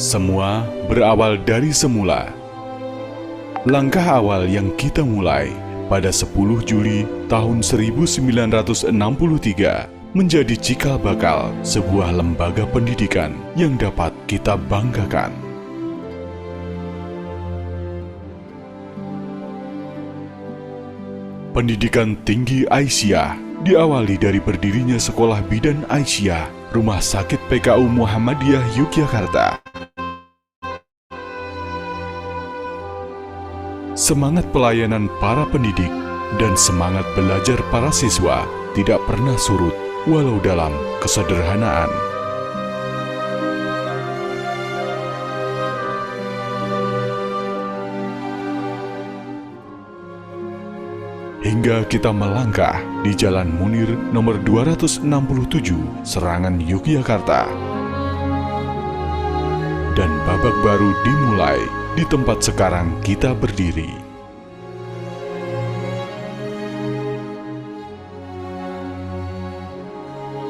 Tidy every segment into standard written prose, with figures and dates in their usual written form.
Semua berawal dari semula. Langkah awal yang kita mulai pada 10 Juli tahun 1963 menjadi cikal bakal sebuah lembaga pendidikan yang dapat kita banggakan. Pendidikan tinggi Aisyah diawali dari berdirinya Sekolah Bidan Aisyah, Rumah Sakit PKU Muhammadiyah Yogyakarta. Semangat pelayanan para pendidik dan semangat belajar para siswa tidak pernah surut walau dalam kesederhanaan. Hingga kita melangkah di Jalan Munir nomor 267, Serangan, Yogyakarta. Dan babak baru dimulai di tempat sekarang kita berdiri.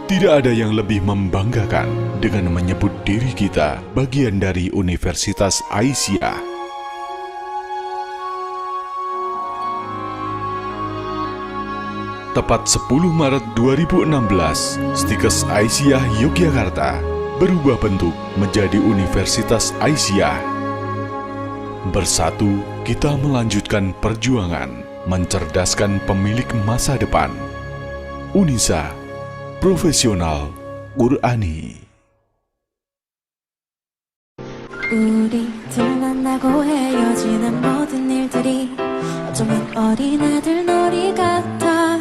Tidak ada yang lebih membanggakan dengan menyebut diri kita bagian dari Universitas Aisyah. Tepat 10 Maret 2016, Stikes Aisyah Yogyakarta berubah bentuk menjadi Universitas Aisyah. Bersatu, kita melanjutkan perjuangan mencerdaskan pemilik masa depan. Unisa, profesional Qur'ani. 우리들 만나고 헤어지는 모든 일들이 어쩌면 어린애들 놀이 같아.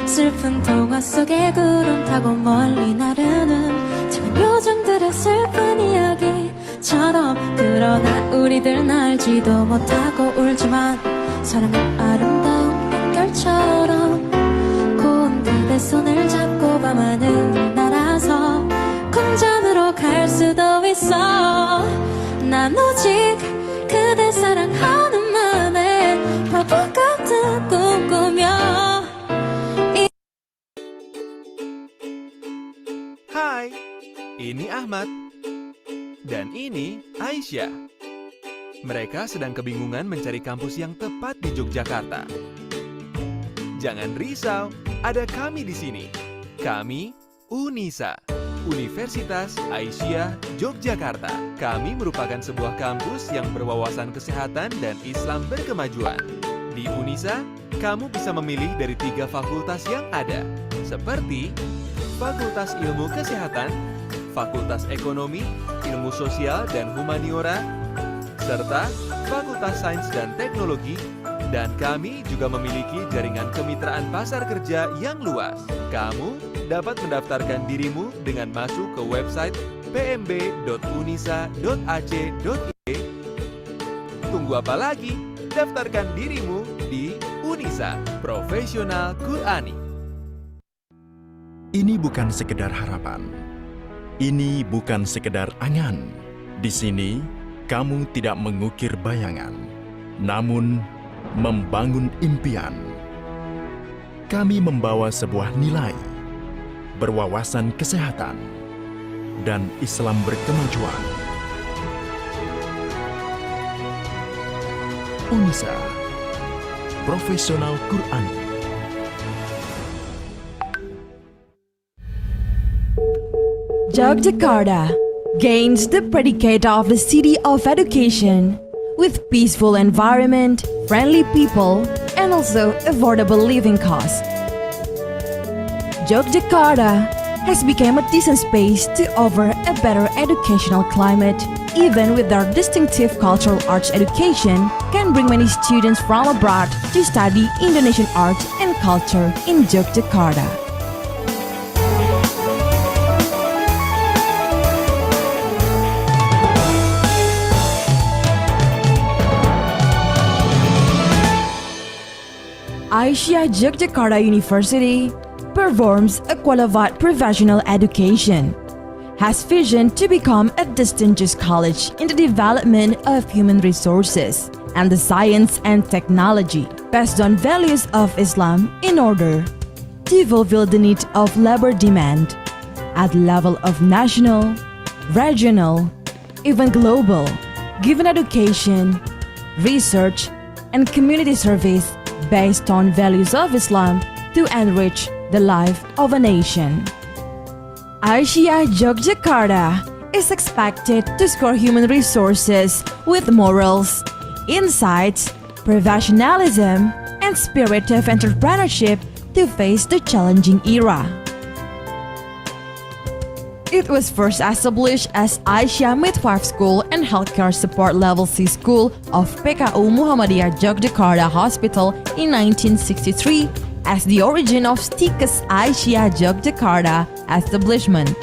슬픈 동화 속에 구름 타고 멀리 나르는 작은 요정들의 슬픈 이야기처럼. 그러나 우리들 알지도 못하고 울지만 사랑은 아름다운 물결처럼 고운 그대 손을 잡고 밤하늘을 날아서 궁전으로 갈 수도 있어. 난 오직 그대 사랑하는 맘에 바보 같은 꿈 꾸며. Hai, ini Ahmad. Dan ini Aisyah. Mereka sedang kebingungan mencari kampus yang tepat di Yogyakarta. Jangan risau, ada kami di sini. Kami Unisa, Universitas Aisyah Yogyakarta. Kami merupakan sebuah kampus yang berwawasan kesehatan dan Islam berkemajuan. Di Unisa, kamu bisa memilih dari 3 fakultas yang ada, seperti Fakultas Ilmu Kesehatan, Fakultas Ekonomi, Ilmu Sosial dan Humaniora, serta Fakultas Sains dan Teknologi, dan kami juga memiliki jaringan kemitraan pasar kerja yang luas. Kamu dapat mendaftarkan dirimu dengan masuk ke website pmb.unisa.ac.id. Tunggu apa lagi? Daftarkan dirimu di Unisa, Profesional Qur'ani. Ini bukan sekedar harapan. Ini bukan sekedar angan. Di sini, kamu tidak mengukir bayangan, namun membangun impian. Kami membawa sebuah nilai, berwawasan kesehatan, dan Islam berkemajuan. Unisa, Profesional Qur'ani. Yogyakarta gains the predicate of the city of education with peaceful environment, friendly people, and also affordable living costs. Yogyakarta has become a decent space to offer a better educational climate. Even with our distinctive cultural arts education, can bring many students from abroad to study Indonesian art and culture in Yogyakarta. Aisyah Yogyakarta University performs a qualified professional education, has vision to become a distinguished college in the development of human resources and the science and technology based on values of Islam in order to fulfill the need of labor demand at the level of national, regional, even global, giving education, research, and community service based on values of Islam to enrich the life of a nation. Aisyah Yogyakarta is expected to score human resources with morals, insights, professionalism, and spirit of entrepreneurship to face the challenging era. It was first established as Aisyah Midwife School and Healthcare Support Level C School of PKU Muhammadiyah Yogyakarta Hospital in 1963 as the origin of Stikes Aisyah Yogyakarta establishment.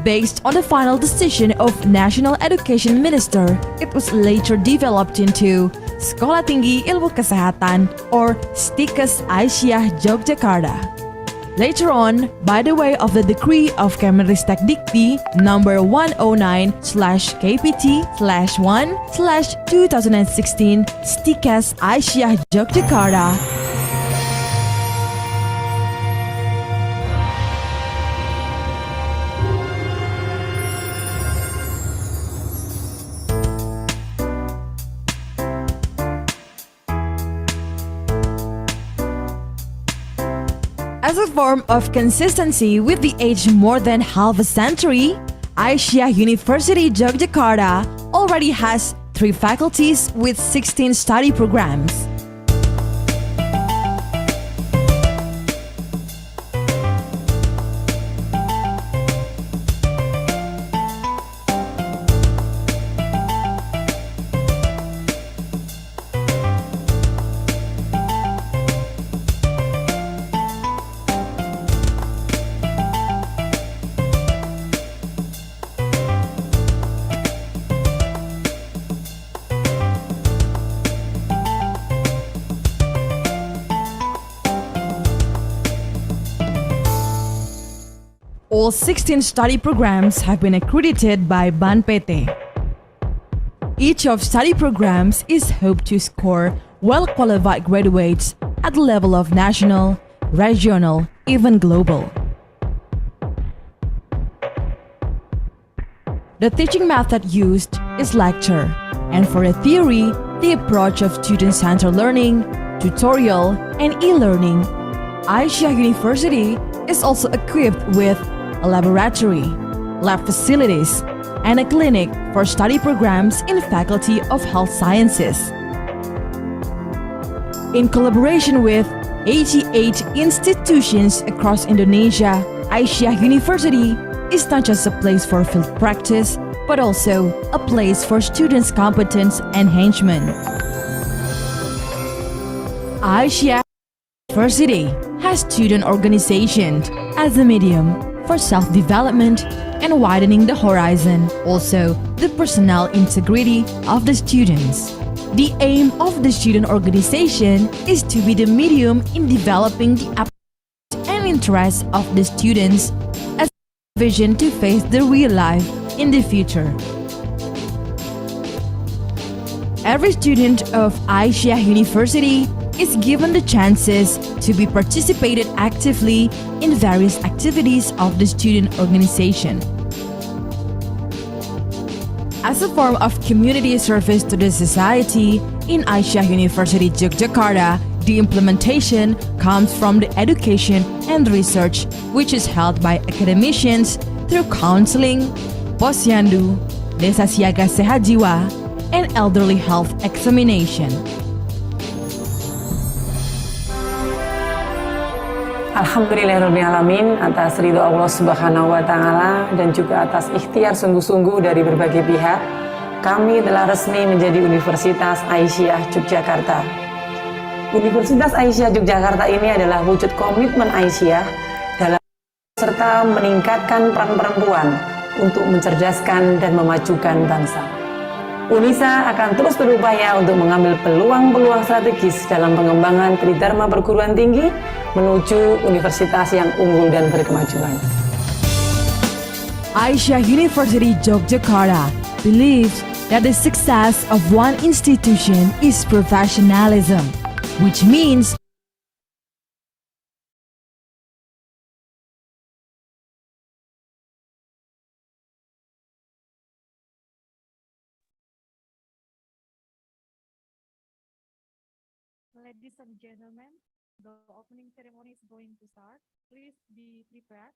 Based on the final decision of National Education Minister, it was later developed into Sekolah Tinggi Ilmu Kesehatan or Stikes Aisyah Yogyakarta. Later on, by the way of the decree of Kemenristek Dikti number 109/KPT/1/2016, Stikes Aisyah Yogyakarta as a form of consistency with the age more than half a century, Aisyah University Yogyakarta already has 3 faculties with 16 study programs. All 16 study programs have been accredited by BAN PT. Each of study programs is hoped to score well-qualified graduates at the level of national, regional, even global. The teaching method used is lecture, and for the theory, the approach of student-centered learning, tutorial, and e-learning. Aisyah University is also equipped with a laboratory, lab facilities, and a clinic for study programs in Faculty of Health Sciences. In collaboration with 88 institutions across Indonesia, Aisyah University is not just a place for field practice, but also a place for students' competence enhancement. Aisyah University has student organizations as a medium for self-development and widening the horizon, also the personal integrity of the students. The aim of the student organization is to be the medium in developing the aptitudes and interests of the students as a vision to face the real life in the future. Every student of Aisyah University is given the chances to be participated actively in various activities of the student organization. As a form of community service to the society, in Aisyah University Yogyakarta, the implementation comes from the education and research which is held by academicians through counseling, posyandu, desa siaga sehat jiwa, and elderly health examination. Alhamdulillahirrahmanirrahim atas ridho Allah Subhanahu wa Ta'ala dan juga atas ikhtiar sungguh-sungguh dari berbagai pihak, kami telah resmi menjadi Universitas Aisyah Yogyakarta. Universitas Aisyah Yogyakarta ini adalah wujud komitmen Aisyah dalam serta meningkatkan peran perempuan untuk mencerdaskan dan memajukan bangsa. UNISA akan terus berupaya untuk mengambil peluang-peluang strategis dalam pengembangan tridharma perguruan tinggi menuju universitas yang unggul dan berkemajuan. Aisyah University Yogyakarta believes that the success of one institution is professionalism, which means Ladies and gentlemen, the opening ceremony is going to start. Please be prepared.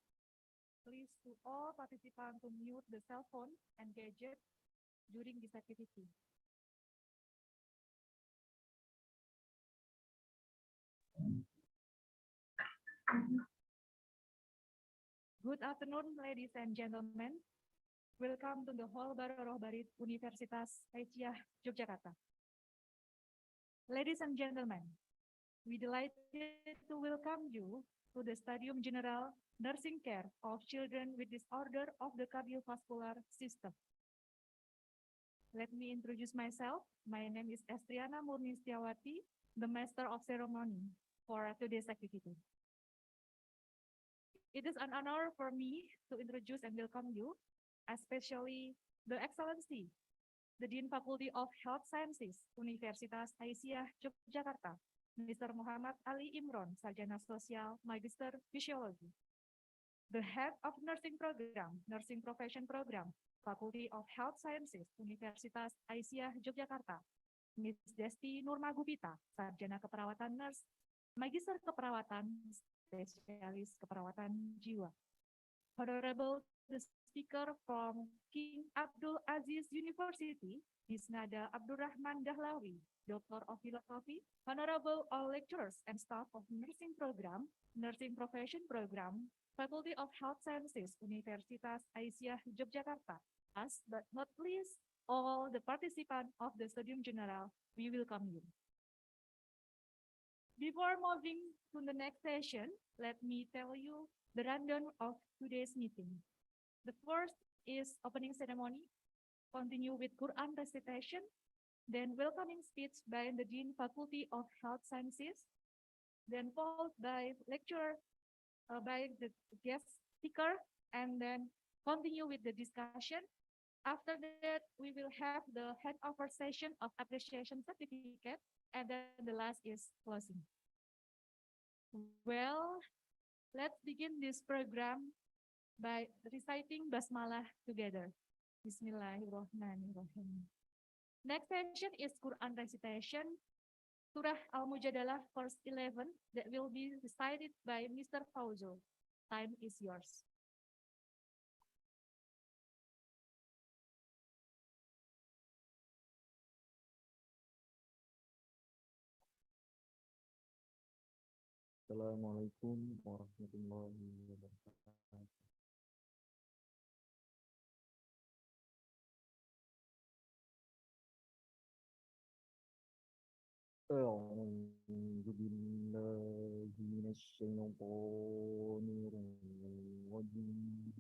Please to all participants to mute the cell phone and gadget during this activity. Good afternoon, ladies and gentlemen. Welcome to the Hall Baru Rohbarit Universitas Aisyah Yogyakarta. Ladies and gentlemen, we delighted to welcome you to the Studium General Nursing Care of Children with Disorder of the Cardiovascular System. Let me introduce myself. My name is Estriana Murnistiawati, the Master of Ceremony for today's activity. It is an honor for me to introduce and welcome you, especially the Excellency, the Dean Faculty of Health Sciences, Universitas Aisyah Yogyakarta, Mr. Muhammad Ali Imron, Sarjana Sosial, Magister Physiology. The Head of Nursing Program, Nursing Profession Program, Faculty of Health Sciences, Universitas Aisyah Yogyakarta, Ms. Desti Nurmagupita, Sarjana Keperawatan Nurse, Magister Keperawatan, Spesialis Keperawatan Jiwa. Honorable the speaker from King Abdul Aziz University, Ms. Nada Abdurrahman Dahlawi, Doctor of Philosophy, Honorable all lecturers and staff of Nursing Program, Nursing Profession Program, Faculty of Health Sciences, Universitas Aisyah Yogyakarta. Last but not least, all the participants of the Studium General, we welcome you. Before moving to the next session, let me tell you the rundown of today's meeting. The first is opening ceremony, continue with Quran recitation, then welcoming speech by the Dean Faculty of Health Sciences, then followed by lecture by the guest speaker, and then continue with the discussion. After that, we will have the handover session of appreciation certificate, and then the last is closing. Well, let's begin this program by reciting Basmalah together. Bismillahirrahmanirrahim. Next session is Quran recitation, Surah Al-Mujadalah, verse 11, that will be recited by Mr. Fauzo. Time is yours. Assalamualaikum warahmatullahi wabarakatuh. أعوذ بالله من الشيطان الرجيم.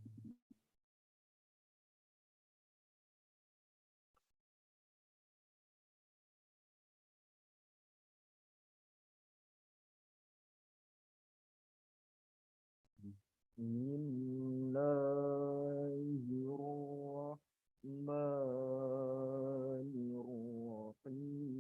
Bismillahirrahmanirrahim.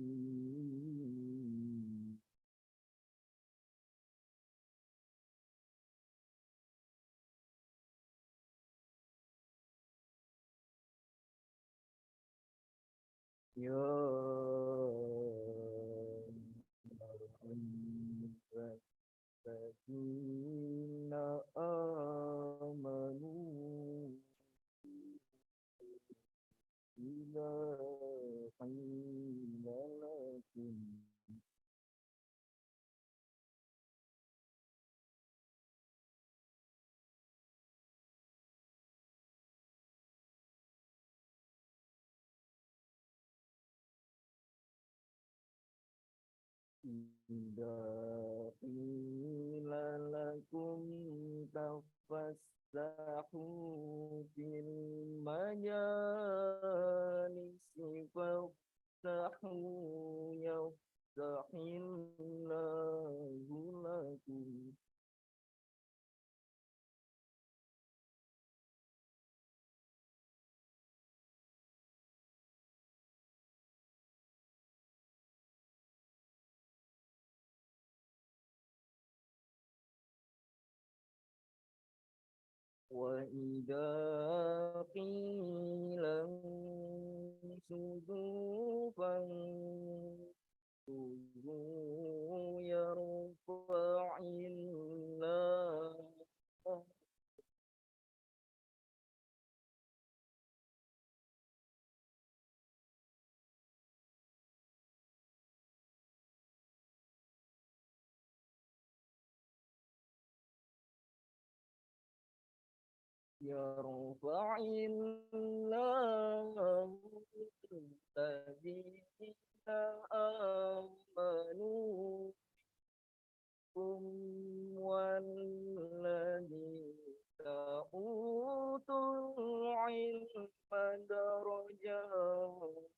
Ya ayyuhallazina amanu idza qila lakum إذا قيل لكم تفسحوا في المجالس فافسحوا يفسح الله لكم وإذا قيل انشزوا فانشزوا يرفع الله الذين آمنوا والذين أوتوا العلم درجات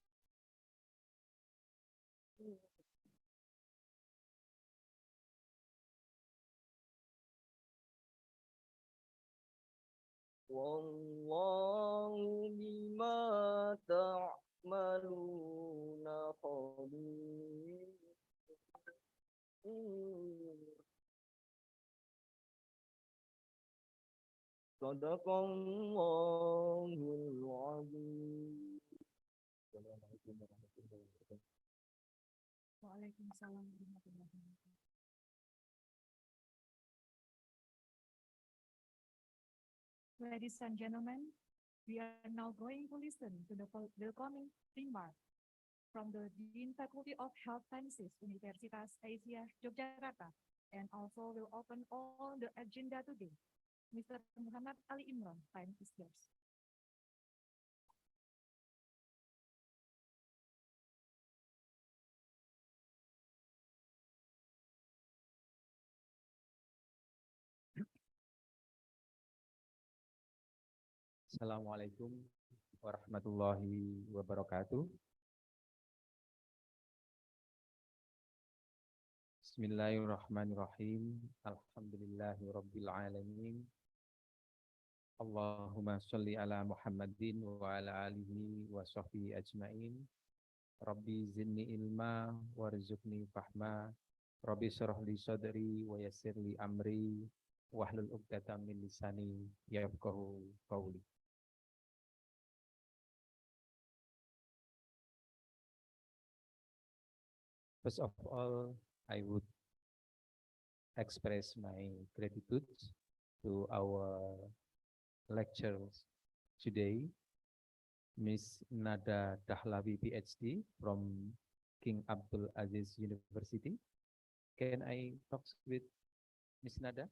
والله بما تعملون خبير صدق الله العظيم. Assalamualaikum warahmatullahi wabarakatuh. Waalaikumsalam warahmatullahi wabarakatuh. Ladies and gentlemen, we are now going to listen to the welcoming remark from the Dean Faculty of Health Sciences, Universitas Asia Yogyakarta, and also will open all the agenda today. Mr. Muhammad Ali Imran, time is yours. Assalamualaikum warahmatullahi wabarakatuh. Bismillahirrahmanirrahim. Alhamdulillahi rabbil alamin. Allahumma sholli ala Muhammadin wa ala alihi wa sahbihi ajmain. Rabbi zidni ilma warzuqni fahma. Rabbi shrah li sadri wa yassir li amri wahlul 'uqdatam min lisani yafqahu qawli. First of all, I would express my gratitude to our lecturers today, Miss Nada Dahlawi, PhD from King Abdul Aziz University. Can I talk with Miss Nada?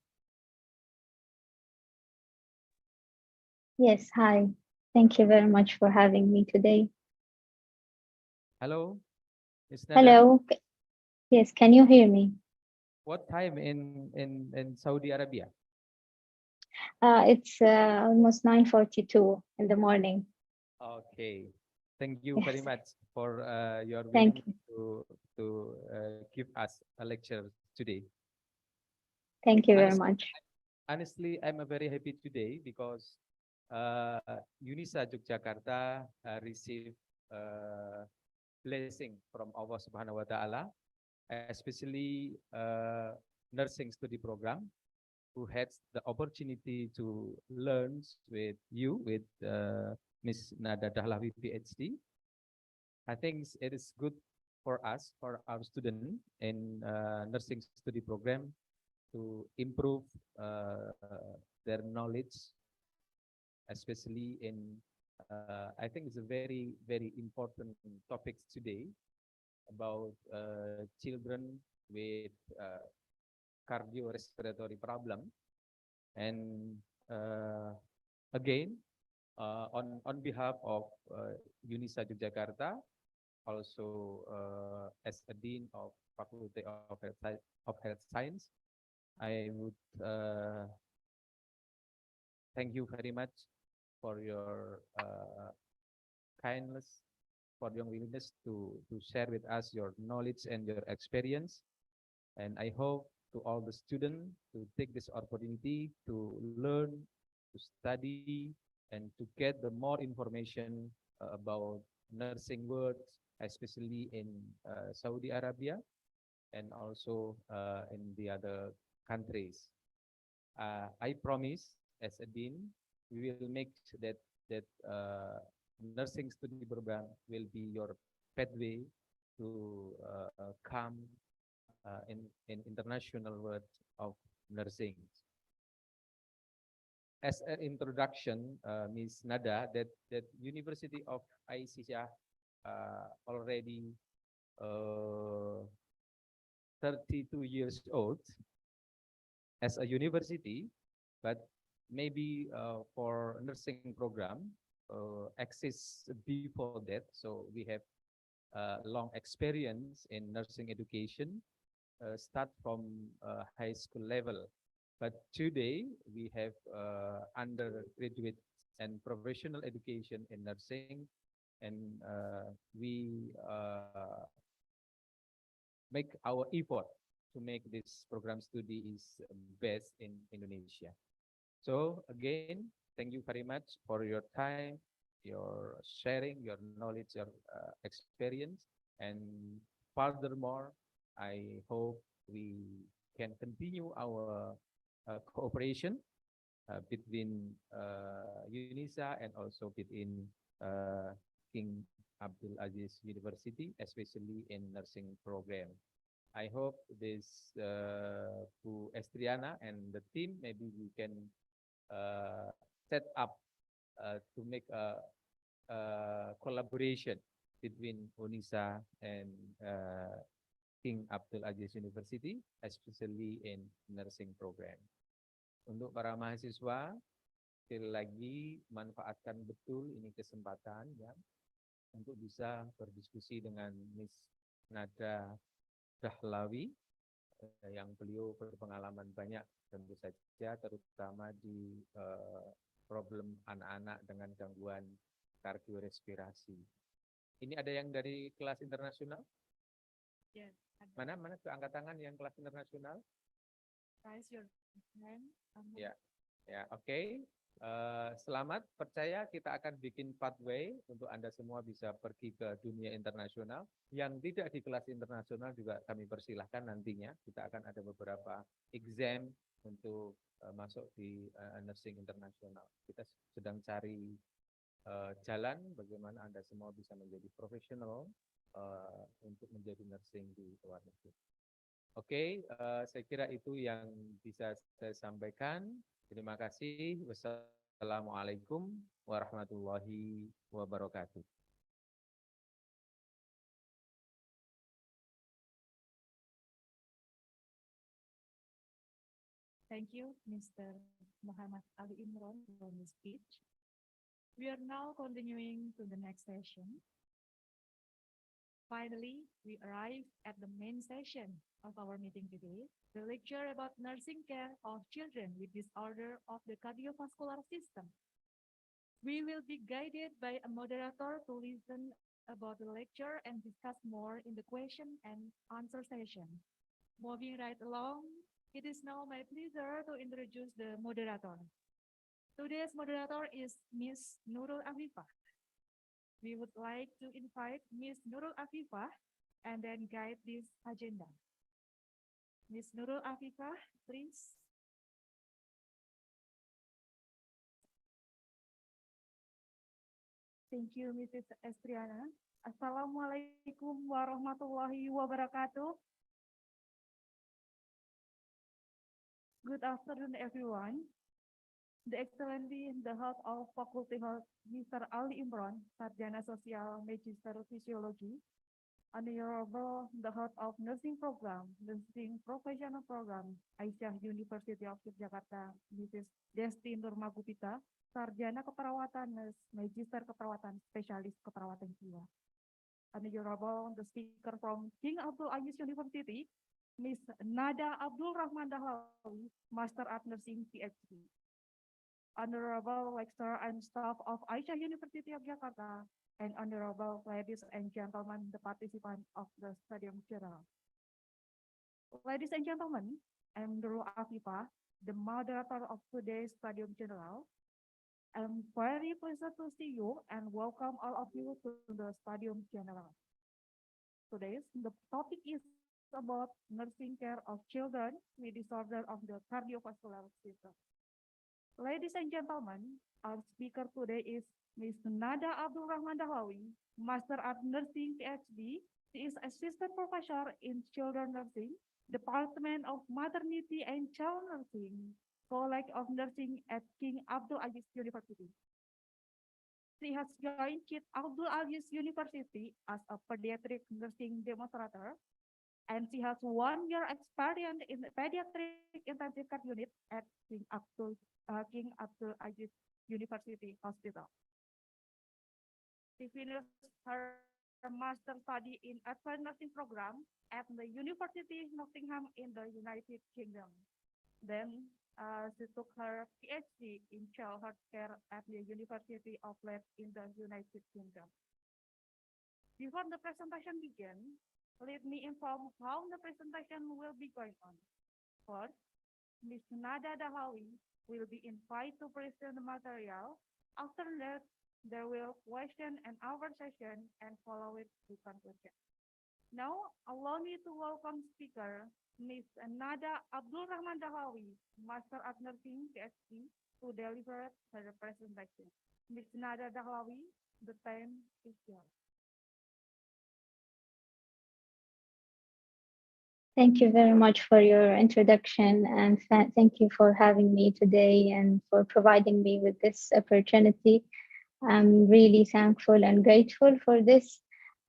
Yes, hi. Thank you very much for having me today. Hello, Miss Nada. Hello. Yes, can you hear me? What time in Saudi Arabia? It's almost 9:42 in the morning. Okay, thank you very Yes. much for your Thank willingness to give us a lecture today. Thank you very Honestly, much. honestly, I'm very happy today because UNISA Yogyakarta received blessing from Allah Subhanahu wa Ta'ala, especially nursing study program, who had the opportunity to learn with you, with Miss Nada Dahlawi, PhD. I think it is good for us, for our student in nursing study program, to improve their knowledge, especially in, I think it's a very, very important topic today about children with cardiorespiratory problem. And again, on behalf of UNISA Yogyakarta, also as a Dean of Faculty of Health Science, I would thank you very much for your kindness, for your willingness to share with us your knowledge and your experience. And I hope to all the students to take this opportunity to learn, to study, and to get the more information about nursing world, especially in Saudi Arabia and also in the other countries. I promise, as a dean, we will make that nursing study program will be your pathway to come in international world of nursing. As an introduction, Ms. Nada, that University of Aisyah already 32 years old as a university, but maybe for nursing program exists before that. So we have long experience in nursing education, start from high school level. But today we have undergraduate and professional education in nursing, and we make our effort to make this program study is best in Indonesia. So again, thank you very much for your time, your sharing, your knowledge, your experience. And furthermore, I hope we can continue our cooperation between UNISA and also between King Abdul Aziz University, especially in nursing program. I hope this Bu Estriana and the team, maybe we can set up to make a collaboration between UNISA and King Abdul Aziz University, especially in nursing program. Untuk para mahasiswa, sekali lagi manfaatkan betul ini kesempatan ya untuk bisa berdiskusi dengan Miss Nada Dahlawi yang beliau berpengalaman banyak tentu saja, terutama di problem anak-anak dengan gangguan kardiorespirasi. Ini ada yang dari kelas internasional? Yes. Mana angkat tangan yang kelas internasional? Raise your hand. Ya, oke. Selamat, percaya kita akan bikin pathway untuk Anda semua bisa pergi ke dunia internasional. Yang tidak di kelas internasional juga kami persilahkan nantinya. Kita akan ada beberapa exam untuk masuk di nursing internasional. Kita sedang cari jalan bagaimana Anda semua bisa menjadi profesional untuk menjadi nursing di luar negeri. Oke, saya kira itu yang bisa saya sampaikan. Terima kasih. Wassalamualaikum warahmatullahi wabarakatuh. Thank you, Mr. Muhammad Ali Imran, for his speech. We are now continuing to the next session. Finally, we arrive at the main session of our meeting today, the lecture about nursing care of children with disorder of the cardiovascular system. We will be guided by a moderator to listen about the lecture and discuss more in the question and answer session. Moving right along, it is now my pleasure to introduce the moderator. Today's moderator is Ms. Nurul Afifah. We would like to invite Ms. Nurul Afifah and then guide this agenda. Ms. Nurul Afifah, please. Thank you, Mrs. Estriana. Assalamualaikum warahmatullahi wabarakatuh. Good afternoon, everyone. The Excellency, the Head of Faculty Health, Mr. Ali Imran, Sarjana Sosial Magister Physiology, Honorable the Head of Nursing Program, Nursing Professional Program, Aisyah University of Yogyakarta, Mrs. Desti Nurmagupita, Sarjana Keperawatan Nurse, Magister Keperawatan Spesialis Keperawatan Jiwa. Honorable the Speaker from King Abdul Aziz University, Ms. Nada Abdul Rahman Dahlawi, Master of Nursing PhD. Honorable lecturer and staff of Aisyah University of Jakarta, and honorable ladies and gentlemen, the participants of the Studium General. Ladies and gentlemen, I'm Nurul Afifah, the moderator of today's Studium General. I'm very pleased to see you and welcome all of you to the Studium General. Today's the topic is about nursing care of children with disorder of the cardiovascular system. Ladies and gentlemen, our speaker today is Ms. Nada Abdul Rahman Dahlawi, Master of Nursing PhD. She is Assistant Professor in Children Nursing, Department of Maternity and Child Nursing, College of Nursing at King Abdul Aziz University. She has joined King Abdul Aziz University as a pediatric nursing demonstrator and she has 1 year experience in the pediatric intensive care unit at King Abdul Aziz University Hospital. She finished her master study in advanced nursing program at the University Nottingham in the United Kingdom. Then she took her PhD in child health care at the University of Leeds in the United Kingdom. Before the presentation begins, let me inform how the presentation will be going on. First, Ms. Nada Dahlawi will be invited to present the material. After that, there will question and answer session and follow it with conclusion. Now, allow me to welcome speaker, Ms. Nada Abdul Rahman Dahlawi, Master of Nursing, PhD, to deliver her presentation. Ms. Nada Dahlawi, the time is yours. Thank you very much for your introduction, and thank you for having me today and for providing me with this opportunity. I'm really thankful and grateful for this,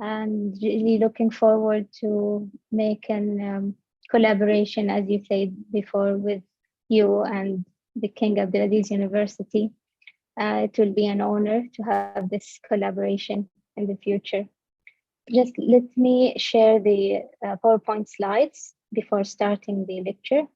and really looking forward to make an collaboration, as you said before, with you and the King Abdulaziz University. It will be an honor to have this collaboration in the future. Just let me share the PowerPoint slides before starting the lecture.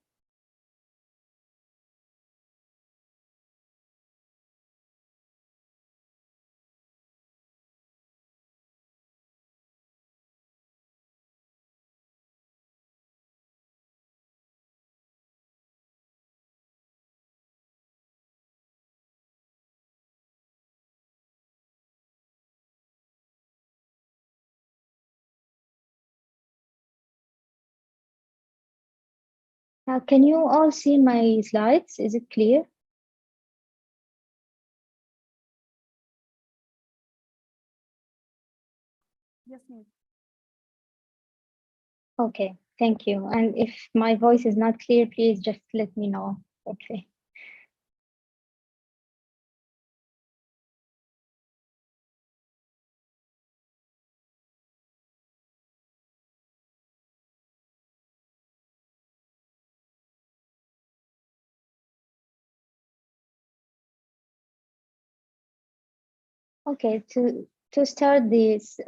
Can you all see my slides? Is it clear? Yes, Ms. Okay, thank you. And if my voice is not clear, please just let me know. Okay. Okay, to start this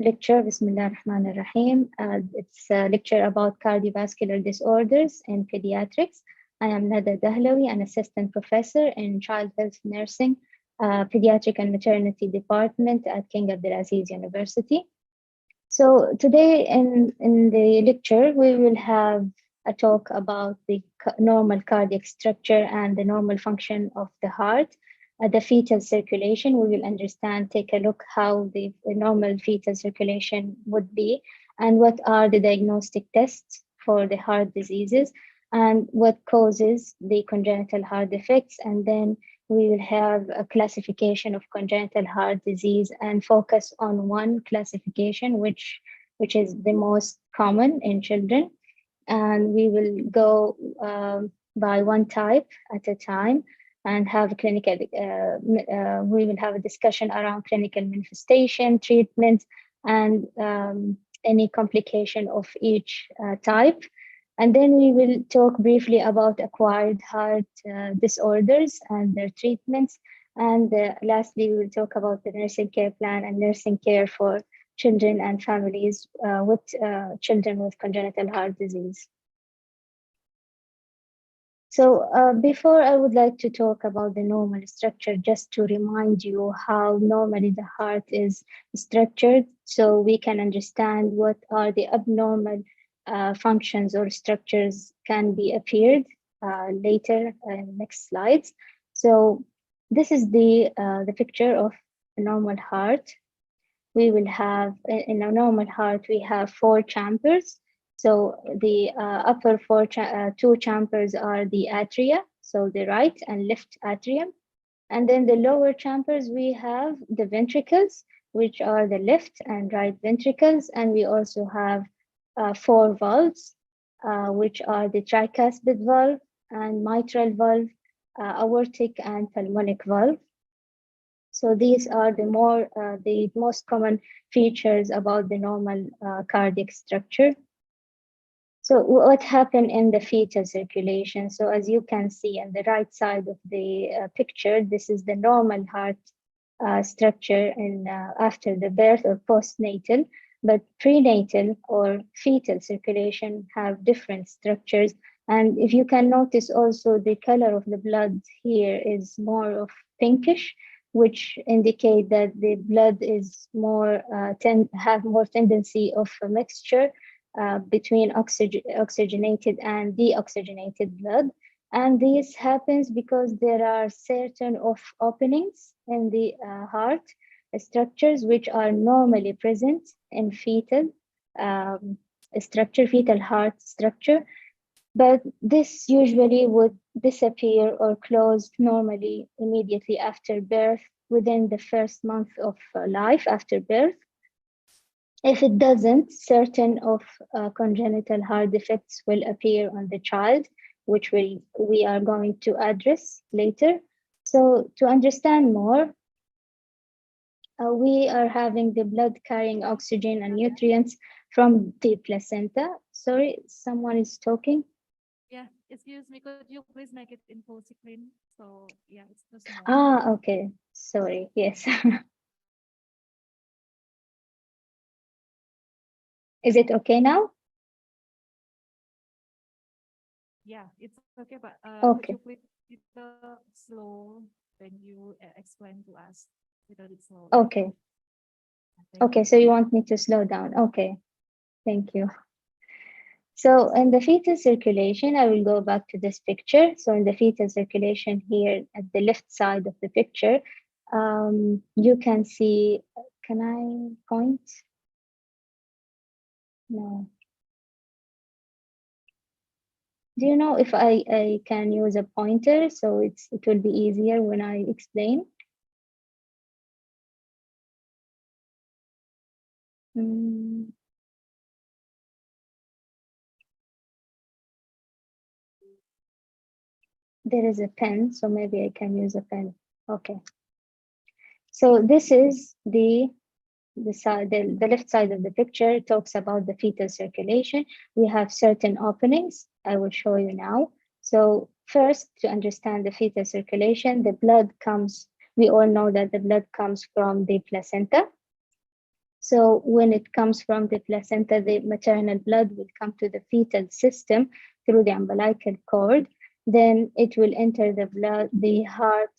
lecture, Bismillah ar-Rahman ar-Rahim, it's a lecture about cardiovascular disorders in pediatrics. I am Nada Dahlawi, an assistant professor in child health nursing, pediatric and maternity department at King Abdulaziz University. So today in the lecture, we will have a talk about the normal cardiac structure and the normal function of the heart. The fetal circulation, we will understand, take a look how the normal fetal circulation would be and what are the diagnostic tests for the heart diseases and what causes the congenital heart defects. And then we will have a classification of congenital heart disease and focus on one classification, which is the most common in children. And we will go by one type at a time and have clinical, we will have a discussion around clinical manifestation, treatment, and any complication of each type. And then we will talk briefly about acquired heart disorders and their treatments. And lastly, we will talk about the nursing care plan and nursing care for children and families with children with congenital heart disease. So before I would like to talk about the normal structure, just to remind you how normally the heart is structured, so we can understand what are the abnormal functions or structures can be appeared later in next slides. So this is the picture of a normal heart. We will have, in a normal heart, we have 4 chambers. So the upper two chambers are the atria, so the right and left atrium. And then the lower chambers, we have the ventricles, which are the left and right ventricles. And we also have 4 valves, which are the tricuspid valve and mitral valve, aortic and pulmonic valve. So these are the most common features about the normal cardiac structure. So what happened in the fetal circulation? So as you can see on the right side of the picture, this is the normal heart structure in after the birth or postnatal, but prenatal or fetal circulation have different structures. And if you can notice also, the color of the blood here is more of pinkish, which indicate that the blood is more have more tendency of a mixture between oxygenated and deoxygenated blood. And this happens because there are certain of openings in the heart structures which are normally present in fetal structure, fetal heart structure, but this usually would disappear or close normally immediately after birth, within the first month of life after birth. If it doesn't, certain of congenital heart defects will appear on the child, which we are going to address later. So to understand more, we are having the blood carrying oxygen and nutrients from the placenta. Sorry, someone is talking. Yeah, excuse me, could you please make it in full screen? So yeah, it's too small. Ah, okay. Sorry. Yes. Is it okay now? Yeah, it's okay, but could Okay. you please slow when you explain to us, little bit slow? Okay. Okay. So you want me to slow down? Okay. Thank you. So in the fetal circulation, I will go back to this picture. So in the fetal circulation here at the left side of the picture, you can see, can I point? No. Do you know if I can use a pointer so it will be easier when I explain? There is a pen, so maybe I can use a pen. Okay. So this is the left side of the picture. It talks about the fetal circulation. We have certain openings. I will show you now. So first, to understand the fetal circulation, the blood comes, we all know that the blood comes from the placenta. So when it comes from the placenta, the maternal blood will come to the fetal system through the umbilical cord. Then it will enter the heart.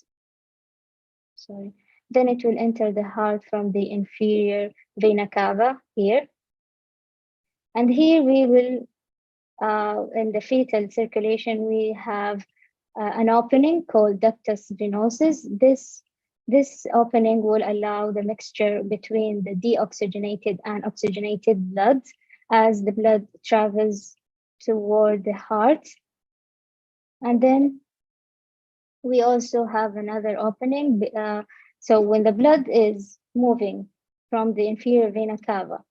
Sorry. Then it will enter the heart from the inferior vena cava here. And here we will, in the fetal circulation, we have an opening called ductus venosus. This opening will allow the mixture between the deoxygenated and oxygenated blood as the blood travels toward the heart. And then we also have another opening. So when the blood is moving from the inferior vena cava,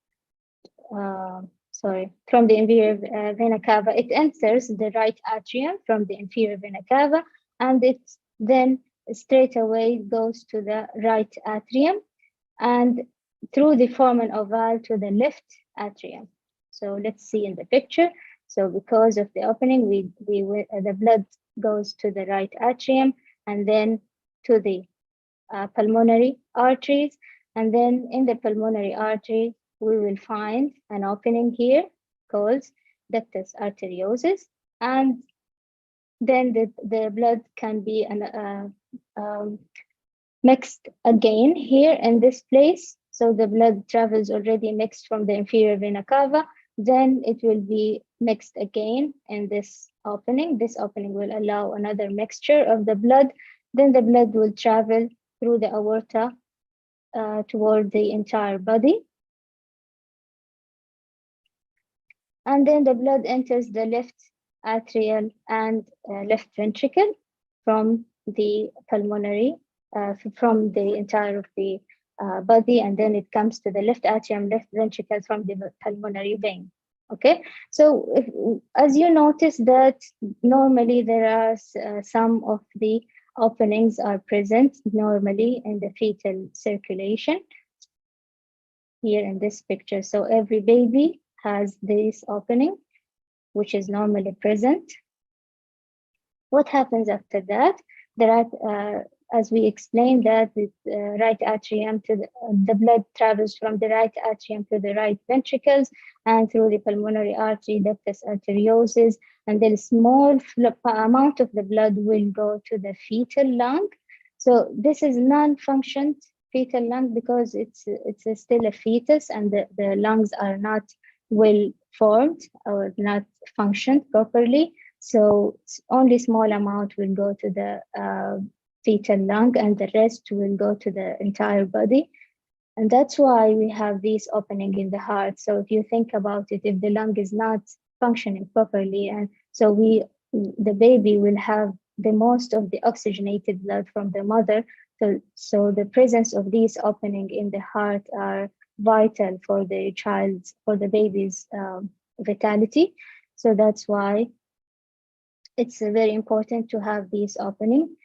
from the inferior vena cava, it enters the right atrium from the inferior vena cava, and it then straight away goes to the right atrium and through the foramen ovale to the left atrium. So let's see in the picture. So because of the opening, the blood goes to the right atrium and then to the pulmonary arteries. And then in the pulmonary artery, we will find an opening here called ductus arteriosus. And then the blood can be mixed again here in this place. So the blood travels already mixed from the inferior vena cava. Then it will be mixed again in this opening. This opening will allow another mixture of the blood. Then the blood will travel through the aorta toward the entire body. And then the blood enters the left atrial and left ventricle from the pulmonary, from the entire of the body, and then it comes to the left atrium, left ventricle from the pulmonary vein. Okay, so as you notice that normally there are some of the openings are present normally in the fetal circulation here in this picture. So every baby has this opening. which is normally present. What happens after that? The right, as we explained, that the right atrium to the blood travels from the right atrium to the right ventricles and through the pulmonary artery, ductus arteriosus, and then a small amount of the blood will go to the fetal lung. So this is non-functioned fetal lung because it's still a fetus and the lungs are not well formed or not functioned properly. So only small amount will go to the fetal lung and the rest will go to the entire body. And that's why we have this opening in the heart. So if you think about it, if the lung is not functioning properly, and so the baby will have the most of the oxygenated blood from the mother. So the presence of these opening in the heart are vital for the baby's vitality. So that's why it's very important to have this opening.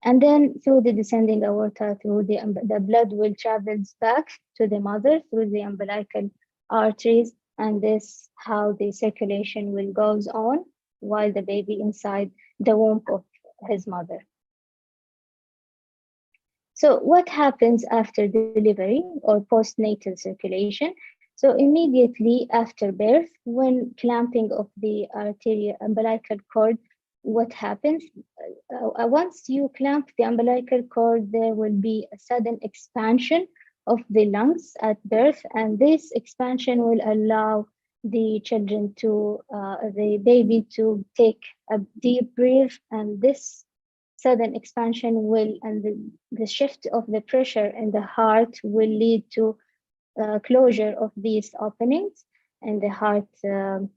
And then through the descending aorta, through the blood will travel back to the mother through the umbilical arteries, and this how the circulation will goes on while the baby inside the womb of his mother. So what happens after delivery or postnatal circulation? So immediately after birth, when clamping of the umbilical cord, what happens? Once you clamp the umbilical cord, there will be a sudden expansion of the lungs at birth, and this expansion will allow the baby to take a deep breath, and this sudden expansion and the shift of the pressure in the heart will lead to closure of these openings in the heart, the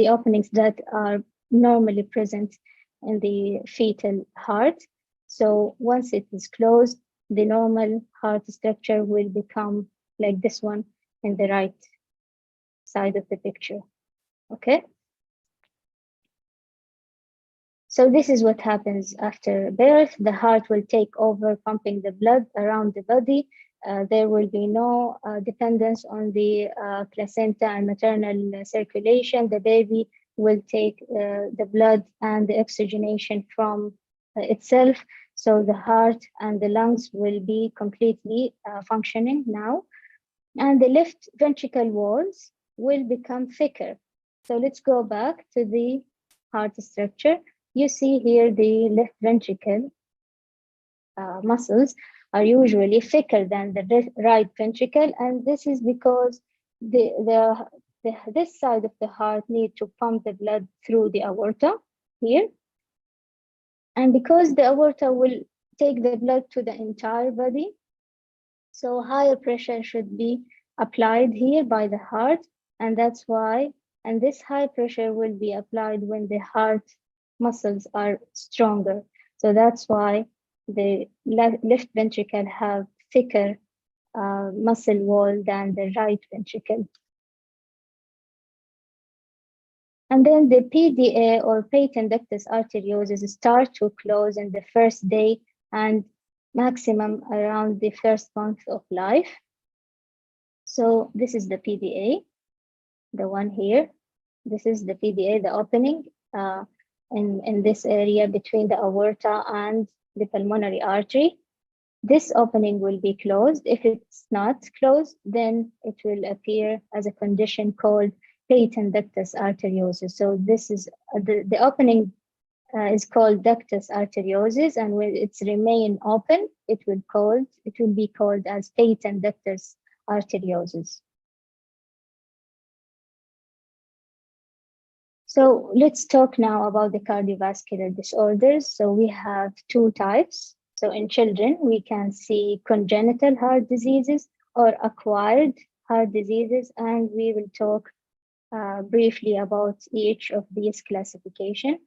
openings that are normally present in the fetal heart. So once it is closed, the normal heart structure will become like this one in the right side of the picture. Okay. So this is what happens after birth. The heart will take over pumping the blood around the body. There will be no dependence on the placenta and maternal circulation. The baby will take the blood and the oxygenation from itself. So the heart and the lungs will be completely functioning now. And the left ventricle walls will become thicker. So let's go back to the heart structure. You see here the left ventricle muscles are usually thicker than the right ventricle, and this is because this side of the heart need to pump the blood through the aorta here, and because the aorta will take the blood to the entire body, so higher pressure should be applied here by the heart, and that's why, and this high pressure will be applied when the heart muscles are stronger. So that's why the left ventricle have thicker muscle wall than the right ventricle. And then the PDA or patent ductus arteriosus start to close in the first day and maximum around the first month of life. So this is the PDA, the one here. This is the PDA, the opening in this area between the aorta and the pulmonary artery. This opening will be closed. If it's not closed, then it will appear as a condition called patent ductus arteriosus. So this is the opening is called ductus arteriosus, and when it's remain open, it will be called as patent ductus arteriosus. So let's talk now about the cardiovascular disorders. So we have two types. So in children, we can see congenital heart diseases or acquired heart diseases, and we will talk briefly about each of these classifications.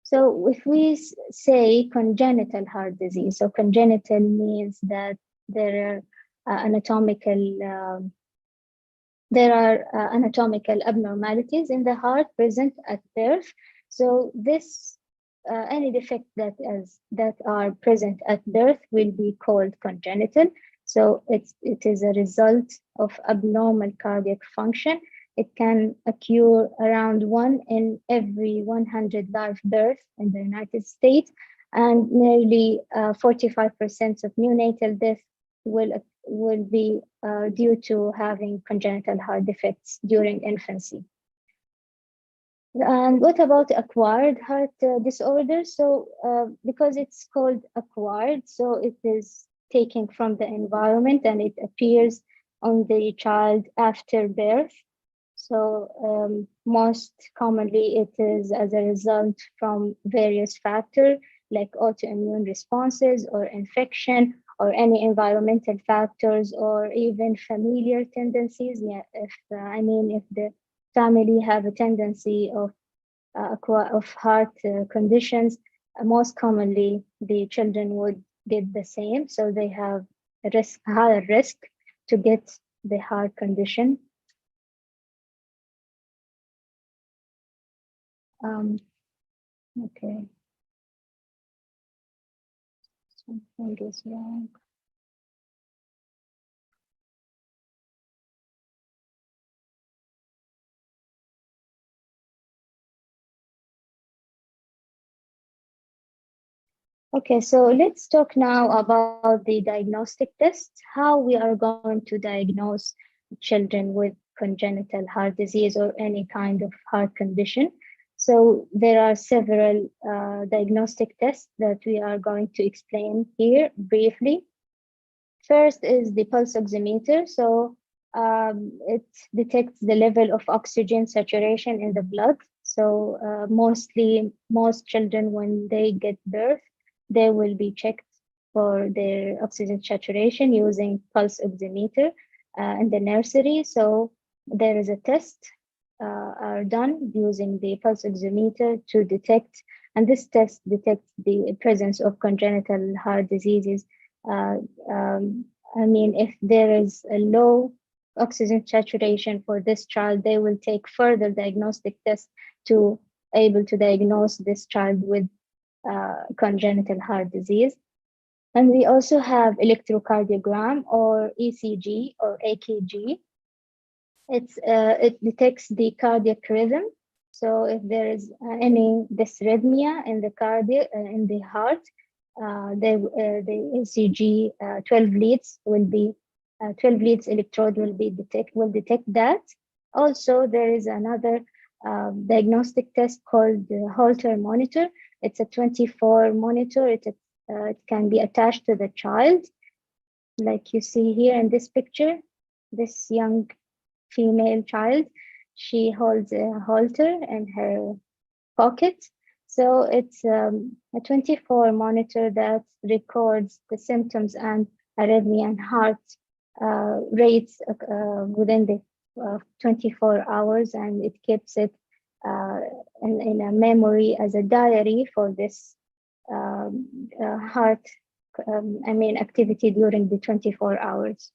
So if we say congenital heart disease, so congenital means that there are anatomical abnormalities in the heart present at birth. So this any defect that are present at birth will be called congenital. So it is a result of abnormal cardiac function. It can occur around 1 in every 100 live births in the United States, and nearly 45% of neonatal deaths will be due to having congenital heart defects during infancy. And what about acquired heart disorder? So because it's called acquired, so it is taken from the environment and it appears on the child after birth. So most commonly it is as a result from various factors like autoimmune responses or infection or any environmental factors or even familiar tendencies. Yeah, if the family have a tendency of heart conditions, most commonly the children would get the same. So they have a higher risk to get the heart condition. Okay. Something is wrong. Okay, so let's talk now about the diagnostic tests, how we are going to diagnose children with congenital heart disease or any kind of heart condition. So there are several diagnostic tests that we are going to explain here briefly. First is the pulse oximeter. So it detects the level of oxygen saturation in the blood. So most children, when they get birth, they will be checked for their oxygen saturation using pulse oximeter in the nursery. So there is a test are done using the pulse oximeter to detect, and this test detects the presence of congenital heart diseases. Uh, if there is a low oxygen saturation for this child, they will take further diagnostic tests to able to diagnose this child with congenital heart disease. And we also have electrocardiogram or ECG or AKG. It detects the cardiac rhythm. So if there is any dysrhythmia in the heart, the ECG 12 leads will be 12 leads electrode will detect that. Also, there is another diagnostic test called the Holter monitor. It's a 24 monitor. It can be attached to the child, like you see here in this picture. This young female child, she holds a halter in her pocket. So it's a 24 monitor that records the symptoms and arrhythmia and heart rates within the 24 hours, and it keeps it in a memory as a diary for this heart activity during the 24 hours.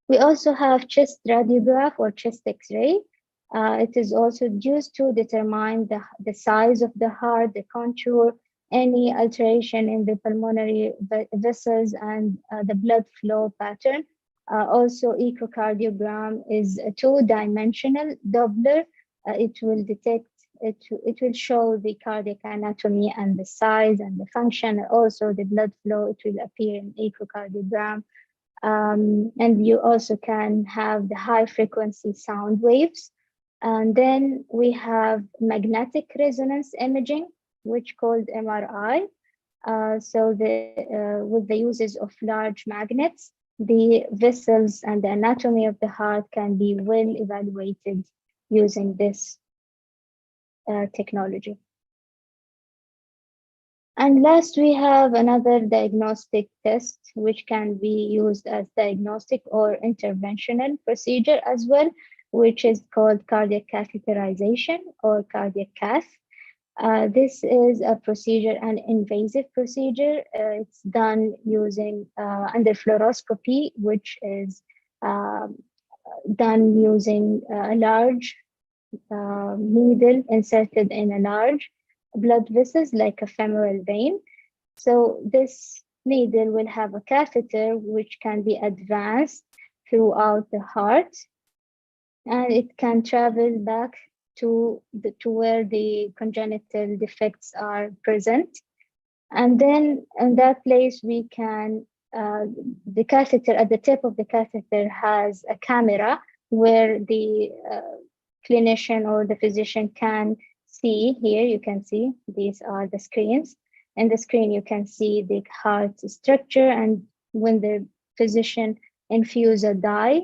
We also have chest radiograph or chest X-ray. It is also used to determine the size of the heart, the contour, any alteration in the pulmonary vessels, and the blood flow pattern. Also, echocardiogram is a two-dimensional Doppler. It will show the cardiac anatomy and the size and the function. Also, the blood flow, it will appear in echocardiogram. And you also can have the high frequency sound waves. And then we have magnetic resonance imaging, which called MRI. With the uses of large magnets, the vessels and the anatomy of the heart can be well evaluated using this technology. And last, we have another diagnostic test, which can be used as diagnostic or interventional procedure as well, which is called cardiac catheterization or cardiac cath. This is a procedure, an invasive procedure. It's done using under fluoroscopy, which is done using a large needle inserted in a large blood vessels like a femoral vein. So this needle will have a catheter which can be advanced throughout the heart, and it can travel back to where the congenital defects are present. And then in that place, we can, the catheter, at the tip of the catheter has a camera where the clinician or the physician can see. Here you can see, these are the screens. In the screen, you can see the heart structure, and when the physician infuse a dye,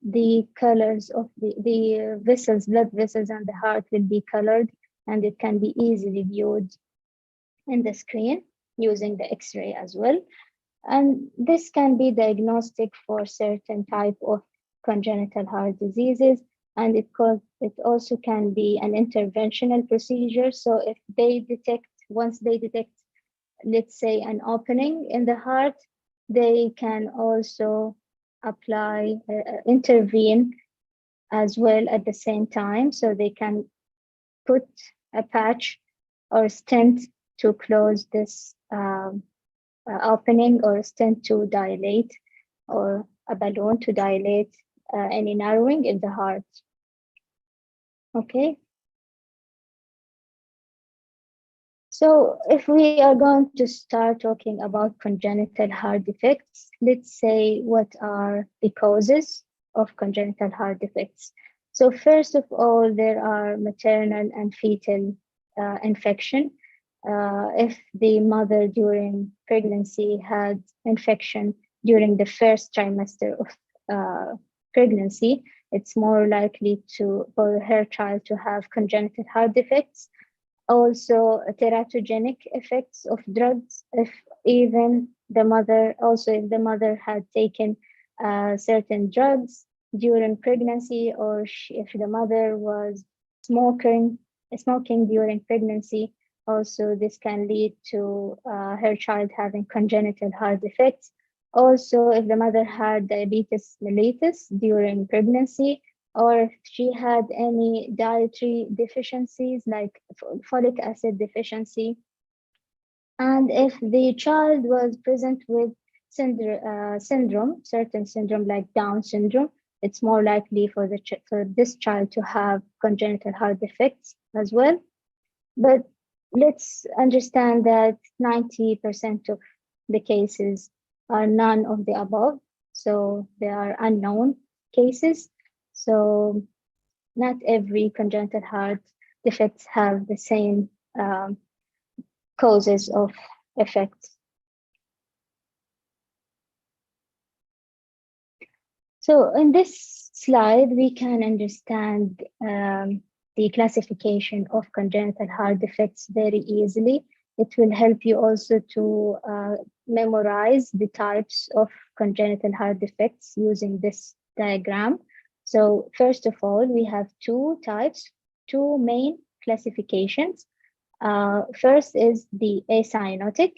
the colors of the vessels, blood vessels and the heart will be colored, and it can be easily viewed in the screen using the X-ray as well. And this can be diagnostic for certain type of congenital heart diseases, and it also can be an interventional procedure. So if they detect, once they detect, let's say, an opening in the heart, they can also apply, intervene as well at the same time. So they can put a patch or stent to close this opening, or a stent to dilate, or a balloon to dilate any narrowing in the heart. Okay. So if we are going to start talking about congenital heart defects, let's say what are the causes of congenital heart defects. So first of all, there are maternal and fetal infection. If the mother during pregnancy had infection during the first trimester of pregnancy, it's more likely for her child to have congenital heart defects. Also, teratogenic effects of drugs, if the mother had taken certain drugs during pregnancy, or if the mother was smoking during pregnancy, also this can lead to her child having congenital heart defects. Also, if the mother had diabetes mellitus during pregnancy, or if she had any dietary deficiencies like folic acid deficiency, and if the child was present with certain syndrome like Down syndrome, it's more likely for this child to have congenital heart defects as well. But let's understand that 90% of the cases are none of the above, so they are unknown cases. So not every congenital heart defects have the same causes of effects. So in this slide, we can understand the classification of congenital heart defects very easily. It will help you also to memorize the types of congenital heart defects using this diagram. So first of all, we have two main classifications. First is the acyanotic,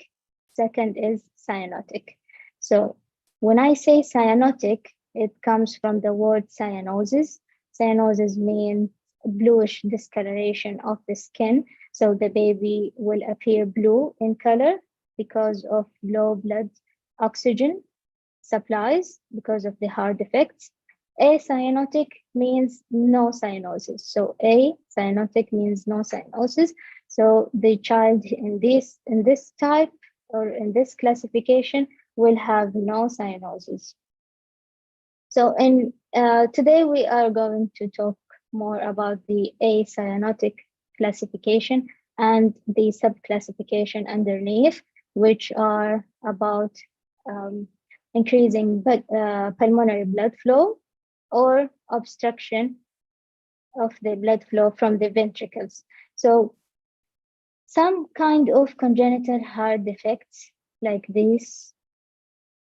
second is cyanotic. So when I say cyanotic, it comes from the word cyanosis. Cyanosis means bluish discoloration of the skin. So the baby will appear blue in color because of low blood oxygen supplies because of the heart defects. Acyanotic means no cyanosis. So acyanotic means no cyanosis. So the child in this type or in this classification will have no cyanosis. So today we are going to talk more about the acyanotic classification and the subclassification underneath, which are about increasing pulmonary blood flow or obstruction of the blood flow from the ventricles. So some kind of congenital heart defects like this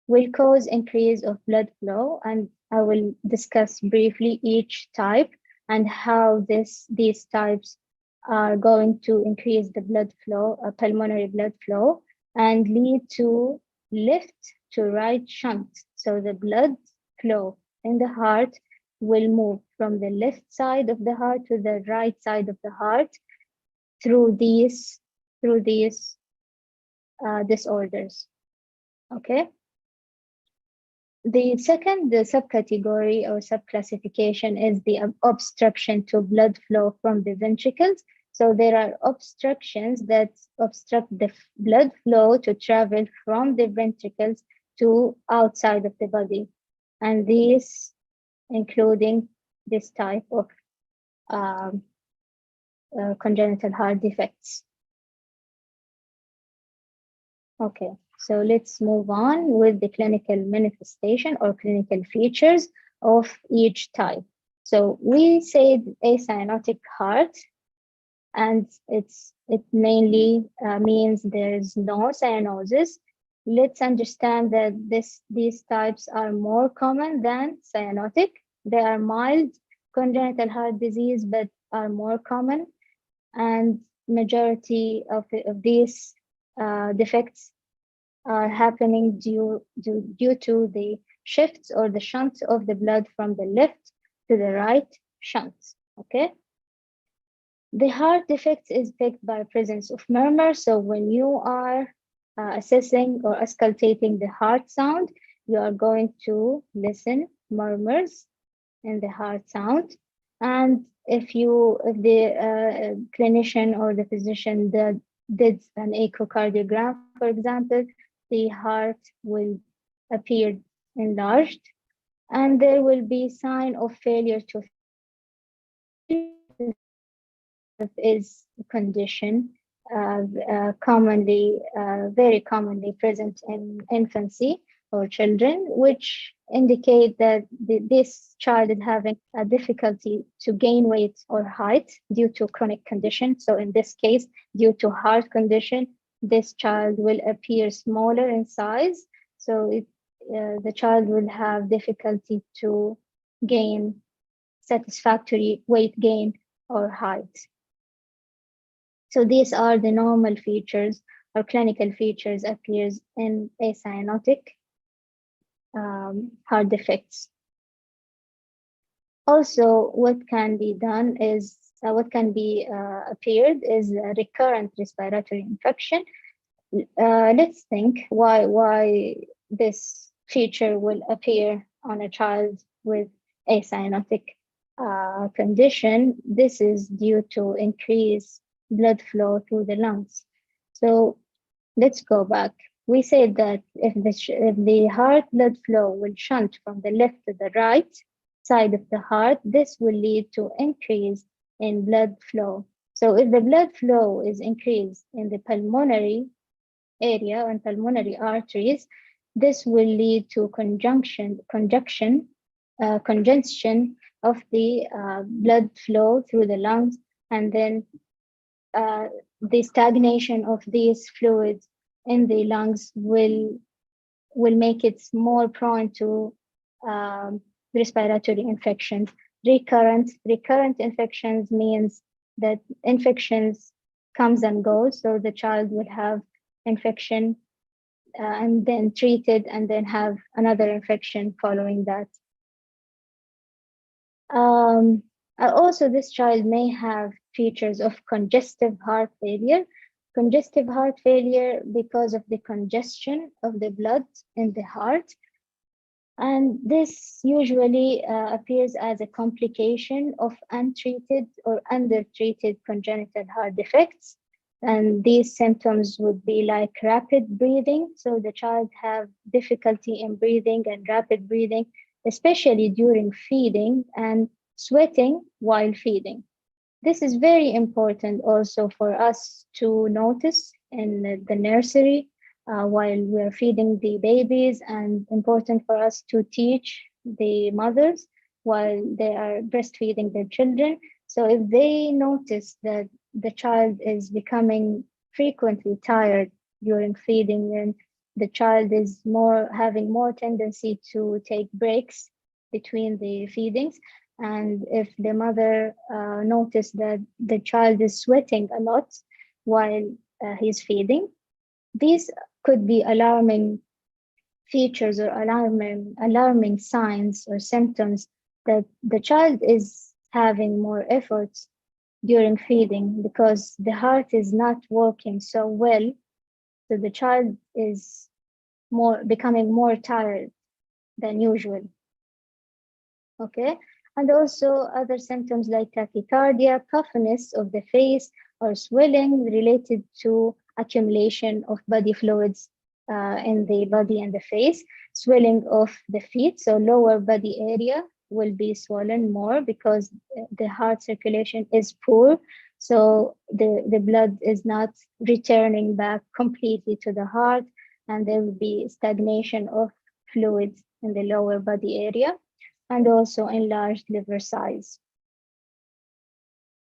will cause increase of blood flow, and I will discuss briefly each type and how these types are going to increase the blood flow, pulmonary blood flow, and lead to left to right shunt. So the blood flow in the heart will move from the left side of the heart to the right side of the heart through these disorders. Okay. The second subcategory or subclassification is the obstruction to blood flow from the ventricles. So there are obstructions that obstruct the blood flow to travel from the ventricles to outside of the body. And these including this type of congenital heart defects. Okay, so let's move on with the clinical manifestation or clinical features of each type. So we said acyanotic heart, and it mainly means there is no cyanosis. Let's understand that these types are more common than cyanotic. They are mild congenital heart disease, but are more common, and majority of these defects are happening due to the shifts or the shunts of the blood from the left to the right shunts. Okay. The heart defect is picked by presence of murmur. So when you are assessing or auscultating the heart sound, you are going to listen murmurs in the heart sound. And if the clinician or the physician did an echocardiogram, for example, the heart will appear enlarged, and there will be sign of failure to is a condition very commonly present in infancy or children, which indicate that this child is having a difficulty to gain weight or height due to chronic condition. So in this case, due to heart condition, this child will appear smaller in size. So the child will have difficulty to gain satisfactory weight gain or height. So these are the normal features or clinical features appears in acyanotic heart defects. Also, what can be done is, appeared is a recurrent respiratory infection. Let's think why this feature will appear on a child with acyanotic condition. This is due to increased blood flow through the lungs. So let's go back. We said that if the heart blood flow will shunt from the left to the right side of the heart, this will lead to increase in blood flow. So if the blood flow is increased in the pulmonary area and pulmonary arteries, this will lead to congestion of the blood flow through the lungs, and then the stagnation of these fluids in the lungs will make it more prone to respiratory infections. Recurrent infections means that infections comes and goes. So the child will have infection and then treated and then have another infection following that. Also, this child may have features of congestive heart failure. Congestive heart failure because of the congestion of the blood in the heart. And this usually appears as a complication of untreated or undertreated congenital heart defects. And these symptoms would be like rapid breathing. So the child have difficulty in breathing and rapid breathing, especially during feeding, and sweating while feeding. This is very important also for us to notice in the nursery while we're feeding the babies, and important for us to teach the mothers while they are breastfeeding their children. So if they notice that the child is becoming frequently tired during feeding, and the child is having more tendency to take breaks between the feedings, and if the mother notices that the child is sweating a lot while he's feeding, these could be alarming features or alarming signs or symptoms that the child is having more efforts during feeding, because the heart is not working so well. So the child is becoming more tired than usual. Okay, and also other symptoms like tachycardia, puffiness of the face, or swelling related to accumulation of body fluids in the body and the face, swelling of the feet, so lower body area will be swollen more because the heart circulation is poor, so the blood is not returning back completely to the heart, and there will be stagnation of fluids in the lower body area, and also enlarged liver size.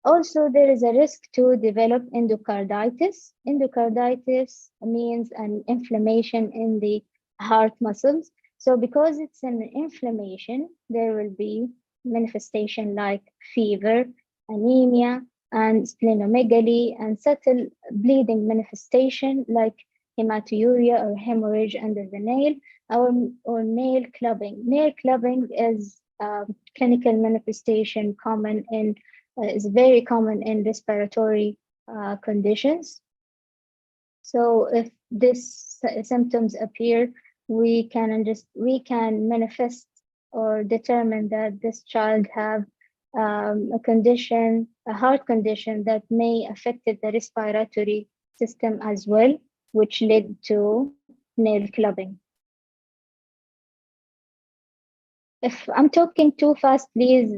Also, there is a risk to develop endocarditis. Endocarditis means an inflammation in the heart muscles. So because it's an inflammation, there will be manifestation like fever, anemia, and splenomegaly, and subtle bleeding manifestation like hematuria or hemorrhage under the nail, or nail clubbing. Nail clubbing is a clinical manifestation common in is very common in respiratory conditions. So if these symptoms appear, we can manifest or determine that this child have a heart condition that may affected the respiratory system as well, which led to nail clubbing. If I'm talking too fast, please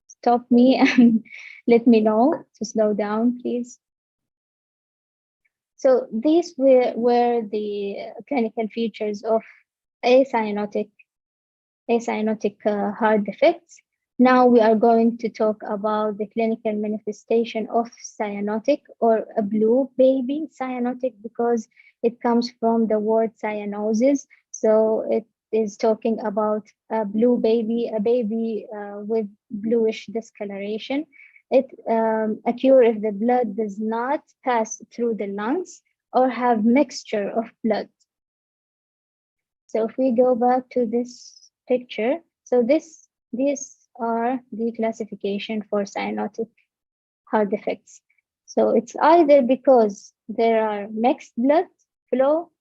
stop me and let me know to slow down, please. So these were the clinical features of acyanotic heart defects. Now we are going to talk about the clinical manifestation of cyanotic, or a blue baby. Cyanotic because it comes from the word cyanosis. So it is talking about a blue baby, a baby with bluish discoloration. It occurs if the blood does not pass through the lungs or have mixture of blood. So if we go back to this picture, so these are the classification for cyanotic heart defects. So it's either because there are mixed blood flow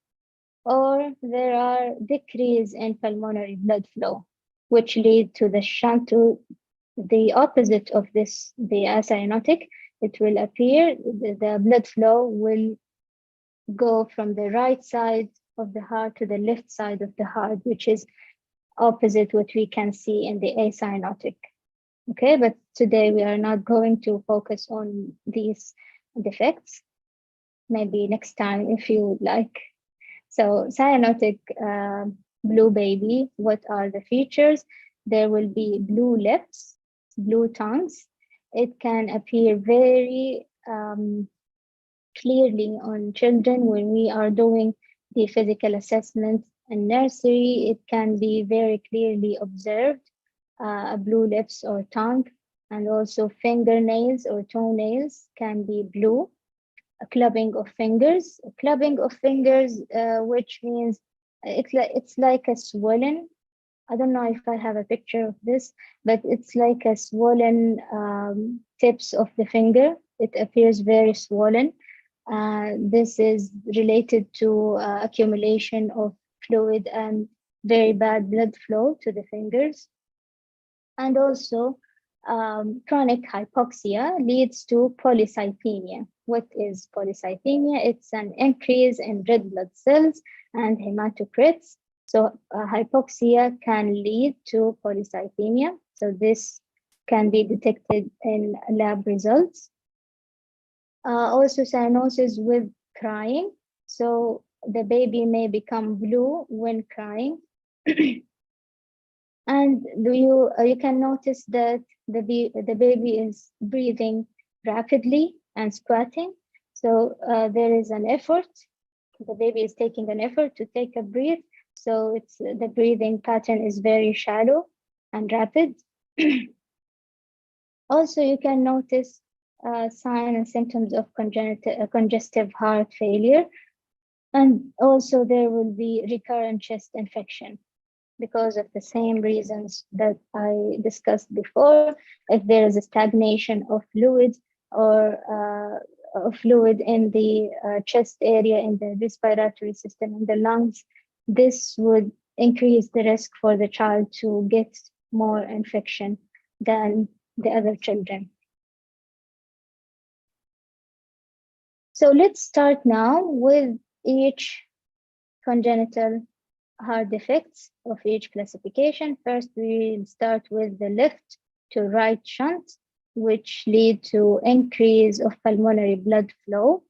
or there are decrease in pulmonary blood flow, which lead to the shunt, to the opposite of this, the acyanotic. It will appear, the blood flow will go from the right side of the heart to the left side of the heart, which is opposite what we can see in the acyanotic. Okay, but today we are not going to focus on these defects. Maybe next time if you would like. So cyanotic blue baby, what are the features? There will be blue lips, blue tongues. It can appear very clearly on children when we are doing the physical assessment in nursery. It can be very clearly observed, blue lips or tongue, and also fingernails or toenails can be blue. A clubbing of fingers, which means it's like a swollen. I don't know if I have a picture of this, but it's like a swollen tips of the finger. It appears very swollen. This is related to accumulation of fluid and very bad blood flow to the fingers. And also chronic hypoxia leads to polycythemia. What is polycythemia? It's an increase in red blood cells and hematocrits. So hypoxia can lead to polycythemia. So this can be detected in lab results. Also cyanosis with crying. So the baby may become blue when crying. And you can notice that the baby is breathing rapidly and squatting. So there is an effort. The baby is taking an effort to take a breath. So it's the breathing pattern is very shallow and rapid. Also, you can notice signs and symptoms of congestive heart failure. And also there will be recurrent chest infection because of the same reasons that I discussed before. If there is a stagnation of fluids or fluid in the chest area, in the respiratory system, in the lungs. This would increase the risk for the child to get more infection than the other children. So let's start now with each congenital heart defects of each classification. First, we'll start with the left to right shunt, which lead to increase of pulmonary blood flow.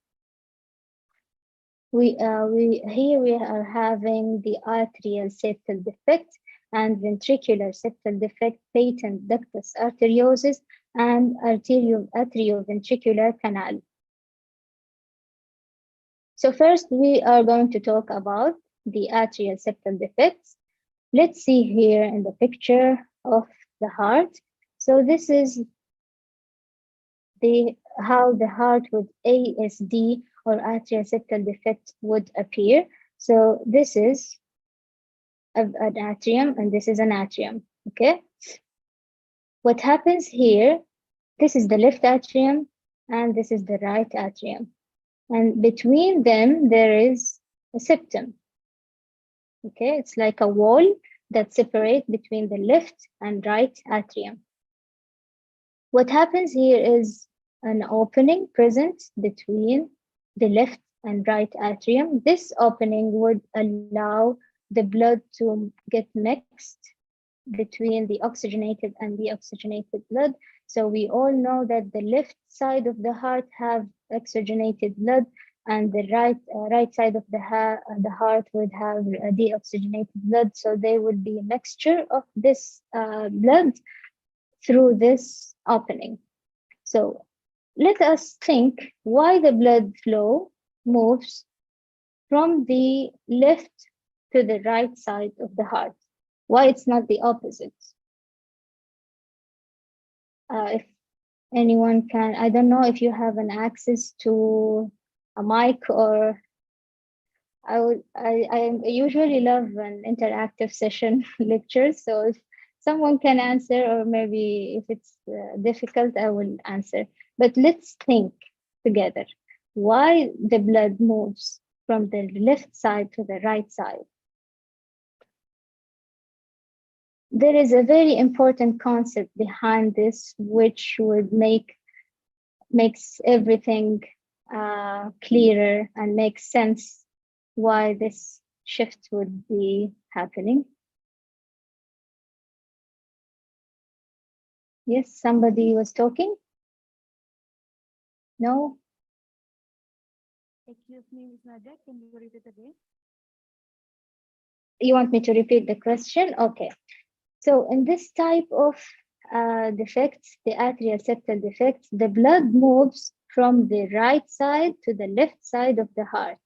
Here we are having the atrial septal defect and ventricular septal defect, patent ductus arteriosus, and atrioventricular canal. So first, we are going to talk about the atrial septal defects. Let's see here in the picture of the heart. So this is how the heart with ASD or atrial septal defect would appear. So this is an atrium and this is an atrium, okay? What happens here, this is the left atrium and this is the right atrium. And between them, there is a septum, okay? It's like a wall that separates between the left and right atrium. What happens here is an opening present between the left and right atrium. This opening would allow the blood to get mixed between the oxygenated and deoxygenated blood. So we all know that the left side of the heart have oxygenated blood, and the right side of the heart would have deoxygenated blood. So there would be a mixture of this blood through this opening. So let us think why the blood flow moves from the left to the right side of the heart. Why it's not the opposite? If anyone can, I don't know if you have an access to a mic, or I usually love an interactive session lectures. So if someone can answer, or maybe if it's difficult, I will answer. But let's think together why the blood moves from the left side to the right side. There is a very important concept behind this, which would makes everything clearer and makes sense why this shift would be happening. Yes, somebody was talking? No? Excuse me, Ms. Nadia, can you repeat again? You want me to repeat the question? Okay. So in this type of defects, the atrial septal defects, the blood moves from the right side to the left side of the heart.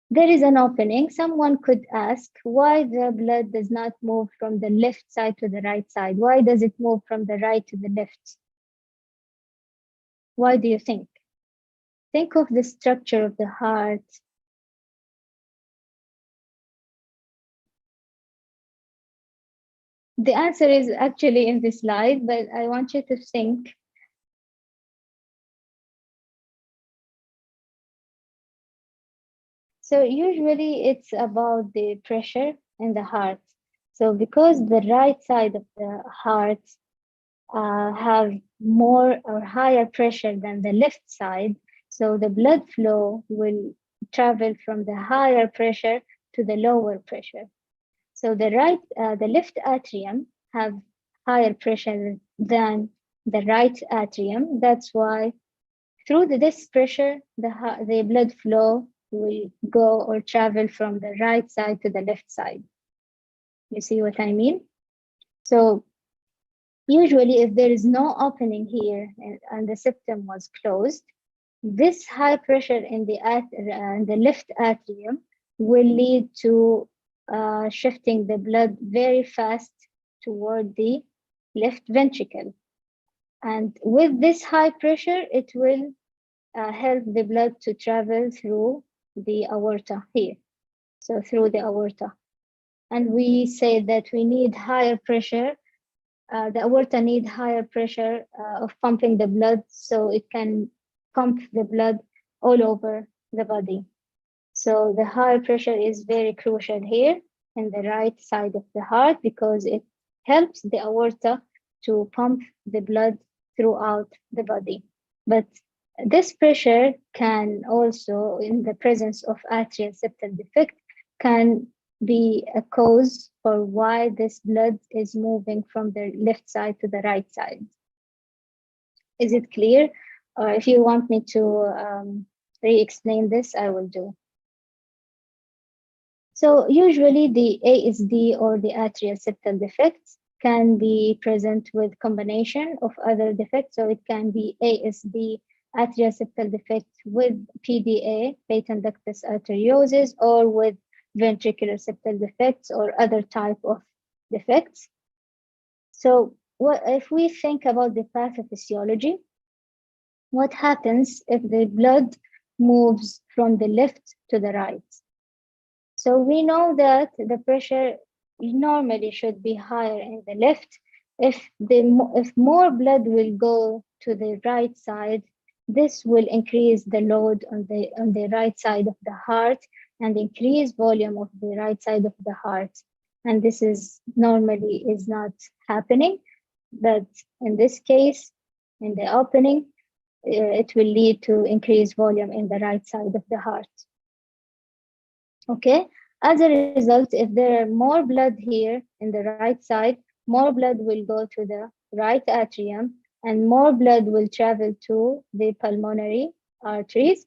There is an opening. Someone could ask why the blood does not move from the left side to the right side. Why does it move from the right to the left? Why do you think? Think of the structure of the heart. The answer is actually in this slide, but I want you to think. So usually it's about the pressure in the heart. So because the right side of the heart have more or higher pressure than the left side, so the blood flow will travel from the higher pressure to the lower pressure. So the left atrium have higher pressure than the right atrium. That's why through this pressure, the blood flow will go or travel from the right side to the left side. You see what I mean? So usually if there is no opening here and the septum was closed, this high pressure in the left atrium will lead to shifting the blood very fast toward the left ventricle. And with this high pressure, it will help the blood to travel through the aorta here. So through the aorta. And we say that we need higher pressure. The aorta need higher pressure of pumping the blood so it can pump the blood all over the body. So the high pressure is very crucial here in the right side of the heart because it helps the aorta to pump the blood throughout the body. But this pressure can also, in the presence of atrial septal defect, can be a cause for why this blood is moving from the left side to the right side. Is it clear? Or if you want me to re-explain this, I will do. So usually the ASD or the atrial septal defects can be present with combination of other defects. So it can be ASD, atrial septal defect with PDA, patent ductus arteriosus, or with ventricular septal defects or other type of defects. So what if we think about the pathophysiology? What happens if the blood moves from the left to the right? So we know that the pressure normally should be higher in the left. If more blood will go to the right side, this will increase the load on the right side of the heart and increase volume of the right side of the heart. And this is normally is not happening, but in this case, in the opening, it will lead to increased volume in the right side of the heart. Okay, as a result, if there are more blood here in the right side, more blood will go to the right atrium and more blood will travel to the pulmonary arteries.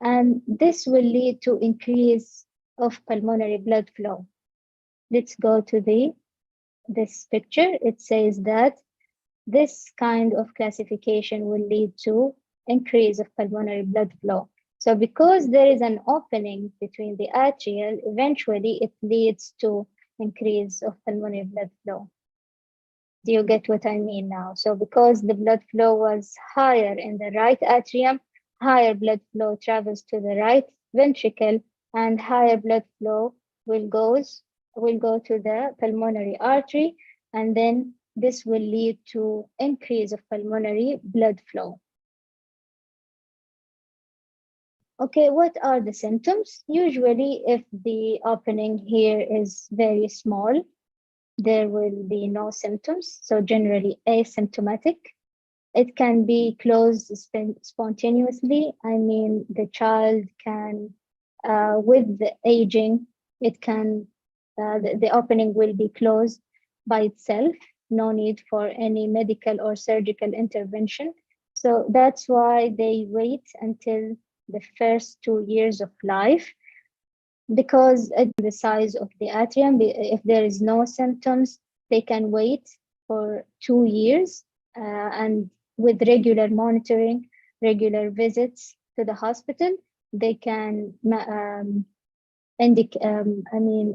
And this will lead to increase of pulmonary blood flow. Let's go to this picture. It says that this kind of classification will lead to increase of pulmonary blood flow. So because there is an opening between the atrial, eventually it leads to increase of pulmonary blood flow. Do you get what I mean now? So because the blood flow was higher in the right atrium, higher blood flow travels to the right ventricle and higher blood flow will go to the pulmonary artery, and then this will lead to increase of pulmonary blood flow. Okay, what are the symptoms? Usually, if the opening here is very small, there will be no symptoms, so generally asymptomatic. It can be closed spontaneously. I mean, the child can, with the aging, it can, the opening will be closed by itself, no need for any medical or surgical intervention. So that's why they wait until the first 2 years of life, because the size of the atrium, if there is no symptoms, they can wait for 2 years and with regular monitoring, regular visits to the hospital, they can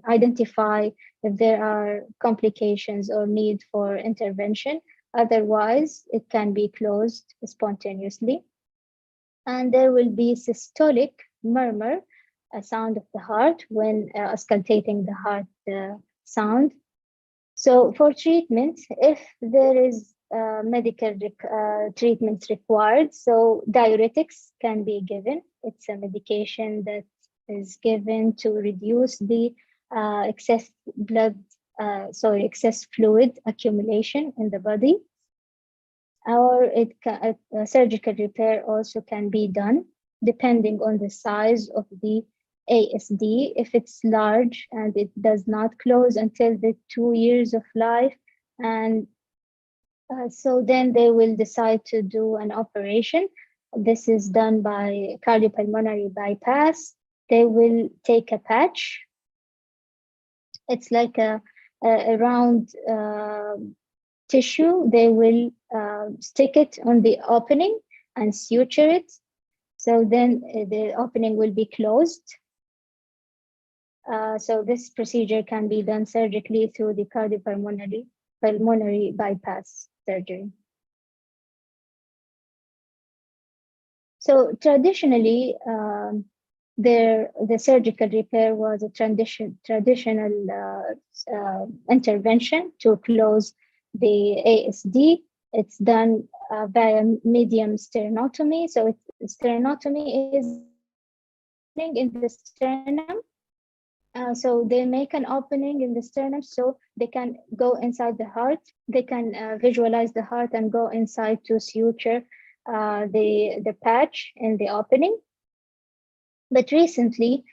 identify if there are complications or need for intervention. Otherwise, it can be closed spontaneously. And there will be systolic murmur, a sound of the heart when auscultating the heart sound. So for treatment, if there is medical treatments required, so diuretics can be given. It's a medication that is given to reduce the excess fluid accumulation in the body. Or a surgical repair also can be done depending on the size of the ASD. If it's large and it does not close until the 2 years of life, and so then they will decide to do an operation. This is done by cardiopulmonary bypass. They will take a patch. It's like a round tissue. They will stick it on the opening and suture it. So then the opening will be closed. So this procedure can be done surgically through the cardiopulmonary bypass surgery. So traditionally, the surgical repair was a traditional intervention to close the ASD. It's done via medium sternotomy. So sternotomy is in the sternum. So they make an opening in the sternum so they can go inside the heart. They can visualize the heart and go inside to suture the patch in the opening. But recently,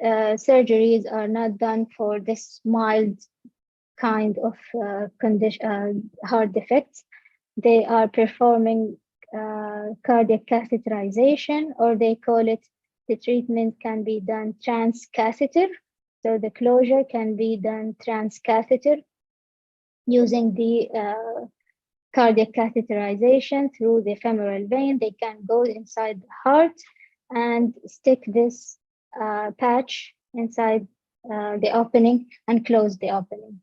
surgeries are not done for this mild kind of condition, heart defects. They are performing cardiac catheterization, or they call it, the treatment can be done transcatheter. So the closure can be done transcatheter using the cardiac catheterization through the femoral vein. They can go inside the heart and stick this patch inside the opening and close the opening.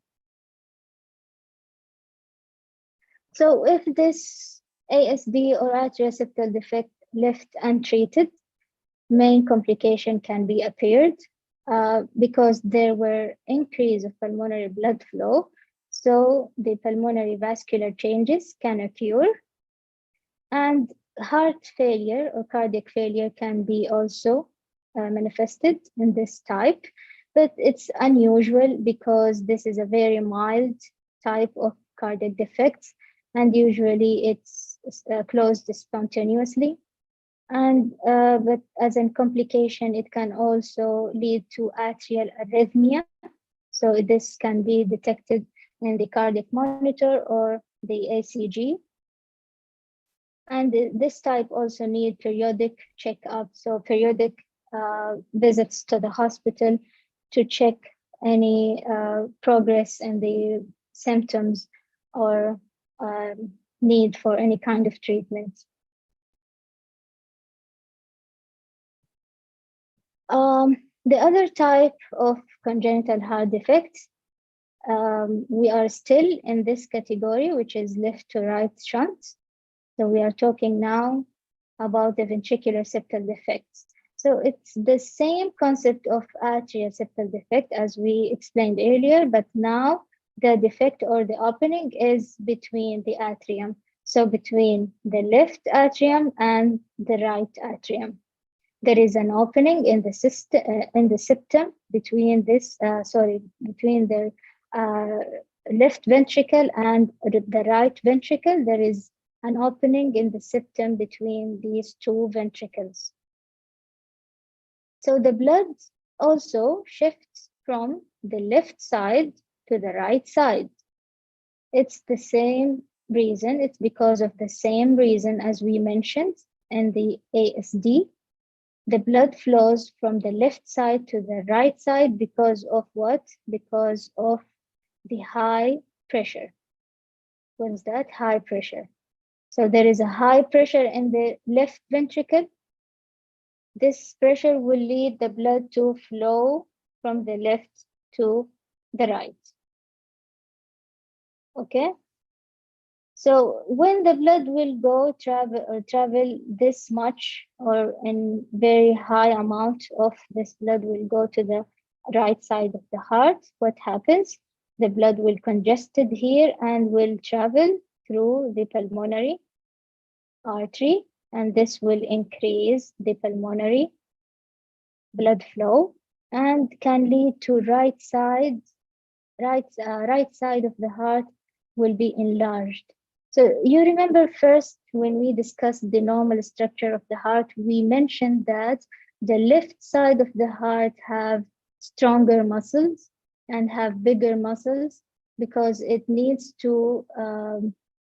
So if this ASD or atrial septal defect left untreated, main complication can be appeared because there were increase of pulmonary blood flow. So the pulmonary vascular changes can occur, and heart failure or cardiac failure can be also manifested in this type, but it's unusual because this is a very mild type of cardiac defects, and usually it's closed spontaneously. And but as a complication, it can also lead to atrial arrhythmia. So this can be detected in the cardiac monitor or the ACG. And this type also need periodic checkup, so periodic visits to the hospital to check any progress in the symptoms or need for any kind of treatment. The other type of congenital heart defect, we are still in this category, which is left to right shunt. So we are talking now about the ventricular septal defects. So it's the same concept of atrial septal defect as we explained earlier, but now the defect or the opening is between the atrium. So between the left atrium and the right atrium. There is an opening in the septum between between the left ventricle and the right ventricle. There is an opening in the septum between these two ventricles. So the blood also shifts from the left side to the right side. It's the same reason, it's because of the same reason as we mentioned in the ASD. The blood flows from the left side to the right side because of what? Because of the high pressure. What is that? High pressure. So there is a high pressure in the left ventricle. This pressure will lead the blood to flow from the left to the right. Okay? So when the blood will go travel this much, or in very high amount of this blood will go to the right side of the heart, what happens? The blood will congested here and will travel through the pulmonary artery, and this will increase the pulmonary blood flow and can lead to right side of the heart will be enlarged. So you remember first when we discussed the normal structure of the heart, we mentioned that the left side of the heart have stronger muscles and have bigger muscles because it needs to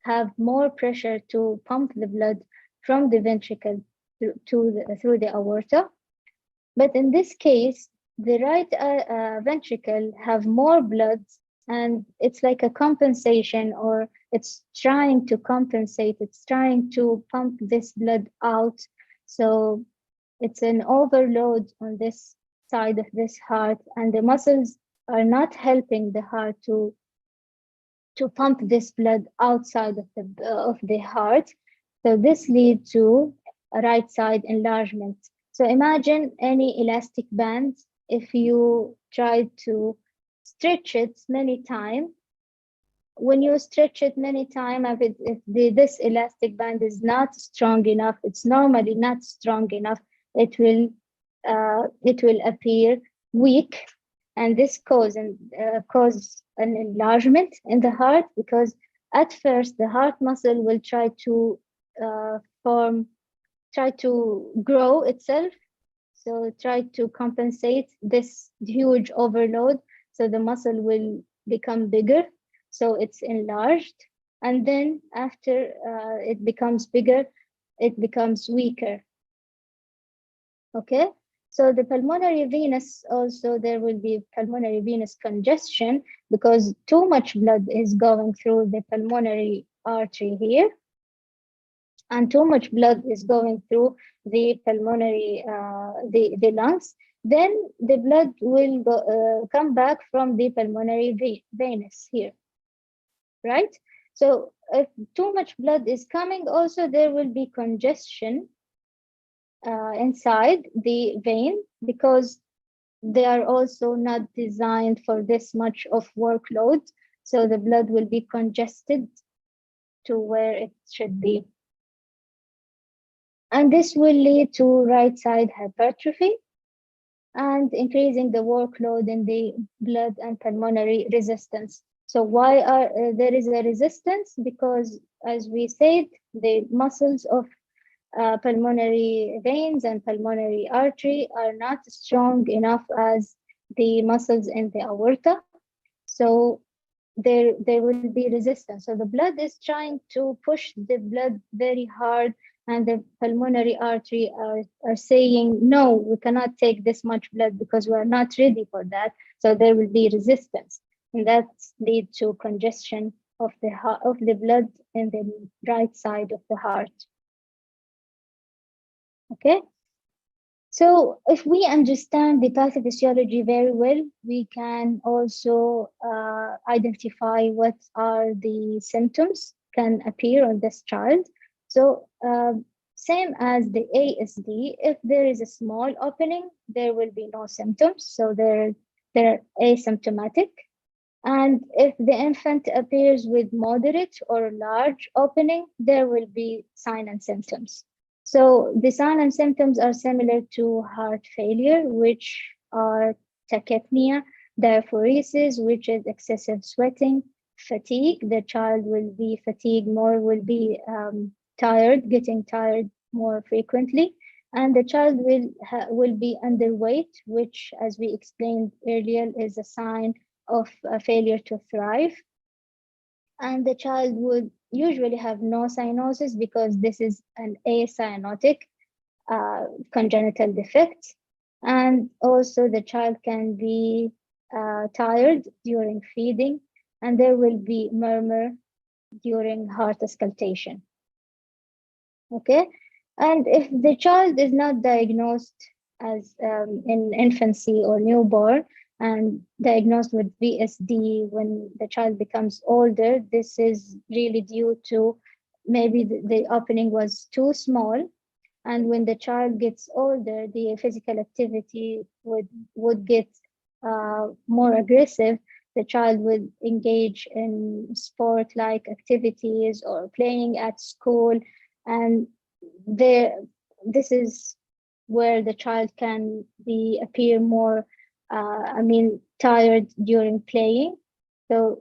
have more pressure to pump the blood from the ventricle through the aorta. But in this case, the right ventricle have more blood, and it's like a compensation, or it's trying to compensate, it's trying to pump this blood out. So it's an overload on this side of this heart, and the muscles are not helping the heart to pump this blood outside of the heart. So this leads to a right side enlargement. So imagine any elastic band. If you try to stretch it many times, when you stretch it many times, this elastic band is not strong enough, it's normally not strong enough, it will appear weak, and this cause an enlargement in the heart, because at first the heart muscle will try to grow itself, so try to compensate this huge overload, so the muscle will become bigger, so it's enlarged, and then after it becomes bigger, it becomes weaker. Okay, so the pulmonary venous also, there will be pulmonary venous congestion because too much blood is going through the pulmonary artery here, and too much blood is going through the pulmonary, the lungs, then the blood will come back from the pulmonary venous here, right? So if too much blood is coming, also there will be congestion inside the vein, because they are also not designed for this much of workload. So the blood will be congested to where it should be. And this will lead to right side hypertrophy and increasing the workload in the blood and pulmonary resistance. So why there is a resistance? Because as we said, the muscles of pulmonary veins and pulmonary artery are not strong enough as the muscles in the aorta. So there will be resistance. So the blood is trying to push the blood very hard, and the pulmonary artery are saying, no, we cannot take this much blood because we are not ready for that. So there will be resistance, and that leads to congestion of the blood in the right side of the heart. Okay, so if we understand the pathophysiology very well, we can also identify what are the symptoms can appear on this child. So same as the ASD, if there is a small opening, there will be no symptoms. So they're asymptomatic. And if the infant appears with moderate or large opening, there will be sign and symptoms. So the sign and symptoms are similar to heart failure, which are tachypnea, diaphoresis, which is excessive sweating, fatigue. The child will be fatigued more, will be tired, getting tired more frequently, and the child will be underweight, which, as we explained earlier, is a sign of a failure to thrive. And the child would usually have no cyanosis because this is an acyanotic congenital defect. And also the child can be tired during feeding, and there will be murmur during heart auscultation. Okay, and if the child is not diagnosed as in infancy or newborn and diagnosed with VSD when the child becomes older, this is really due to maybe the opening was too small. And when the child gets older, the physical activity would get more aggressive. The child would engage in sport-like activities or playing at school. And this is where the child can appear more, tired during playing. So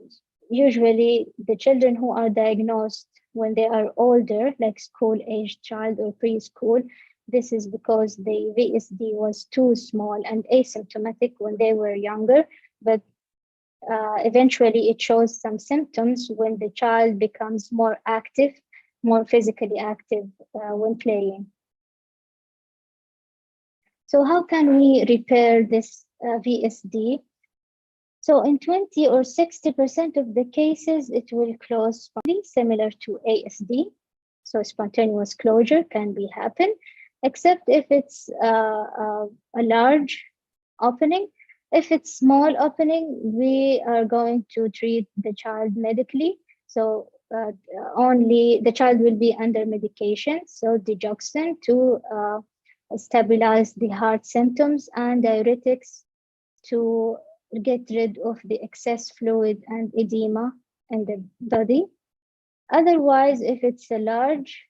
usually the children who are diagnosed when they are older, like school-aged child or preschool, this is because the VSD was too small and asymptomatic when they were younger, but eventually it shows some symptoms when the child becomes more active, more physically active when playing. So how can we repair this VSD? So in 20 or 60% of the cases, it will close similar to ASD. So spontaneous closure can be happen, except if it's a large opening. If it's small opening, we are going to treat the child medically. So only the child will be under medication, so digoxin to stabilize the heart symptoms, and diuretics to get rid of the excess fluid and edema in the body. Otherwise, if it's a large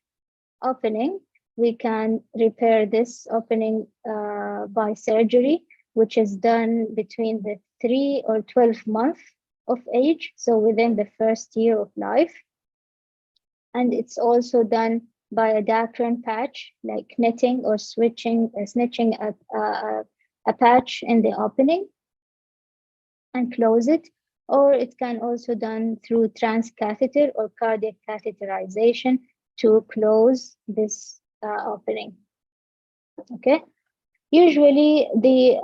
opening, we can repair this opening by surgery, which is done between the 3 or 12 months of age, so within the first year of life. And it's also done by a dacron patch, like knitting or snitching a patch in the opening and close it. Or it can also done through transcatheter or cardiac catheterization to close this opening. Okay. Usually the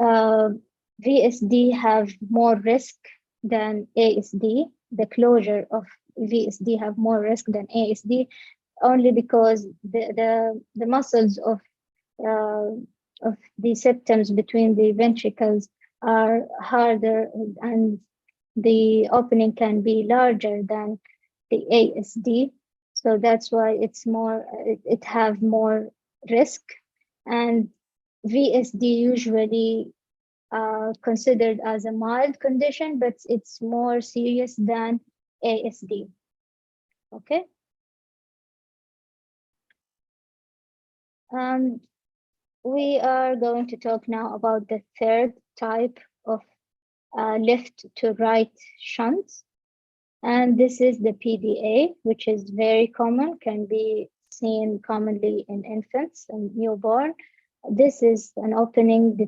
VSD have more risk than ASD. The closure of VSD have more risk than ASD, only because the muscles of the septums between the ventricles are harder, and the opening can be larger than the ASD. So that's why it's more, it have more risk. And VSD usually considered as a mild condition, but it's more serious than ASD. Okay. We are going to talk now about the third type of left to right shunts. And this is the PDA, which is very common, can be seen commonly in infants and newborn. This is an opening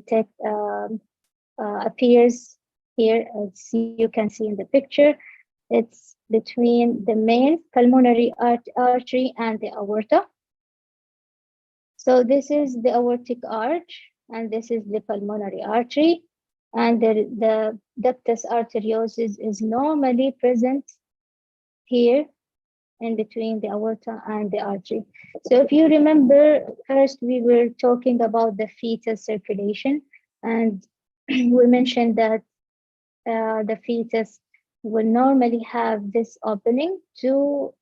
appears here, as you can see in the picture. It's between the main pulmonary artery and the aorta. So this is the aortic arch, and this is the pulmonary artery. And the ductus arteriosus is normally present here in between the aorta and the artery. So if you remember, first we were talking about the fetal circulation, and we mentioned that the fetus will normally have this opening to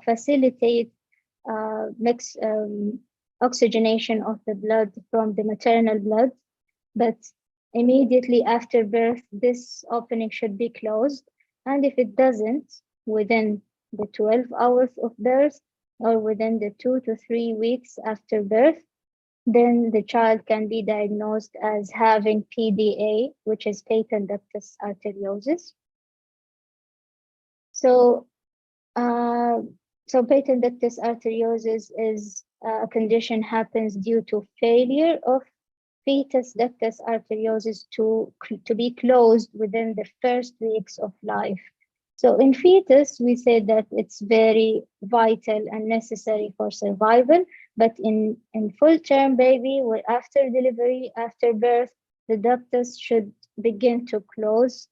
facilitate oxygenation of the blood from the maternal blood. But immediately after birth, this opening should be closed. And if it doesn't, within the 12 hours of birth or within the 2 to 3 weeks after birth, then the child can be diagnosed as having PDA, which is patent ductus arteriosus. So patent ductus arteriosus is a condition happens due to failure of fetus ductus arteriosus to be closed within the first weeks of life. So in fetus, we say that it's very vital and necessary for survival, but in full-term baby, after delivery, after birth, the ductus should begin to close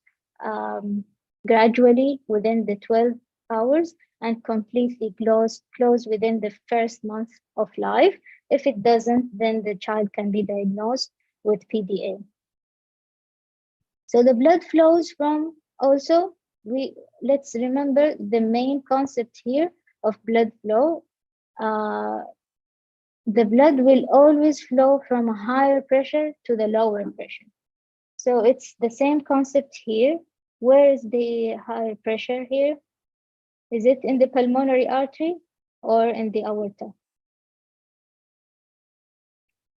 gradually within the 12 hours and completely close within the first month of life. If it doesn't, then the child can be diagnosed with PDA. So the blood flows from also, let's remember the main concept here of blood flow. The blood will always flow from a higher pressure to the lower pressure. So it's the same concept here. Where is the higher pressure here? Is it in the pulmonary artery or in the aorta?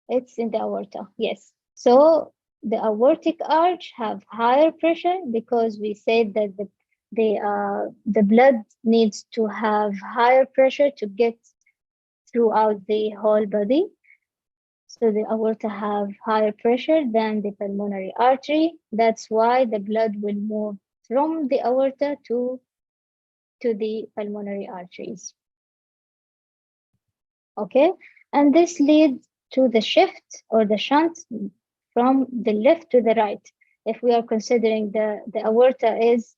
It's in the aorta, yes. So the aortic arch have higher pressure because we said that the blood needs to have higher pressure to get throughout the whole body. So the aorta have higher pressure than the pulmonary artery. That's why the blood will move from the aorta to the pulmonary arteries. Okay, and this leads to the shift or the shunt from the left to the right. If we are considering the aorta is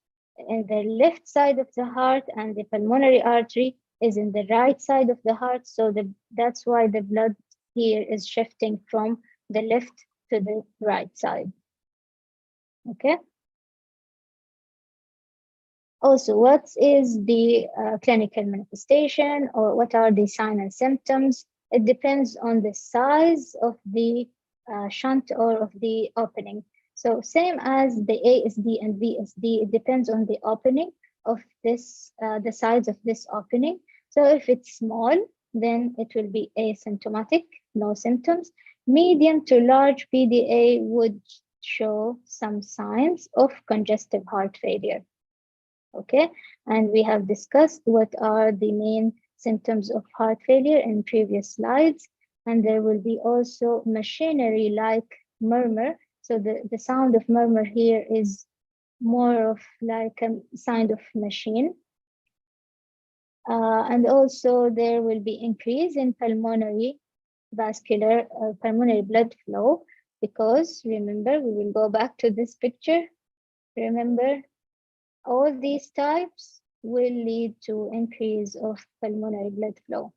in the left side of the heart and the pulmonary artery is in the right side of the heart, so that's why the blood here is shifting from the left to the right side. Okay. Also, what is the clinical manifestation, or what are the signs and symptoms? It depends on the size of the shunt or of the opening. So same as the ASD and VSD, it depends on the opening of this, the size of this opening. So if it's small, then it will be asymptomatic, no symptoms. Medium to large PDA would show some signs of congestive heart failure. Okay, and we have discussed what are the main symptoms of heart failure in previous slides, and there will be also machinery-like murmur. So the sound of murmur here is more of like a sound of machine. And also there will be increase in pulmonary blood flow, because remember, we will go back to this picture. Remember, all these types will lead to increase of pulmonary blood flow.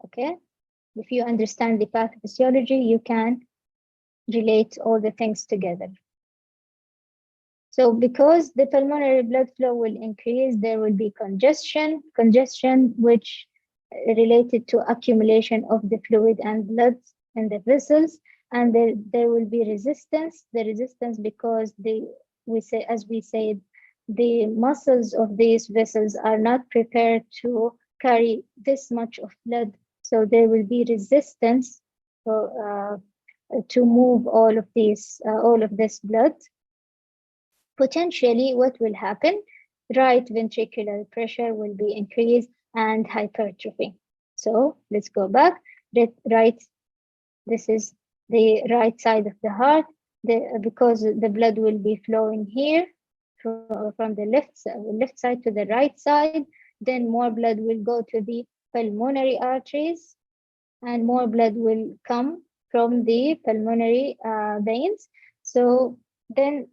Okay, if you understand the pathophysiology, you can relate all the things together. So because the pulmonary blood flow will increase, there will be congestion which related to accumulation of the fluid and blood in the vessels, and there will be resistance. The resistance because as we said, the muscles of these vessels are not prepared to carry this much of blood, so there will be resistance for, to move all of this blood. Potentially, what will happen? Right ventricular pressure will be increased and hypertrophy. So let's go back. This is the right side of the heart. Because the blood will be flowing here from the left side to the right side, then more blood will go to the pulmonary arteries, and more blood will come from the pulmonary veins. So then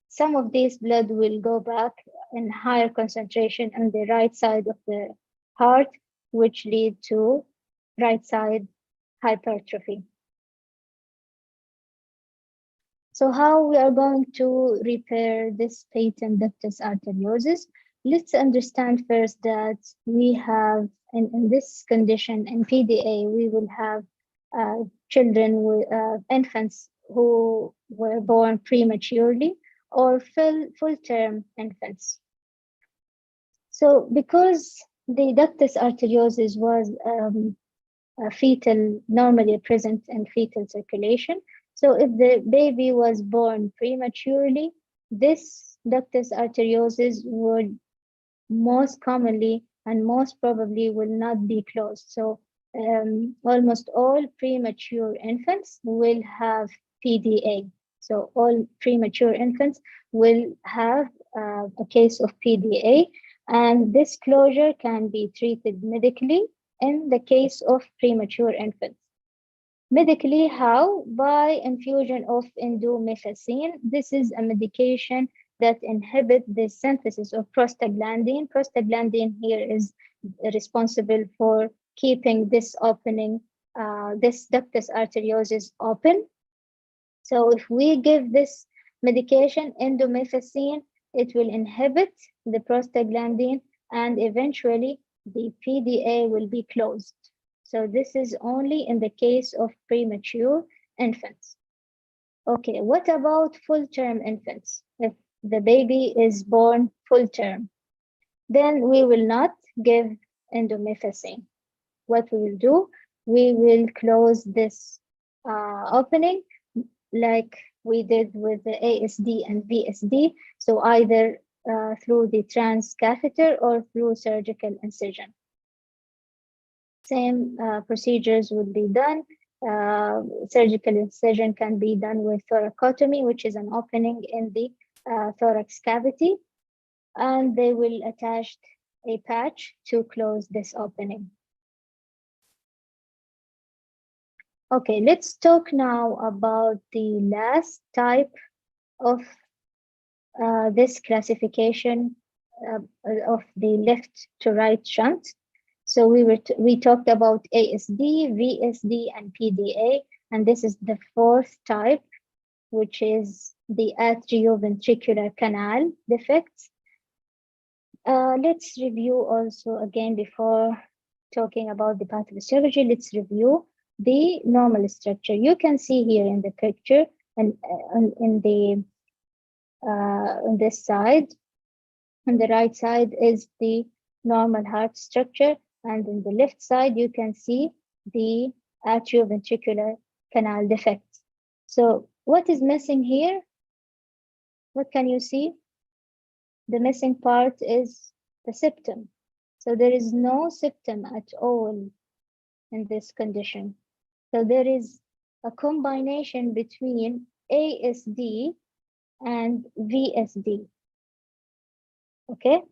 some of this blood will go back in higher concentration on the right side of the heart, which lead to right side hypertrophy. So how we are going to repair this patent ductus arteriosus? Let's understand first that we have, in this condition, in PDA, we will have children, infants who were born prematurely or full-term infants. So because the ductus arteriosus was normally present in fetal circulation, so if the baby was born prematurely, this ductus arteriosus would most commonly and most probably will not be closed. So almost all premature infants will have PDA. So all premature infants will have a case of PDA, and this closure can be treated medically in the case of premature infants. Medically, how? By infusion of indomethacin. This is a medication that inhibits the synthesis of prostaglandin. Prostaglandin here is responsible for keeping this opening, this ductus arteriosus open. So if we give this medication, indomethacin, it will inhibit the prostaglandin, and eventually the PDA will be closed. So this is only in the case of premature infants. Okay, what about full-term infants? If the baby is born full-term, then we will not give indomethacin. What we will do, we will close this opening like we did with the ASD and VSD. So either through the transcatheter or through surgical incision. Same procedures would be done. Surgical incision can be done with thoracotomy, which is an opening in the thorax cavity, and they will attach a patch to close this opening. Okay, let's talk now about the last type of this classification of the left to right shunt. So we talked about ASD, VSD, and PDA, and this is the fourth type, which is the atrioventricular canal defects. Let's review also again before talking about the pathophysiology. Let's review the normal structure. You can see here in the picture and in the on this side. On the right side is the normal heart structure, and on the left side you can see the atrioventricular canal defect. So what is missing here? What can you see? The missing part is the septum. So there is no septum at all in this condition. So there is a combination between ASD and VSD. Okay,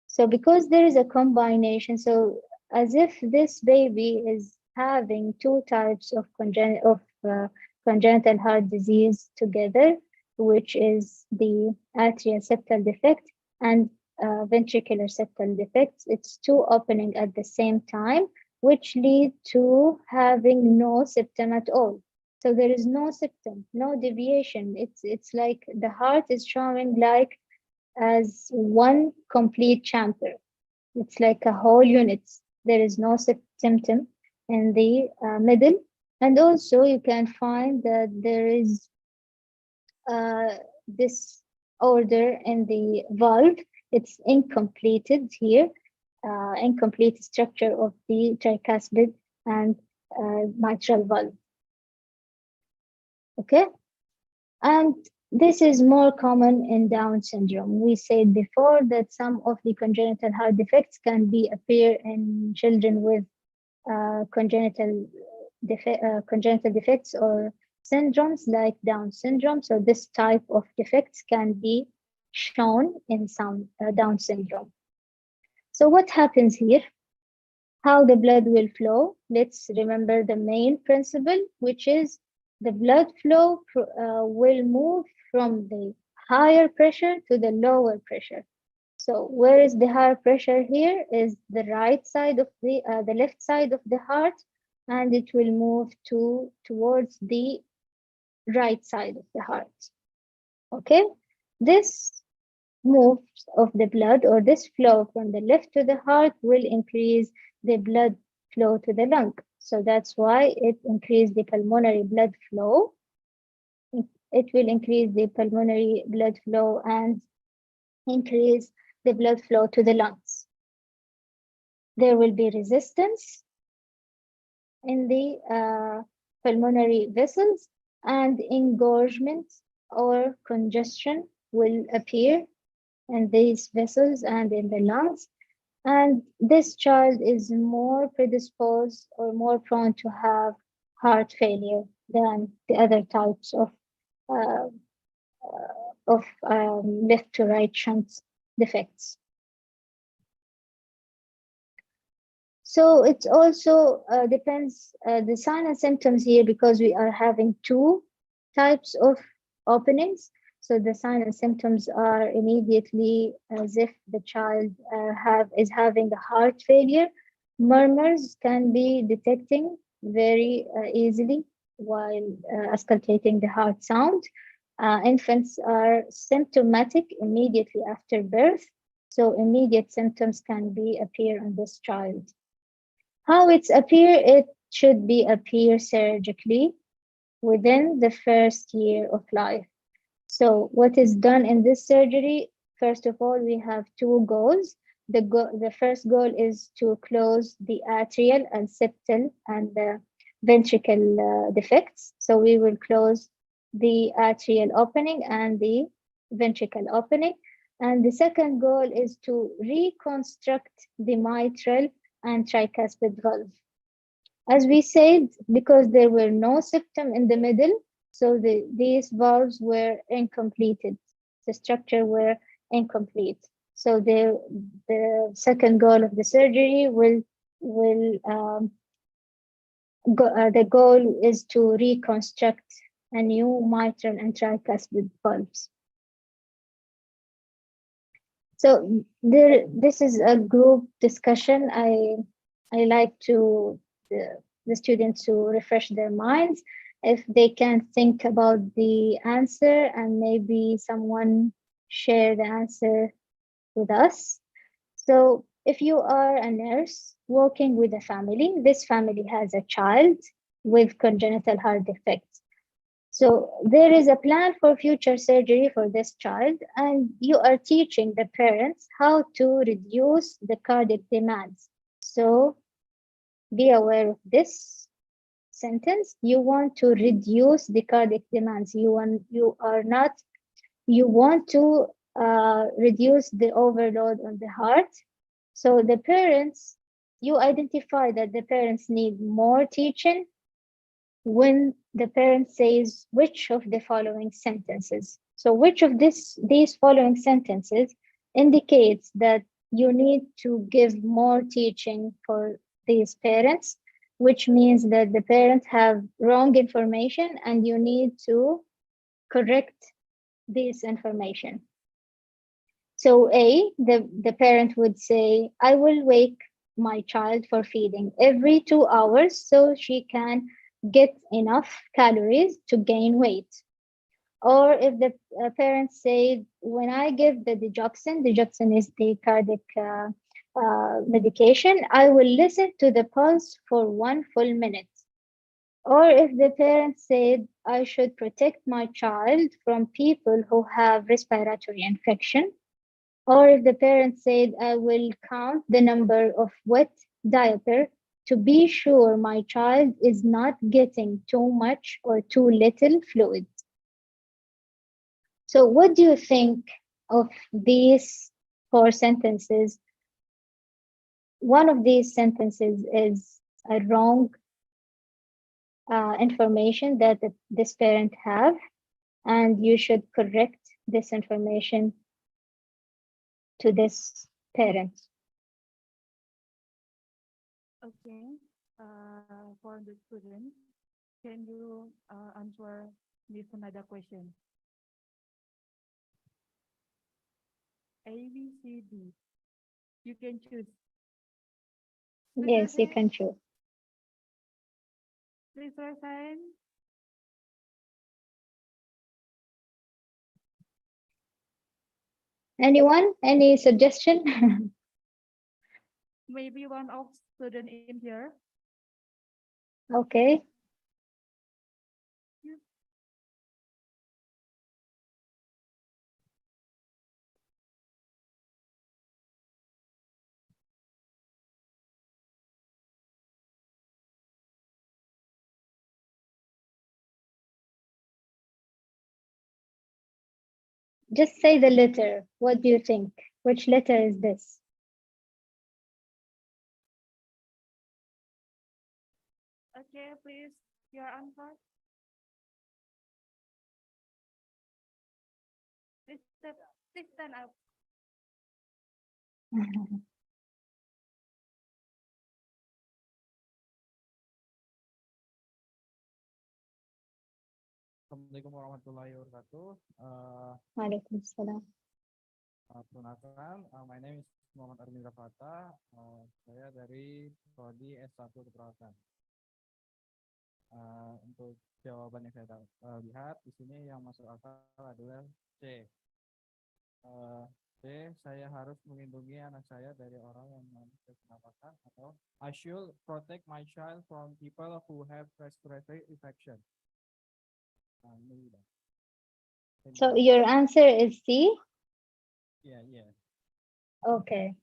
so because there is a combination, so as if this baby is having two types of congenital heart disease together, which is the atrial septal defect and ventricular septal defects. It's two opening at the same time, which lead to having no septum at all. So there is no septum, no deviation. It's like the heart is showing like as one complete chamfer. It's like a whole unit. There is no symptom in the middle. And also you can find that there is this order in the valve. It's incompleted here, incomplete structure of the tricuspid and mitral valve. Okay, and this is more common in Down syndrome. We said before that some of the congenital heart defects can appear in children with congenital defects or syndromes like Down syndrome. So this type of defects can be shown in some Down syndrome. So what happens here? How the blood will flow? Let's remember the main principle, which is the blood flow will move from the higher pressure to the lower pressure. So where is the higher pressure here? Is the right side of the left side of the heart, and it will move towards the right side of the heart. Okay, this move of the blood, or this flow from the left to the heart, will increase the blood flow to the lung. So that's why it increases the pulmonary blood flow. It will increase the pulmonary blood flow and increase the blood flow to the lungs. There will be resistance in the pulmonary vessels, and engorgement or congestion will appear in these vessels and in the lungs. And this child is more predisposed or more prone to have heart failure than the other types of left to right shunt defects. So it also depends the sign and symptoms here, because we are having two types of openings. So the sign and symptoms are immediately as if the child is having a heart failure. Murmurs can be detecting very easily while auscultating the heart sound. Infants are symptomatic immediately after birth, so immediate symptoms can appear on this child. How it should appear surgically within the first year of life. So what is done in this surgery? First of all, we have two goals. The first goal is to close the atrial and septal and the ventricle defects. So we will close the atrial opening and the ventricle opening. And the second goal is to reconstruct the mitral and tricuspid valve. As we said, because there were no septum in the middle, so these valves were incompleted. The structure were incomplete. So the second goal of the surgery the goal is to reconstruct a new mitral and tricuspid valves. So this is a group discussion. I like to the students to refresh their minds if they can think about the answer, and maybe someone share the answer with us. So if you are a nurse working with a family, this family has a child with congenital heart defects. So there is a plan for future surgery for this child, and you are teaching the parents how to reduce the cardiac demands. So be aware of this sentence. You want to reduce the cardiac demands. You want to reduce the overload on the heart. So the parents, you identify that the parents need more teaching when the parent says which of the following sentences. So which of these following sentences indicates that you need to give more teaching for these parents, which means that the parents have wrong information and you need to correct this information. So A, the parent would say, I will wake my child for feeding every 2 hours so she can get enough calories to gain weight. Or if the parents say, when I give the digoxin is the cardiac medication, I will listen to the pulse for 1 full minute. Or if the parent said, I should protect my child from people who have respiratory infection. Or if the parent said, I will count the number of wet diaper to be sure my child is not getting too much or too little fluid. So what do you think of these 4 sentences? One of these sentences is a wrong information that this parent have, and you should correct this information to this parent. Okay. For the student, can you answer this another question? A, B, C, D. You can choose. Yes, you can choose. Please raise hand. Anyone? Any suggestion? Maybe one of student in here. Okay. Just say the letter. What do you think? Which letter is this? Okay, please, your answer. Please stand up. Assalamualaikum warahmatullahi wabarakatuh. Waalaikumsalam. Perkenalkan, my name is Muhammad Armin Rafata. Saya dari Prodi S1 Keperawatan. Untuk jawaban yang saya lihat di sini yang masuk akal adalah C. C, saya harus melindungi anak saya dari orang yang memiliki penapakan, atau I should protect my child from people who have respiratory infection. So your answer is C? Yeah. Okay.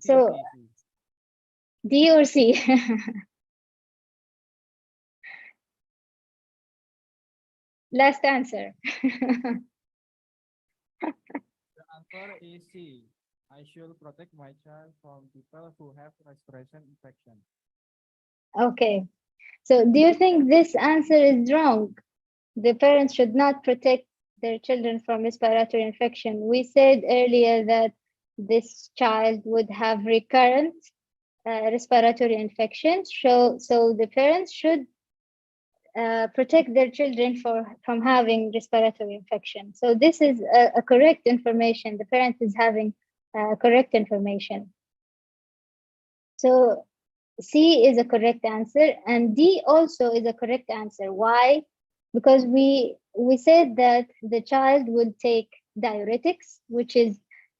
So D or C? Last answer. The answer is C. I should protect my child from people who have respiration infection. Okay. So do you think this answer is wrong? The parents should not protect their children from respiratory infection. We said earlier that this child would have recurrent respiratory infections. So the parents should protect their children from having respiratory infection. So this is a correct information. The parent is having correct information. So C is a correct answer, and D also is a correct answer. Why? Because we said that the child would take diuretics, which is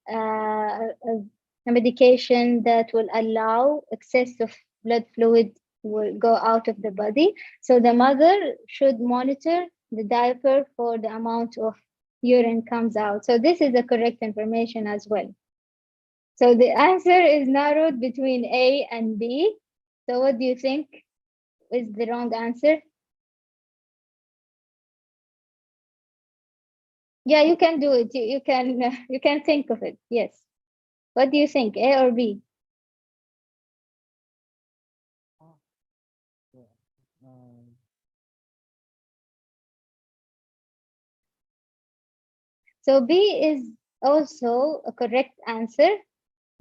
a medication that will allow excess of blood fluid will go out of the body. So the mother should monitor the diaper for the amount of urine comes out. So this is the correct information as well. So the answer is narrowed between A and B. So what do you think is the wrong answer? Yeah, you can do it. You can you can think of it. Yes. What do you think, A or B? So B is also a correct answer.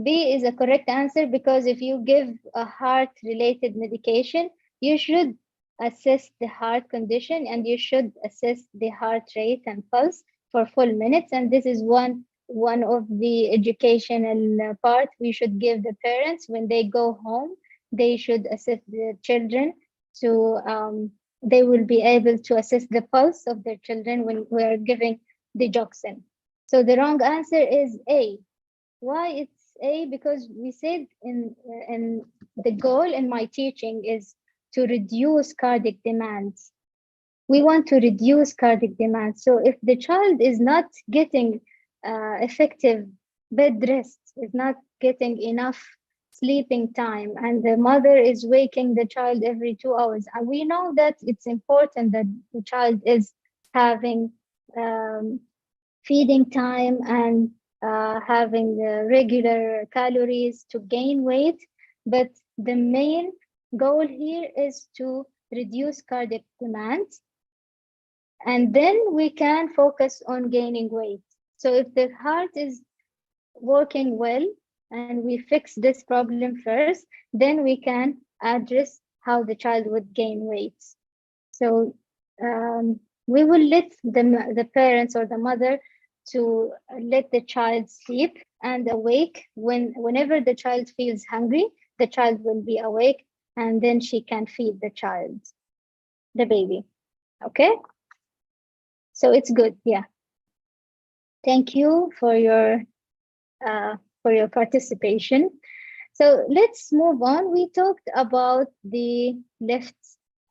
B is a correct answer because if you give a heart-related medication, you should assess the heart condition and you should assess the heart rate and pulse for full minutes. And this is one of the educational part we should give the parents when they go home. They should assess the children to they will be able to assess the pulse of their children when we are giving the digoxin. So the wrong answer is A. Why it's A? Because we said in the goal in my teaching is to reduce cardiac demands. We want to reduce cardiac demands. So if the child is not getting effective bed rest, is not getting enough sleeping time, and the mother is waking the child every 2 hours, and we know that it's important that the child is having feeding time and having regular calories to gain weight. But the main goal here is to reduce cardiac demands. And then we can focus on gaining weight. So if the heart is working well and we fix this problem first, then we can address how the child would gain weight. So we will let the parents or the mother to let the child sleep and awake. Whenever the child feels hungry, the child will be awake and then she can feed the baby. Okay? So it's good, yeah. Thank you for your participation. So let's move on. We talked about the left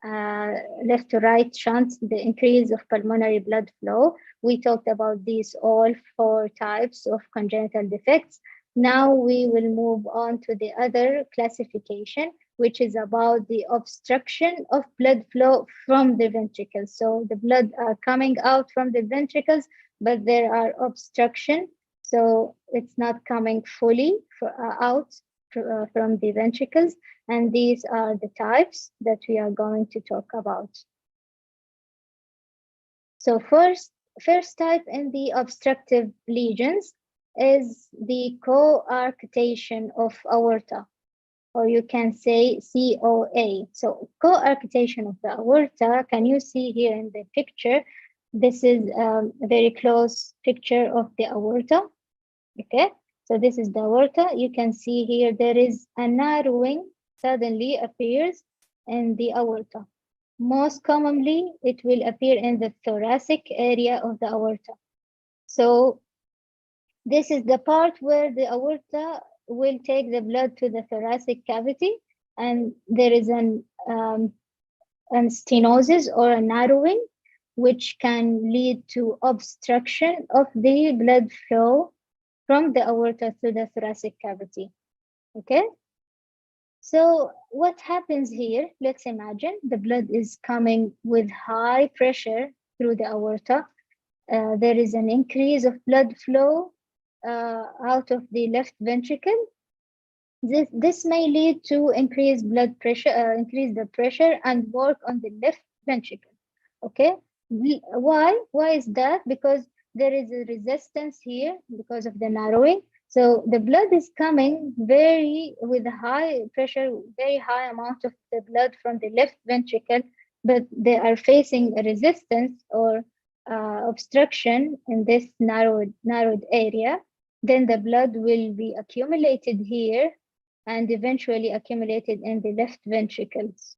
to right shunt, the increase of pulmonary blood flow. We talked about these all 4 types of congenital defects. Now we will move on to the other classification, which is about the obstruction of blood flow from the ventricles. So the blood are coming out from the ventricles, but there are obstruction. So it's not coming fully out from the ventricles. And these are the types that we are going to talk about. So first type in the obstructive lesions is the coarctation of aorta, or you can say COA. So coarctation of the aorta, can you see here in the picture? This is a very close picture of the aorta. Okay, so this is the aorta. You can see here there is a narrowing suddenly appears in the aorta. Most commonly, it will appear in the thoracic area of the aorta. So this is the part where the aorta will take the blood to the thoracic cavity, and there is an stenosis or a narrowing, which can lead to obstruction of the blood flow from the aorta to the thoracic cavity. Okay? So what happens here? Let's imagine the blood is coming with high pressure through the aorta. There is an increase of blood flow out of the left ventricle. This may lead to increased blood pressure, increase the pressure and work on the left ventricle. Okay? Why? Why is that? Because there is a resistance here because of the narrowing. So the blood is coming with high pressure, very high amount of the blood from the left ventricle, but they are facing a resistance or obstruction in this narrowed area. Then the blood will be accumulated here and eventually accumulated in the left ventricles.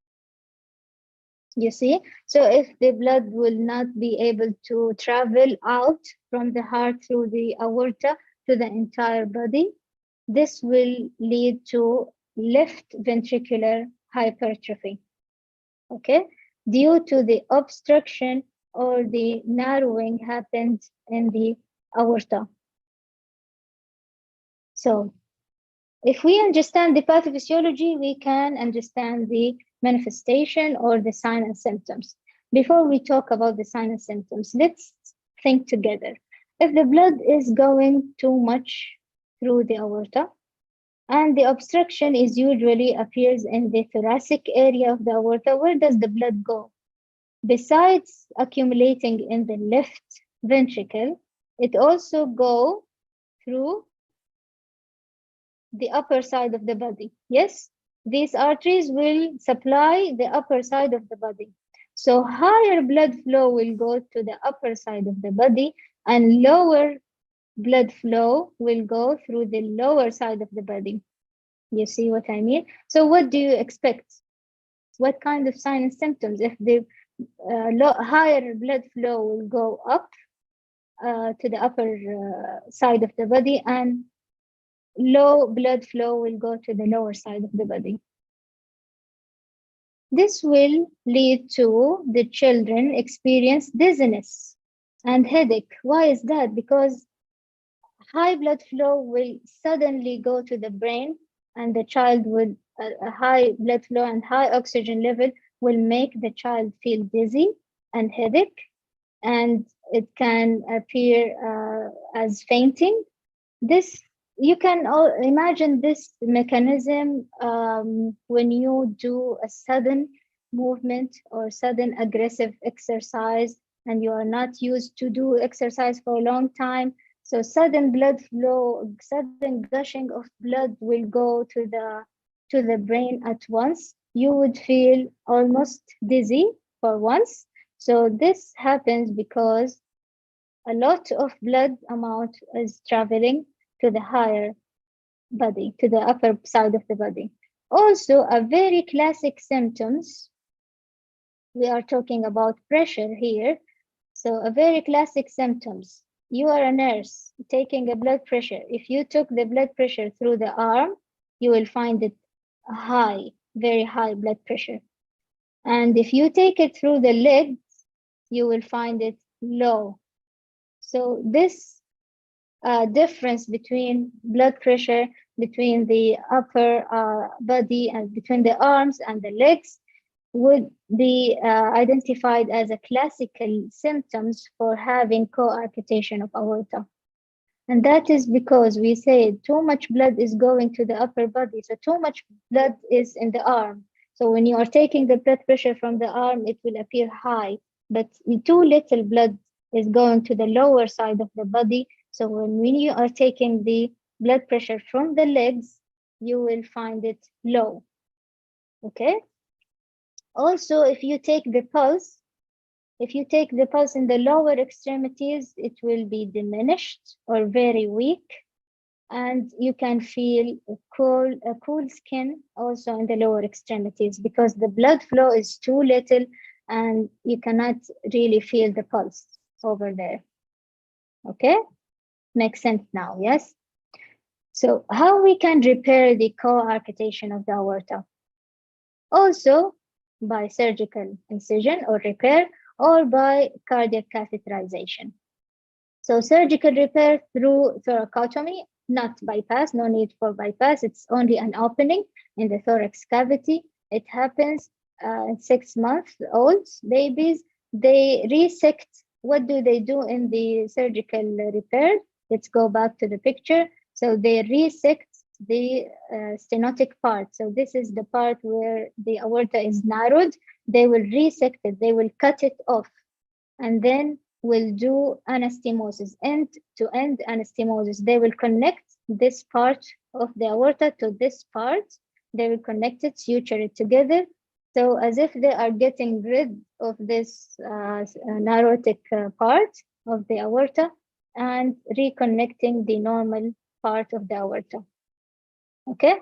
You see, so if the blood will not be able to travel out from the heart through the aorta to the entire body, this will lead to left ventricular hypertrophy. Okay, due to the obstruction or the narrowing happened in the aorta. So if we understand the pathophysiology, we can understand the manifestation or the sign and symptoms. Before we talk about the sign and symptoms, let's think together. If the blood is going too much through the aorta, and the obstruction is usually appears in the thoracic area of the aorta, where does the blood go? Besides accumulating in the left ventricle, it also go through the upper side of the body. Yes, these arteries will supply the upper side of the body. So higher blood flow will go to the upper side of the body, and lower blood flow will go through the lower side of the body. You see what I mean? So what do you expect? What kind of sign and symptoms? If the higher blood flow will go up to the upper side of the body, and low blood flow will go to the lower side of the body. This will lead to the children experience dizziness and headache. Why is that? Because high blood flow will suddenly go to the brain, and the child would, a high blood flow and high oxygen level will make the child feel dizzy and headache, and it can appear as fainting. This, you can imagine this mechanism when you do a sudden movement or sudden aggressive exercise, and you are not used to do exercise for a long time. So sudden blood flow, sudden gushing of blood will go to the brain at once. You would feel almost dizzy for once. So this happens because a lot of blood amount is traveling to the higher body, to the upper side of the body. Also, a very classic symptoms, we are talking about pressure here. So a very classic symptoms. You are a nurse taking a blood pressure. If you took the blood pressure through the arm, you will find it high, very high blood pressure. And if you take it through the legs, you will find it low. So this difference between blood pressure between the upper body and between the arms and the legs would be identified as a classical symptoms for having coarctation of aorta. And that is because we say too much blood is going to the upper body, so too much blood is in the arm. So when you are taking the blood pressure from the arm, it will appear high, but too little blood is going to the lower side of the body. So when you are taking the blood pressure from the legs, you will find it low. Okay? Also, if you take the pulse in the lower extremities, it will be diminished or very weak, and you can feel a cool skin also in the lower extremities because the blood flow is too little and you cannot really feel the pulse over there. Okay, makes sense now, yes? So how we can repair the coarctation of the aorta? Also by surgical incision or repair, or by cardiac catheterization. So surgical repair through thoracotomy, not bypass, no need for bypass. It's only an opening in the thorax cavity. It happens in 6-month-old babies. They resect. What do they do in the surgical repair? Let's go back to the picture. So they resect the stenotic part. So this is the part where the aorta is narrowed. They will resect it. They will cut it off, and then will do anastomosis, end-to-end anastomosis. They will connect this part of the aorta to this part. They will connect it, suture it together. So as if they are getting rid of this narrotic part of the aorta and reconnecting the normal part of the aorta. Okay?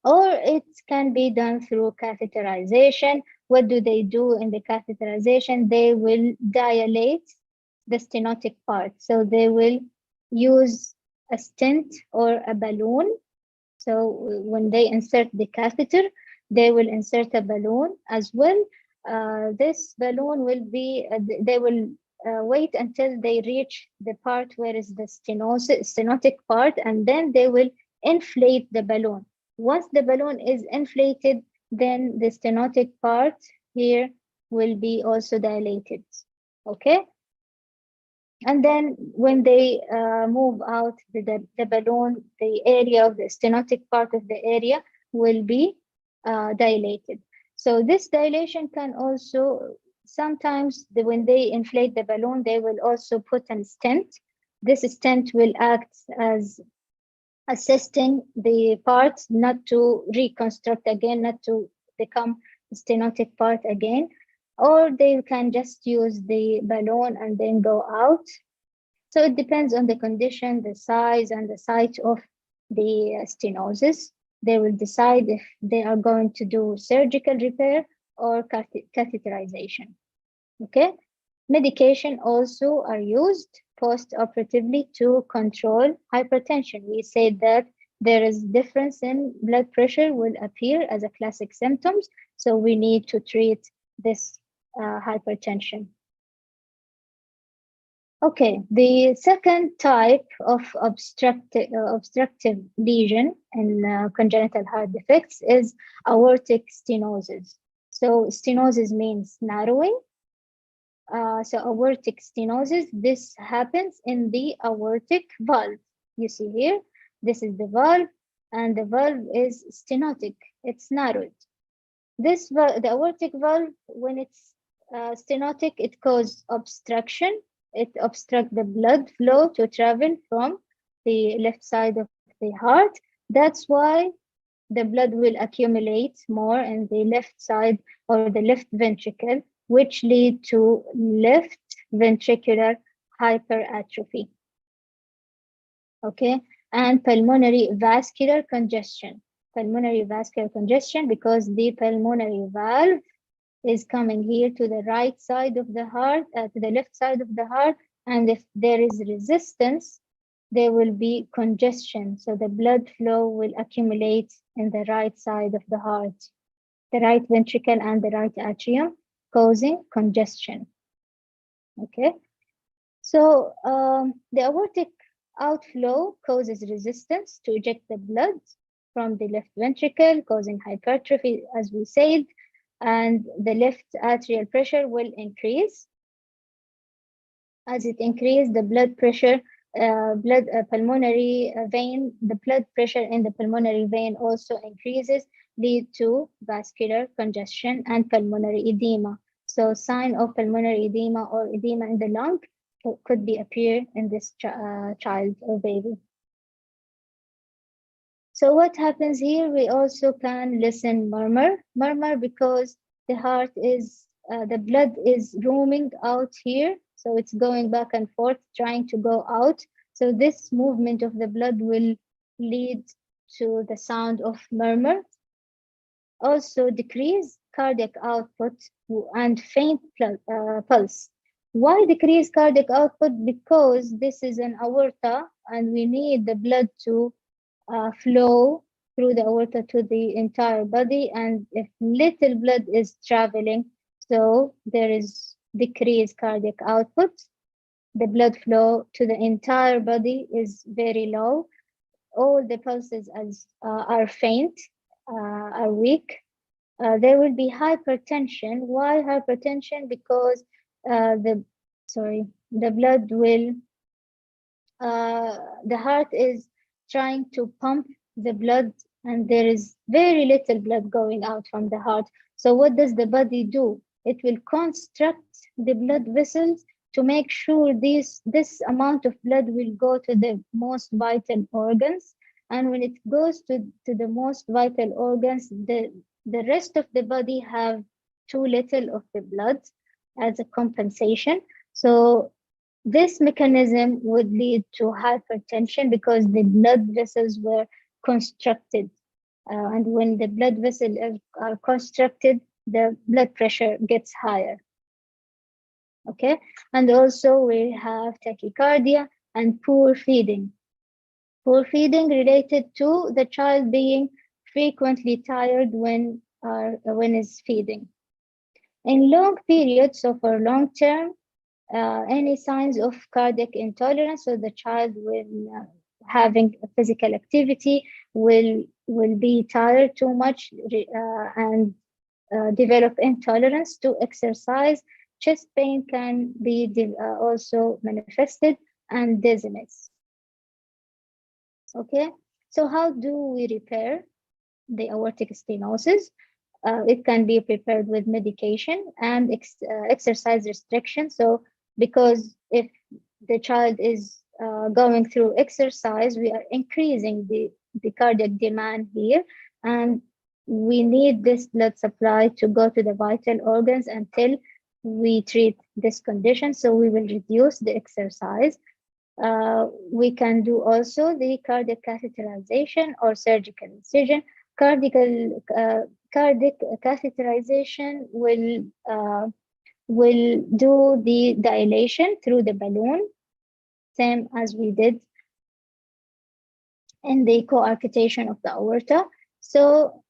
Or it can be done through catheterization. What do they do in the catheterization? They will dilate the stenotic part. So they will use a stent or a balloon. So when they insert the catheter, they will insert a balloon as well, this balloon will be, they will wait until they reach the part where is the stenotic part, and then they will inflate the balloon. Once the balloon is inflated, then the stenotic part here will be also dilated. Okay? And then when they move out the balloon, the area of the stenotic part of the area will be dilated. So this dilation can also, sometimes when they inflate the balloon, they will also put a stent. This stent will act as assisting the parts not to reconstruct again, not to become stenotic part again, or they can just use the balloon and then go out. So it depends on the condition, the size, and the site of the stenosis. They will decide if they are going to do surgical repair or catheterization. Okay? Medication also are used post-operatively to control hypertension. We said that there is difference in blood pressure will appear as a classic symptoms, so we need to treat this hypertension. Okay, the second type of obstructive lesion in congenital heart defects is aortic stenosis. So stenosis means narrowing. So aortic stenosis, this happens in the aortic valve. You see here, this is the valve, and the valve is stenotic, it's narrowed. The aortic valve, when it's stenotic, it causes obstruction. It obstructs the blood flow to travel from the left side of the heart. That's why the blood will accumulate more in the left side or the left ventricle, which lead to left ventricular hypertrophy. Okay, and pulmonary vascular congestion. Pulmonary vascular congestion because the pulmonary valve is coming here to the right side of the heart, to the left side of the heart, and if there is resistance, there will be congestion. So the blood flow will accumulate in the right side of the heart, the right ventricle and the right atrium, causing congestion. Okay, so the aortic outflow causes resistance to eject the blood from the left ventricle, causing hypertrophy, as we said, and the left atrial pressure will increase. As it increases, the blood pressure, pulmonary vein, the blood pressure in the pulmonary vein also increases, lead to vascular congestion and pulmonary edema. So sign of pulmonary edema or edema in the lung could be appear in this child or baby. So what happens here? We also can listen murmur because the heart is, the blood is roaming out here. So it's going back and forth, trying to go out. So this movement of the blood will lead to the sound of murmur. Also decrease cardiac output and faint pulse. Why decrease cardiac output? Because this is an aorta and we need the blood to flow through the aorta to the entire body, and if little blood is traveling, so there is decreased cardiac output. The blood flow to the entire body is very low. All the pulses are faint, are weak. There will be hypertension. Why hypertension? Because the blood will, the heart is trying to pump the blood and there is very little blood going out from the heart. So what does the body do? It will construct the blood vessels to make sure this amount of blood will go to the most vital organs. And when it goes to the most vital organs, the rest of the body have too little of the blood as a compensation. So this mechanism would lead to hypertension because the blood vessels were constructed. And when the blood vessels are constructed, the blood pressure gets higher. Okay, and also we have tachycardia and poor feeding. Poor feeding related to the child being frequently tired when is feeding. In long periods, so for long term, any signs of cardiac intolerance, so the child will having physical activity will be tired too much and develop intolerance to exercise. Chest pain can be also manifested, and dizziness. Okay, so how do we repair the aortic stenosis? It can be prepared with medication and exercise restriction. So, because if the child is going through exercise, we are increasing the cardiac demand here, and we need this blood supply to go to the vital organs until we treat this condition. So, we will reduce the exercise. We can do also the cardiac catheterization or surgical incision. Cardiac catheterization will do the dilation through the balloon, same as we did in the coarctation of the aorta. So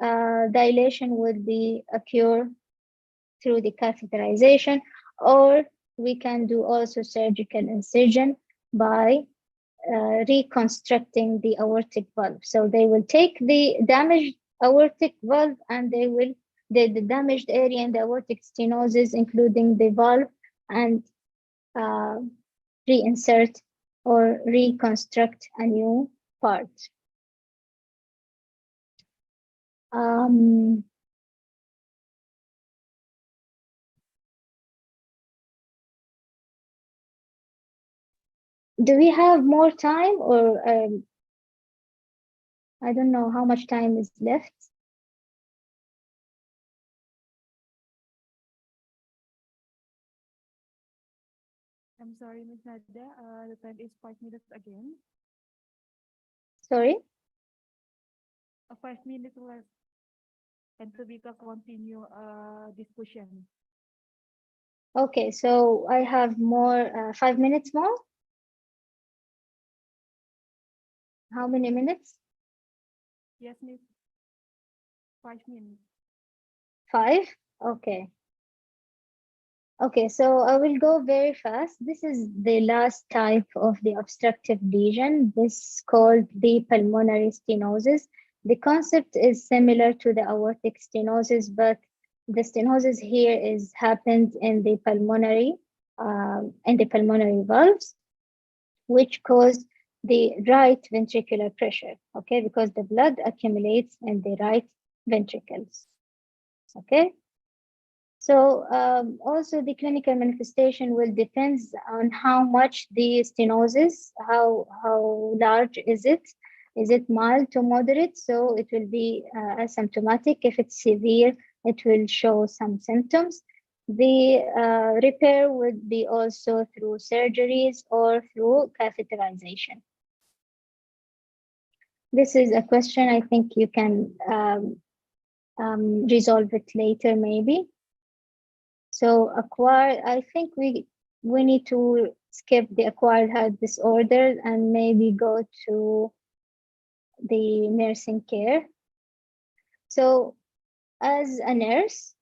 dilation would be occur through the catheterization, or we can do also surgical incision by reconstructing the aortic valve. So they will take the damaged aortic valve and they will the damaged area in the aortic stenosis, including the valve, and reinsert or reconstruct a new part. Do we have more time, or I don't know how much time is left? I'm sorry, Ms. Nada, the time is 5 minutes again. Sorry? 5 minutes left. And so we can continue discussion. Okay, so I have more, 5 minutes more? How many minutes? Yes, Miss. 5 minutes. 5? Okay. Okay, so I will go very fast. This is the last type of the obstructive lesion. This is called the pulmonary stenosis. The concept is similar to the aortic stenosis, but the stenosis here is happened in the pulmonary valves, which cause the right ventricular pressure. Okay, because the blood accumulates in the right ventricles. Okay. So also the clinical manifestation will depend on how much the stenosis, how large is it? Is it mild to moderate? So it will be asymptomatic. If it's severe, it will show some symptoms. The repair would be also through surgeries or through catheterization. This is a question I think you can resolve it later maybe. So acquired, I think we need to skip the acquired heart disorder and maybe go to the nursing care. So as a nurse,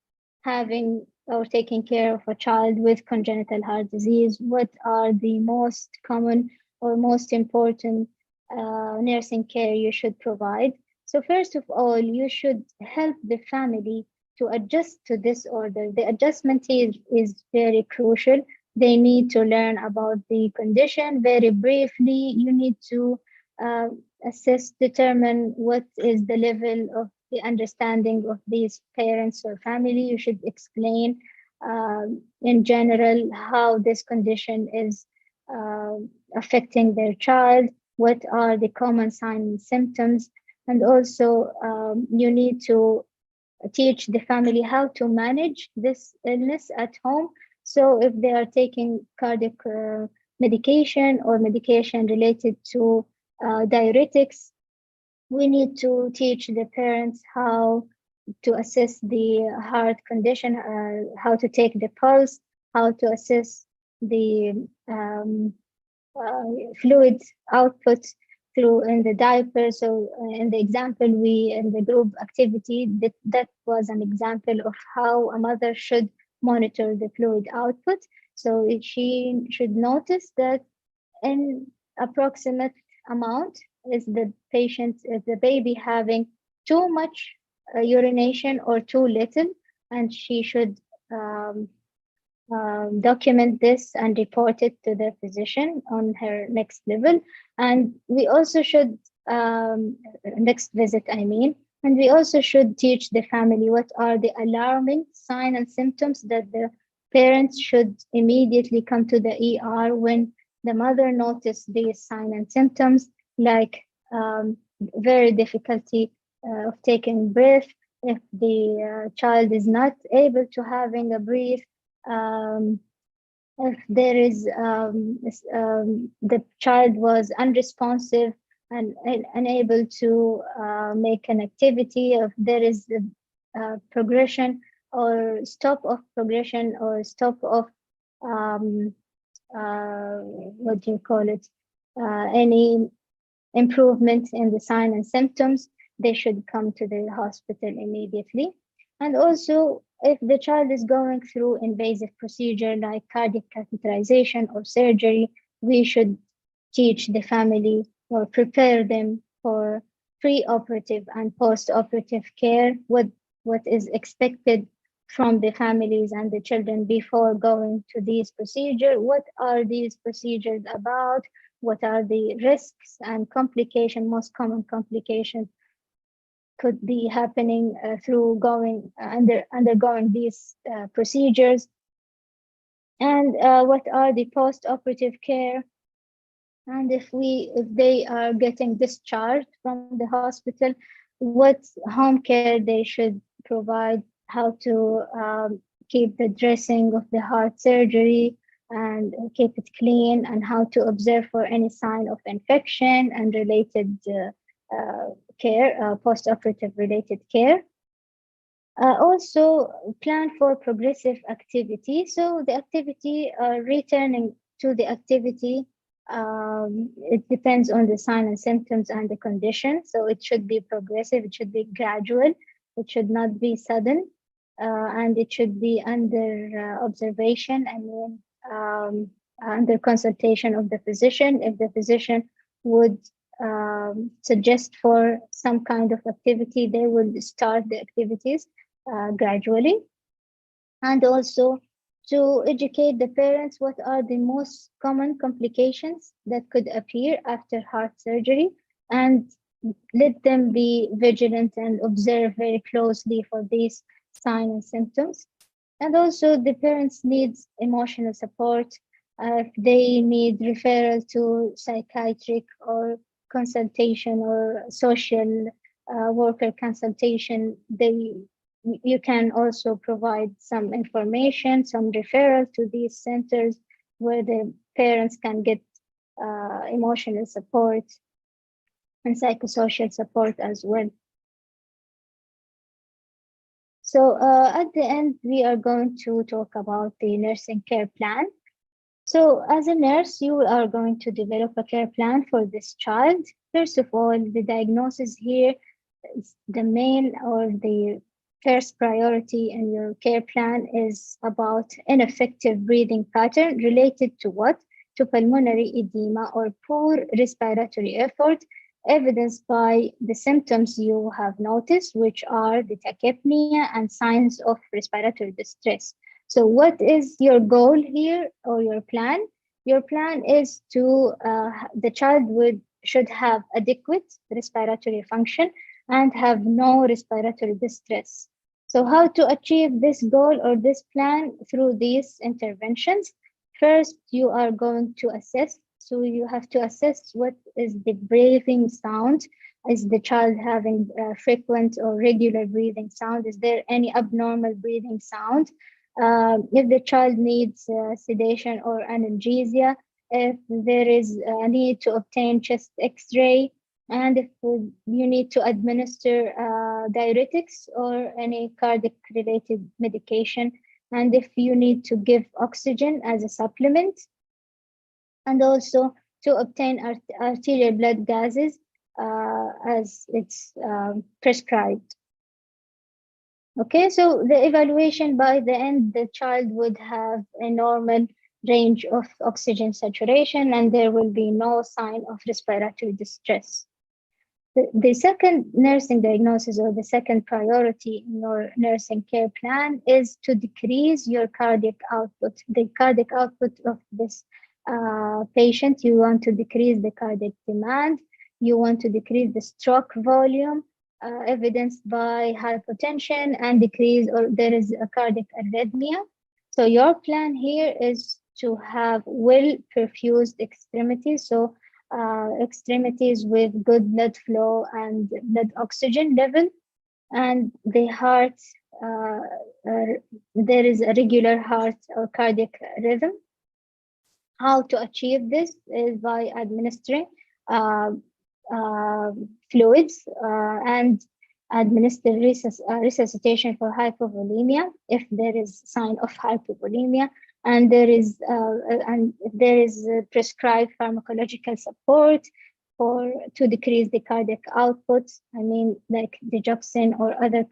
having or taking care of a child with congenital heart disease, what are the most common or most important nursing care you should provide? So first of all, you should help the family to adjust to this order. The adjustment is very crucial. They need to learn about the condition very briefly. You need to assess, determine what is the level of the understanding of these parents or family. You should explain in general how this condition is affecting their child, what are the common signs and symptoms, and also you need to teach the family how to manage this illness at home. So if they are taking cardiac medication or medication related to diuretics, we need to teach the parents how to assess the heart condition, how to take the pulse, how to assess the fluid output through in the diaper. So in the example in the group activity, that was an example of how a mother should monitor the fluid output. So she should notice that in approximate amount is the baby having too much urination or too little, and she should um, document this and report it to the physician on her next level. And we also should, next visit, I mean, and we also should teach the family what are the alarming signs and symptoms that the parents should immediately come to the ER when the mother notices these signs and symptoms, like very difficulty of taking breath, if the child is not able to having a breath, if there is the child was unresponsive and unable to make an activity, if there is progression or stop of progression or stop of what do you call it, any improvement in the sign and symptoms, they should come to the hospital immediately. And also, if the child is going through invasive procedure like cardiac catheterization or surgery, we should teach the family or prepare them for pre-operative and post-operative care, what is expected from the families and the children before going to these procedures. What are these procedures about? What are the risks and complications, most common complications could be happening through undergoing these procedures, and what are the post-operative care, and if they are getting discharged from the hospital, what home care they should provide, how to keep the dressing of the heart surgery and keep it clean, and how to observe for any sign of infection and related care, post-operative related care. Also plan for progressive activity. So the activity, returning to the activity, it depends on the sign and symptoms and the condition. So it should be progressive, it should be gradual, it should not be sudden, and it should be under observation, I mean, under consultation of the physician. If the physician would suggest for some kind of activity, they will start the activities gradually. And also to educate the parents what are the most common complications that could appear after heart surgery, and let them be vigilant and observe very closely for these signs and symptoms. And also the parents need emotional support. If they need referral to psychiatric or consultation or social worker consultation, you can also provide some information, some referral to these centers where the parents can get emotional support and psychosocial support as well. So at the end, we are going to talk about the nursing care plan. So as a nurse, you are going to develop a care plan for this child. First of all, the diagnosis here is the main or the first priority in your care plan is about ineffective breathing pattern related to what? To pulmonary edema or poor respiratory effort, evidenced by the symptoms you have noticed, which are the tachypnea and signs of respiratory distress. So what is your goal here or your plan? Your plan is to, the child should have adequate respiratory function and have no respiratory distress. So how to achieve this goal or this plan? Through these interventions. First, you are going to assess. So you have to assess what is the breathing sound. Is the child having frequent or regular breathing sound? Is there any abnormal breathing sound? If the child needs sedation or analgesia, if there is a need to obtain chest X-ray, and if you need to administer diuretics or any cardiac-related medication, and if you need to give oxygen as a supplement, and also to obtain arterial blood gases as it's prescribed. Okay, so the evaluation, by the end, the child would have a normal range of oxygen saturation and there will be no sign of respiratory distress. The second nursing diagnosis, or the second priority in your nursing care plan, is to decrease your cardiac output. The cardiac output of this patient, you want to decrease the cardiac demand, you want to decrease the stroke volume, evidenced by hypotension, and decrease, or there is a cardiac arrhythmia. So your plan here is to have well perfused extremities, so extremities with good blood flow and blood oxygen level, and the heart, there is a regular heart or cardiac rhythm. How to achieve this is by administering uh, fluids and administer resuscitation for hypovolemia if there is sign of hypovolemia, and there is prescribed pharmacological support to decrease the cardiac output. I mean, like digoxin or other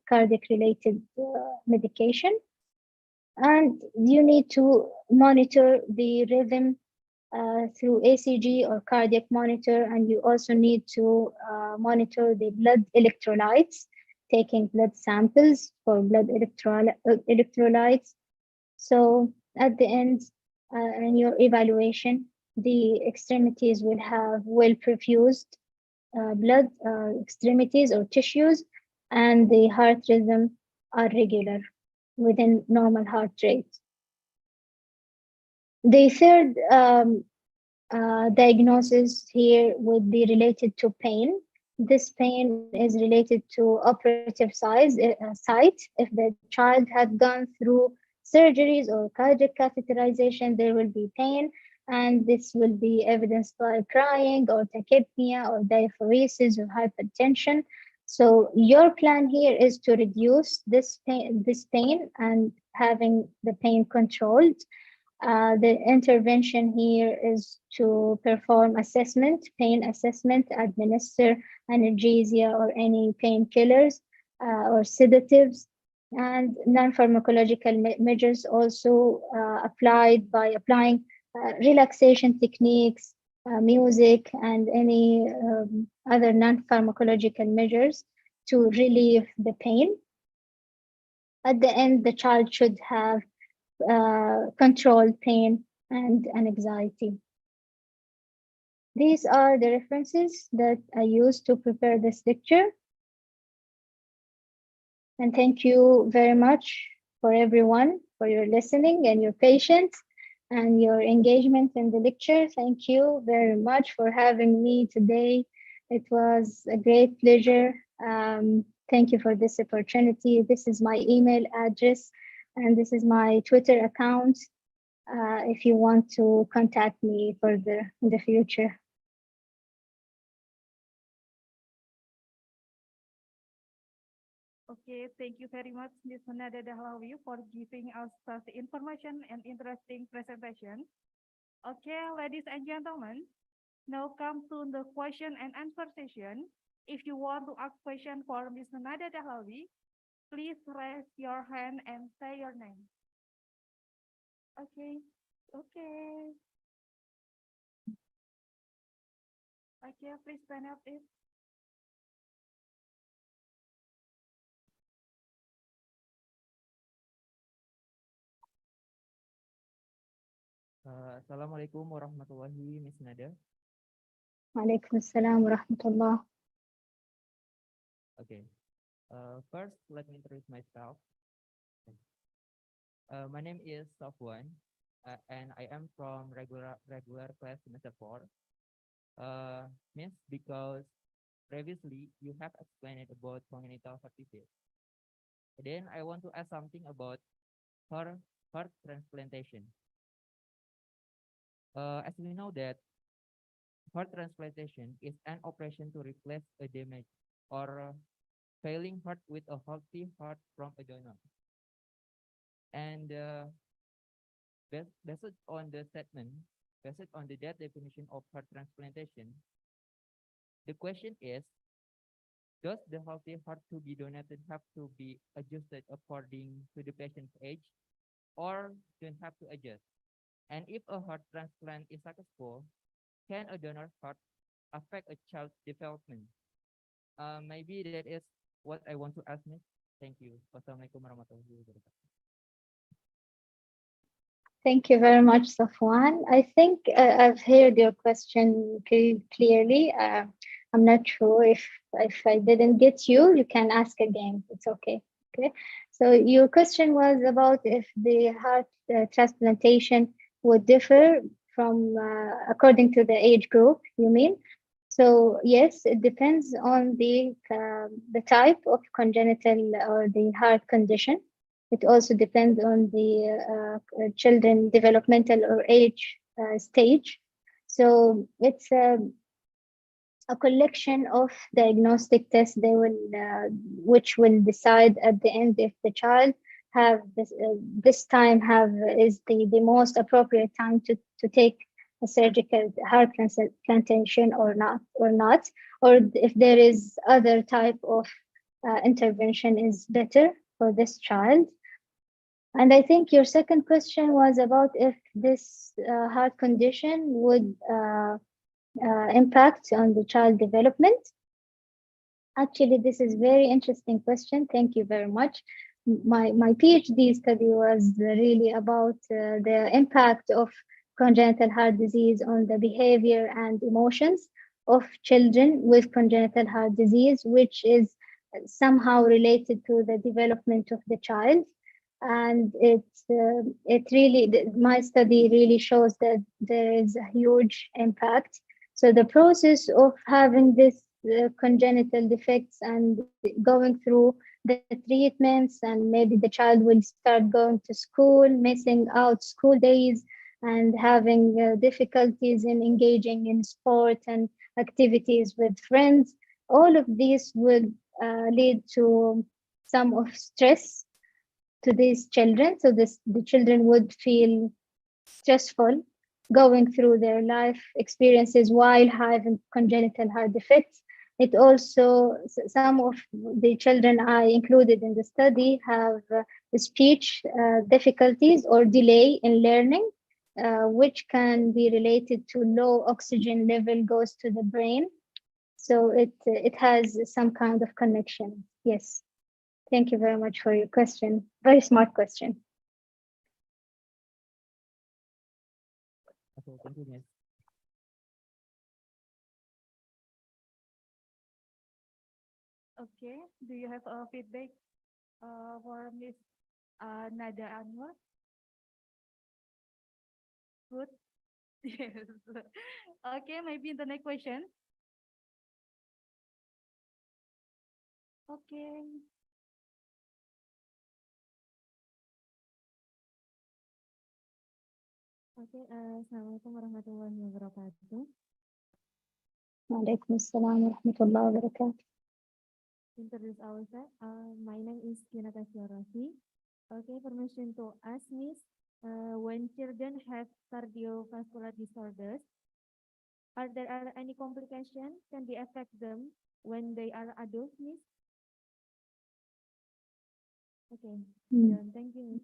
cardiac related medication. And you need to monitor the rhythm through ACG or cardiac monitor, and you also need to monitor the blood electrolytes, taking blood samples for blood electrolytes. So at the end, in your evaluation, the extremities will have well perfused blood extremities or tissues, and the heart rhythm are regular within normal heart rate. The third diagnosis here would be related to pain. This pain is related to operative site. If the child had gone through surgeries or cardiac catheterization, there will be pain, and this will be evidenced by crying or tachypnea or diaphoresis or hypertension. So your plan here is to reduce this pain and having the pain controlled. The intervention here is to perform pain assessment, administer analgesia or any painkillers or sedatives, and non-pharmacological measures also applied by applying relaxation techniques, music, and any other non-pharmacological measures to relieve the pain. At the end, the child should have controlled pain and anxiety. These are the references that I used to prepare this lecture. And thank you very much for everyone for your listening and your patience and your engagement in the lecture. Thank you very much for having me today. It was a great pleasure. Thank you for this opportunity. This is my email address and this is my Twitter account if you want to contact me further in the future. Okay, thank you very much, Ms. Nada Dahlawi, for giving us such information and interesting presentation. Okay, ladies and gentlemen, now come to the question and answer session. If you want to ask question for Ms. Nada Dahlawi, please raise your hand and say your name. Okay, okay. Okay, please stand up, please. Assalamualaikum warahmatullahi Miss Nada. Waalaikumsalam warahmatullah. Okay. First, let me introduce myself. My name is Safwan, and I am from regular class semester 4. Miss, because previously you have explained about congenital heart disease. Then I want to ask something about heart transplantation. As we know that heart transplantation is an operation to replace a damaged or failing heart with a healthy heart from a donor. And based on the statement, based on that definition of heart transplantation, the question is, does the healthy heart to be donated have to be adjusted according to the patient's age, or don't have to adjust? And if a heart transplant is successful, can a donor heart affect a child's development? Maybe that is what I want to ask, Miss. Thank you. Wassalamualaikum warahmatullahi wabarakatuh. Thank you very much, Safwan. I think I've heard your question clearly. I'm not sure if I didn't get you, you can ask again. It's okay. Okay. So your question was about if the heart transplantation would differ from according to the age group, you mean? So yes, it depends on the type of congenital or the heart condition. It also depends on the children developmental or age stage. So it's a collection of diagnostic tests they will, which will decide at the end if the child have this time is the most appropriate time to take a surgical heart transplantation or not, or if there is other type of intervention is better for this child. And I think your second question was about if this heart condition would impact on the child development. Actually, this is very interesting question. Thank you very much. My PhD study was really about the impact of congenital heart disease on the behavior and emotions of children with congenital heart disease, which is somehow related to the development of the child. And my study really shows that there is a huge impact. So the process of having this congenital defects and going through the treatments, and maybe the child will start going to school, missing out school days, and having difficulties in engaging in sport and activities with friends. All of these would lead to some of stress to these children. So the children would feel stressful going through their life experiences while having congenital heart defects. It also, some of the children I included in the study have speech difficulties or delay in learning, which can be related to low oxygen level goes to the brain. So it has some kind of connection. Yes. Thank you very much for your question. Very smart question. Okay, thank you, Miss. Okay, do you have a feedback for Miss Nada Anwar? Good. Yes. Okay, maybe the next question. Okay. Okay, Assalamualaikum warahmatullahi wabarakatuh. Waalaikumsalam warahmatullahi wabarakatuh. Introduce ourselves. My name is Natasha Rossi. Okay, permission to ask Miss, when children have cardiovascular disorders, are there any complications can be affect them when they are adults, Miss? Okay, thank you, Miss.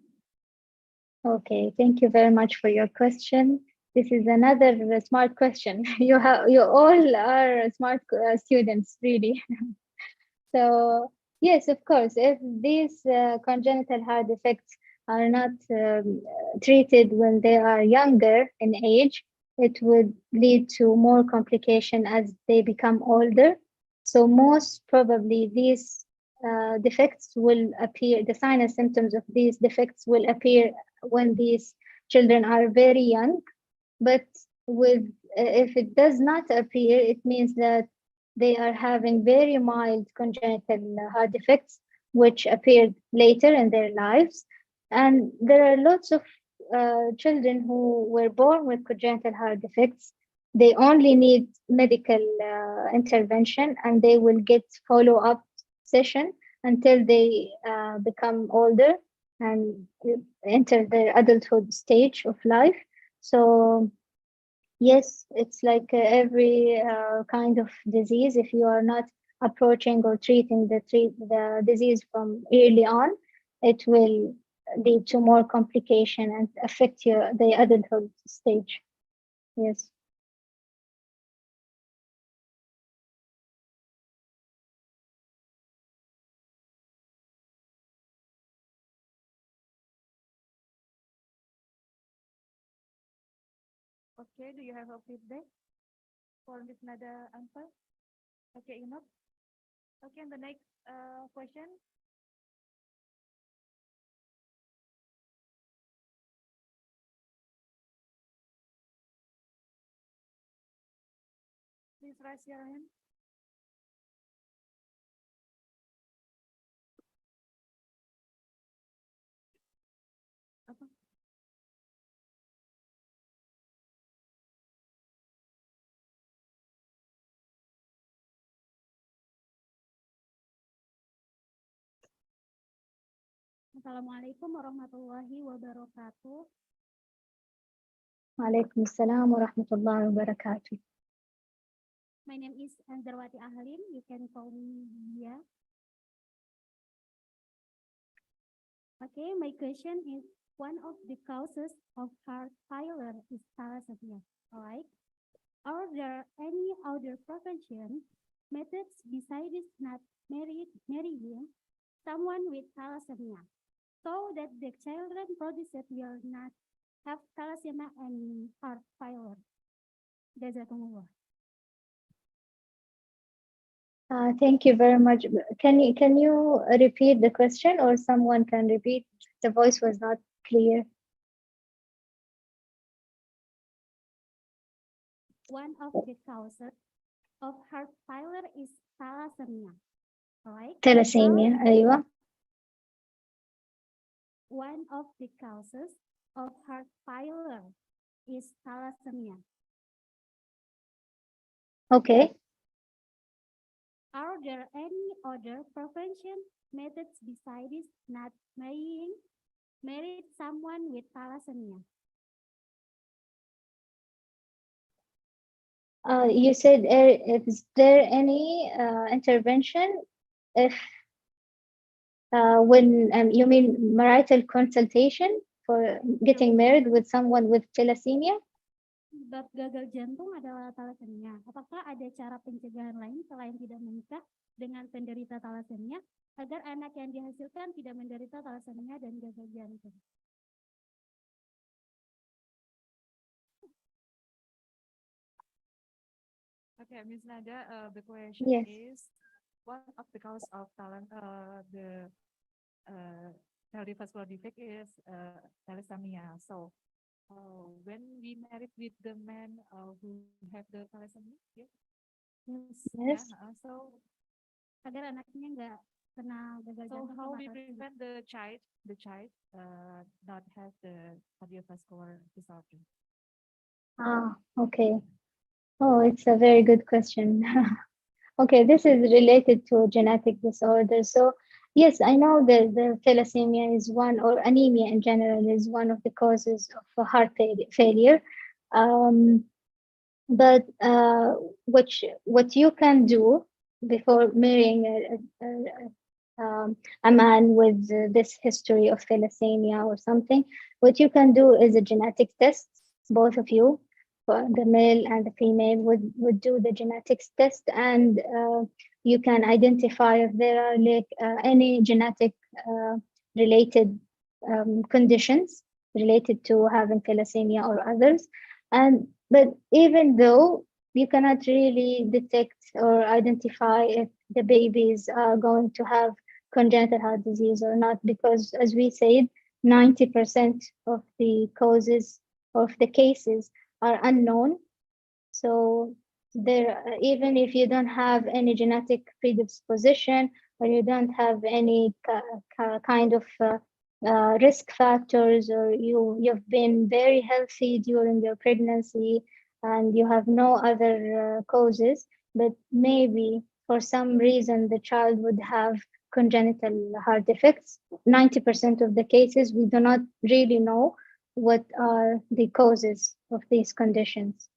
Okay, thank you very much for your question. This is another smart question. You all are smart students, really. So yes, of course, if these congenital heart defects are not treated when they are younger in age, it would lead to more complication as they become older. So most probably these defects will appear, the signs and symptoms of these defects will appear when these children are very young. But if it does not appear, it means that they are having very mild congenital heart defects, which appeared later in their lives. And there are lots of children who were born with congenital heart defects. They only need medical intervention, and they will get follow-up session until they become older and enter the adulthood stage of life. So Yes, it's like every kind of disease. If you are not approaching or treating the disease from early on, it will lead to more complication and affect the adulthood stage. Yes. Okay, do you have a feedback for this another answer? Okay, enough. Okay, and the next question. Please raise your hand. Apa? Assalamualaikum warahmatullahi wabarakatuh. Walaikum salam wa rahmatullahi wa barakatuh. My name is Anzarwati Ahlim. You can call me Dia. Okay, my question is, one of the causes of heart failure is thalassemia, all right? Are there any other prevention methods besides not marrying someone with thalassemia so that the children produced will not have thalassemia and heart failure? Jazakumullah. Thank you very much. Can you repeat the question, or someone can repeat? The voice was not clear. One of the causes of heart failure is thalassemia, all right? Thalassemia, أيوة. One of the causes of heart failure is thalassemia. Okay. Are there any other prevention methods besides not married someone with thalassemia? You said, is there any intervention if when you mean marital consultation for getting married with someone with thalassemia? Sebab gagal jantung adalah thalassemia. Apakah ada cara pencegahan lain selain tidak menikah dengan penderita thalassemia agar anak yang dihasilkan tidak menderita thalassemia dan gagal jantung? Okay, Ms. Nada, the question Yes. is, one of the cause of the cardiovascular defect is thalassemia. So, when we married with the man who have the thalassemia, yes, Yes. yeah, so agar anaknya nggak kena gagal jantung. So how we prevent the child not have the cardiovascular disorder? Okay. Oh, it's a very good question. Okay, this is related to genetic disorder. So yes, I know that the thalassemia is one, or anemia in general, is one of the causes of heart failure. But what you can do before marrying a man with this history of thalassemia or something, what you can do is a genetic test. Both of you, the male and the female, would do the genetics test, and you can identify if there are like any genetic related conditions related to having thalassemia or others. But even though you cannot really detect or identify if the babies are going to have congenital heart disease or not, because as we said, 90% of the causes of the cases are unknown. So there, even if you don't have any genetic predisposition, or you don't have any kind of risk factors, or you've been very healthy during your pregnancy and you have no other causes, but maybe for some reason the child would have congenital heart defects. 90% of the cases, we do not really know what are the causes of these conditions.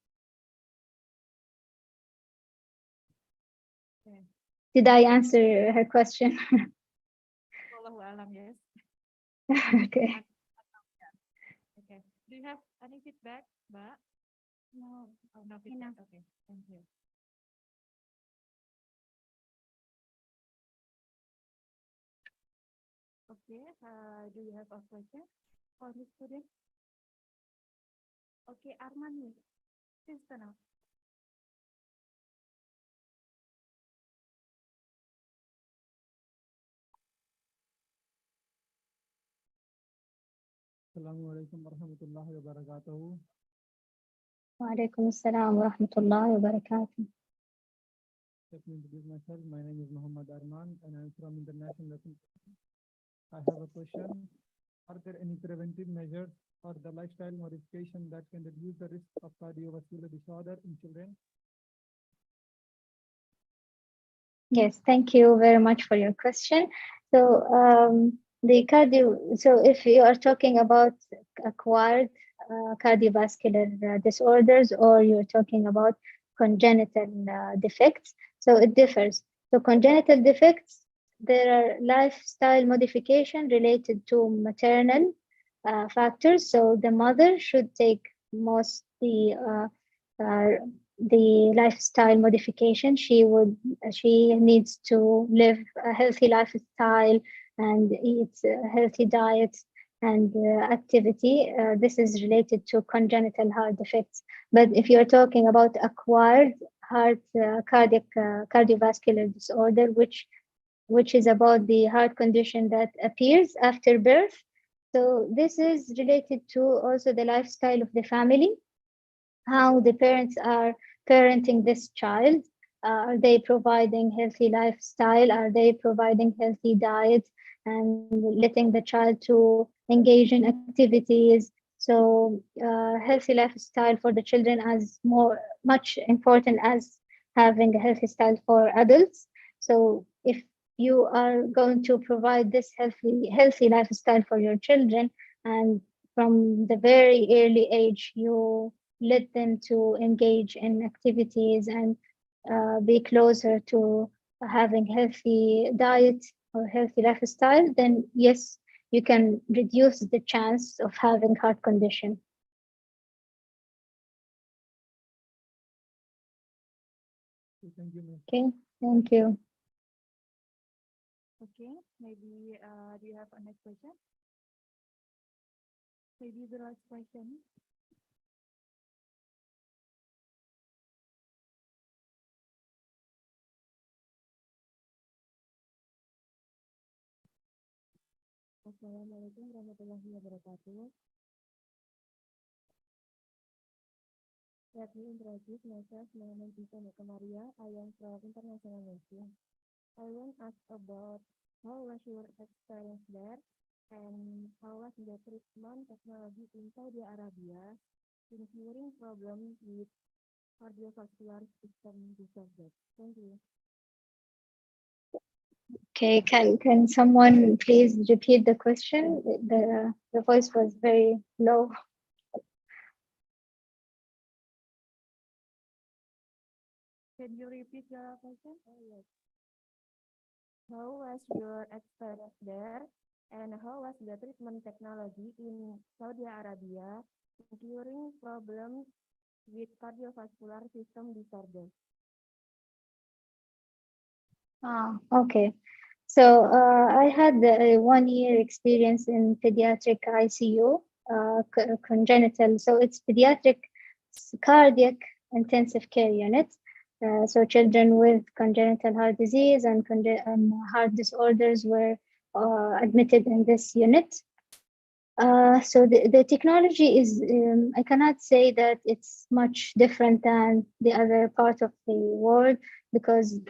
Did I answer her question? Wallahu alam, yes. Okay. Okay. Do you have any feedback, Mbak? No. Oh, no feedback. Okay. Thank you. Okay. Do you have a question for the student? Okay, Armani, please turn up. Assalamualaikum warahmatullahi wabarakatuh. Waalaikum assalam wa rahmatullahi wa barakatuh. Let me introduce myself. My name is Muhammad Arman and I'm from International Lesson. I have a question. Are there any preventive measures or the lifestyle modification that can reduce the risk of cardiovascular disorder in children? Yes, thank you very much for your question. So so if you are talking about acquired cardiovascular disorders, or you're talking about congenital defects, so it differs. So congenital defects, there are lifestyle modification related to maternal factors. So the mother should take mostly uh, the lifestyle modification. She needs to live a healthy lifestyle and eat a healthy diet and activity. This is related to congenital heart defects. But if you're talking about acquired cardiovascular disorder, which is about the heart condition that appears after birth, so this is related to also the lifestyle of the family, how the parents are parenting this child. Are they providing healthy lifestyle? Are they providing healthy diet and letting the child to engage in activities? So healthy lifestyle for the children as much important as having a healthy style for adults. So if you are going to provide this healthy lifestyle for your children, and from the very early age you let them to engage in activities and be closer to having healthy diet or healthy lifestyle, then yes, you can reduce the chance of having heart condition. Thank you, ma'am. Okay, thank you. Okay, maybe do you have a next question? Maybe the last question. Assalamualaikum warahmatullahi wabarakatuh. Let me introduce myself. My name is Maria. I am from International Nation. I want to ask about how was your experience there and how was the treatment technology in Saudi Arabia, including problems with cardiovascular system disorders. Thank you. Okay, can someone please repeat the question? The voice was very low. Can you repeat your question? Oh, yes. How was your experience there and how was the treatment technology in Saudi Arabia, including problems with cardiovascular system disorders? Okay. So I had a 1 year experience in pediatric ICU, congenital. So it's pediatric cardiac intensive care unit. So children with congenital heart disease and heart disorders were admitted in this unit. So the technology is, I cannot say that it's much different than the other part of the world, because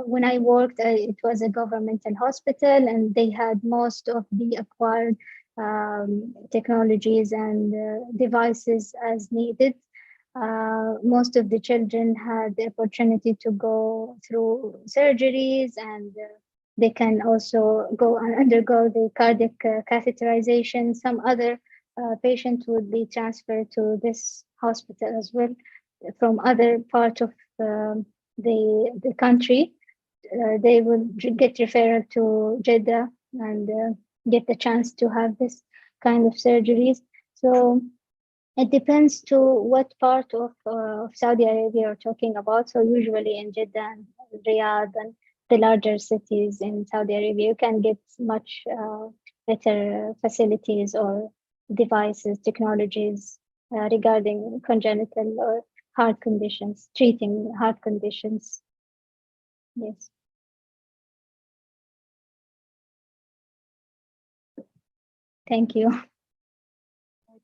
when I worked, it was a governmental hospital and they had most of the acquired technologies and devices as needed. Most of the children had the opportunity to go through surgeries, and they can also go and undergo the cardiac catheterization. Some other patients would be transferred to this hospital as well from other part of the country they will get referred to Jeddah and get the chance to have this kind of surgeries. So it depends to what part of Saudi Arabia you're talking about. So usually in Jeddah and Riyadh and the larger cities in Saudi Arabia, you can get much better facilities or devices, technologies regarding congenital or heart conditions, treating heart conditions. Yes. Thank you.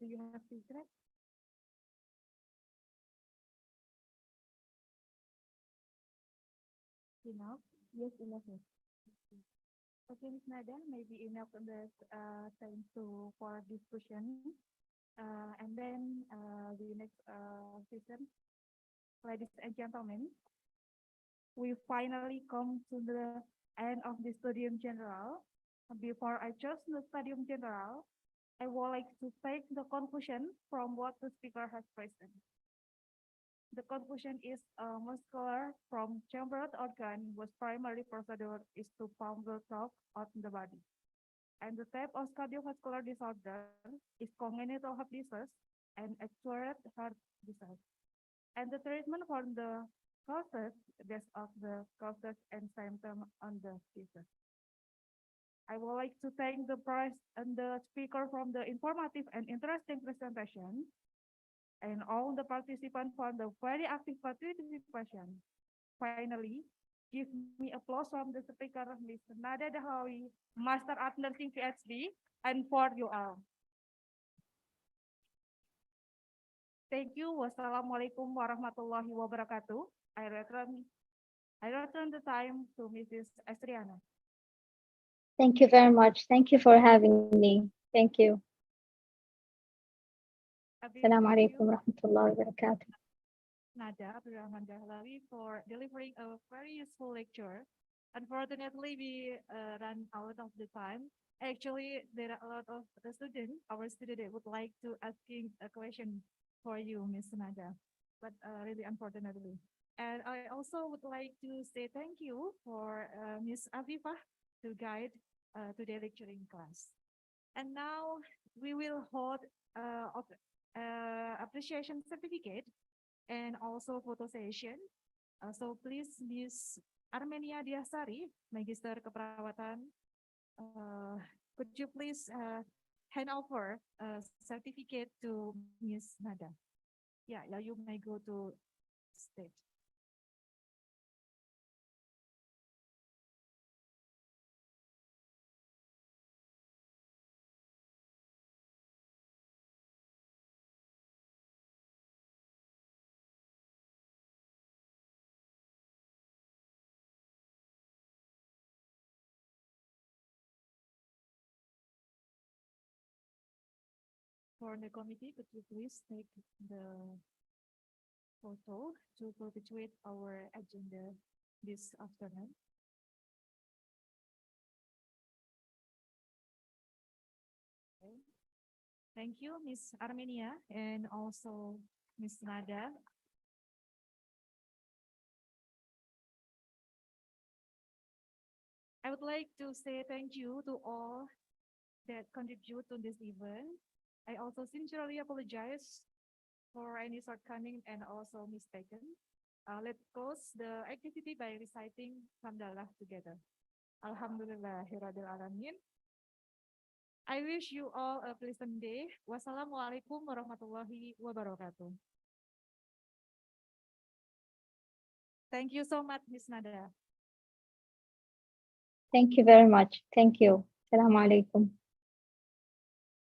Do you have feedback? Enough? Yes, enough. Okay, Ms. Nada, maybe enough on the time to for discussion. And then the next session, ladies and gentlemen, we finally come to the end of the Studium General. Before I choose the Studium General, I would like to take the conclusion from what the speaker has presented. The conclusion is muscular from chambered organ was primary procedure is to pump the blood out the body. And the type of cardiovascular disorder is congenital heart disease and acquired heart disease. And the treatment for the causes, that's of the causes and symptoms on the disease. I would like to thank the press and the speaker from the informative and interesting presentation, and all the participants for the very active participation. Finally, give me applause from the speaker, Ms. Nada Dahawi, Master of Nursing PhD, and for you all. Thank you. Wassalamualaikum warahmatullahi wabarakatuh. I return the time to Mrs. Estriana. Thank you very much. Thank you for having me. Thank you. Assalamu alaikum warahmatullahi wabarakatuh. Nada Abdurrahman Dahlawi for delivering a very useful lecture. Unfortunately, we ran out of the time. Actually, there are a lot of the students, our students would like to asking a question for you, Ms. Nada, but really unfortunately. And I also would like to say thank you for Ms. Afifah to guide today's lecturing class. And now we will hold appreciation certificate and also photo session. So please, Ms. Armenia Diasari, Magister Keperawatan, could you please hand over a certificate to Ms. Nada? Yeah, you may go to stage. For the committee, could you please take the photo to perpetuate our agenda this afternoon? Okay. Thank you, Ms. Armenia, and also Ms. Nada. I would like to say thank you to all that contribute to this event. I also sincerely apologize for any shortcoming and also mistaken. Let's close the activity by reciting Hamdalah together. Alhamdulillahirabbil alamin. I wish you all a pleasant day. Wassalamualaikum warahmatullahi wabarakatuh. Thank you so much, Ms. Nada. Thank you very much. Thank you. Assalamu alaikum.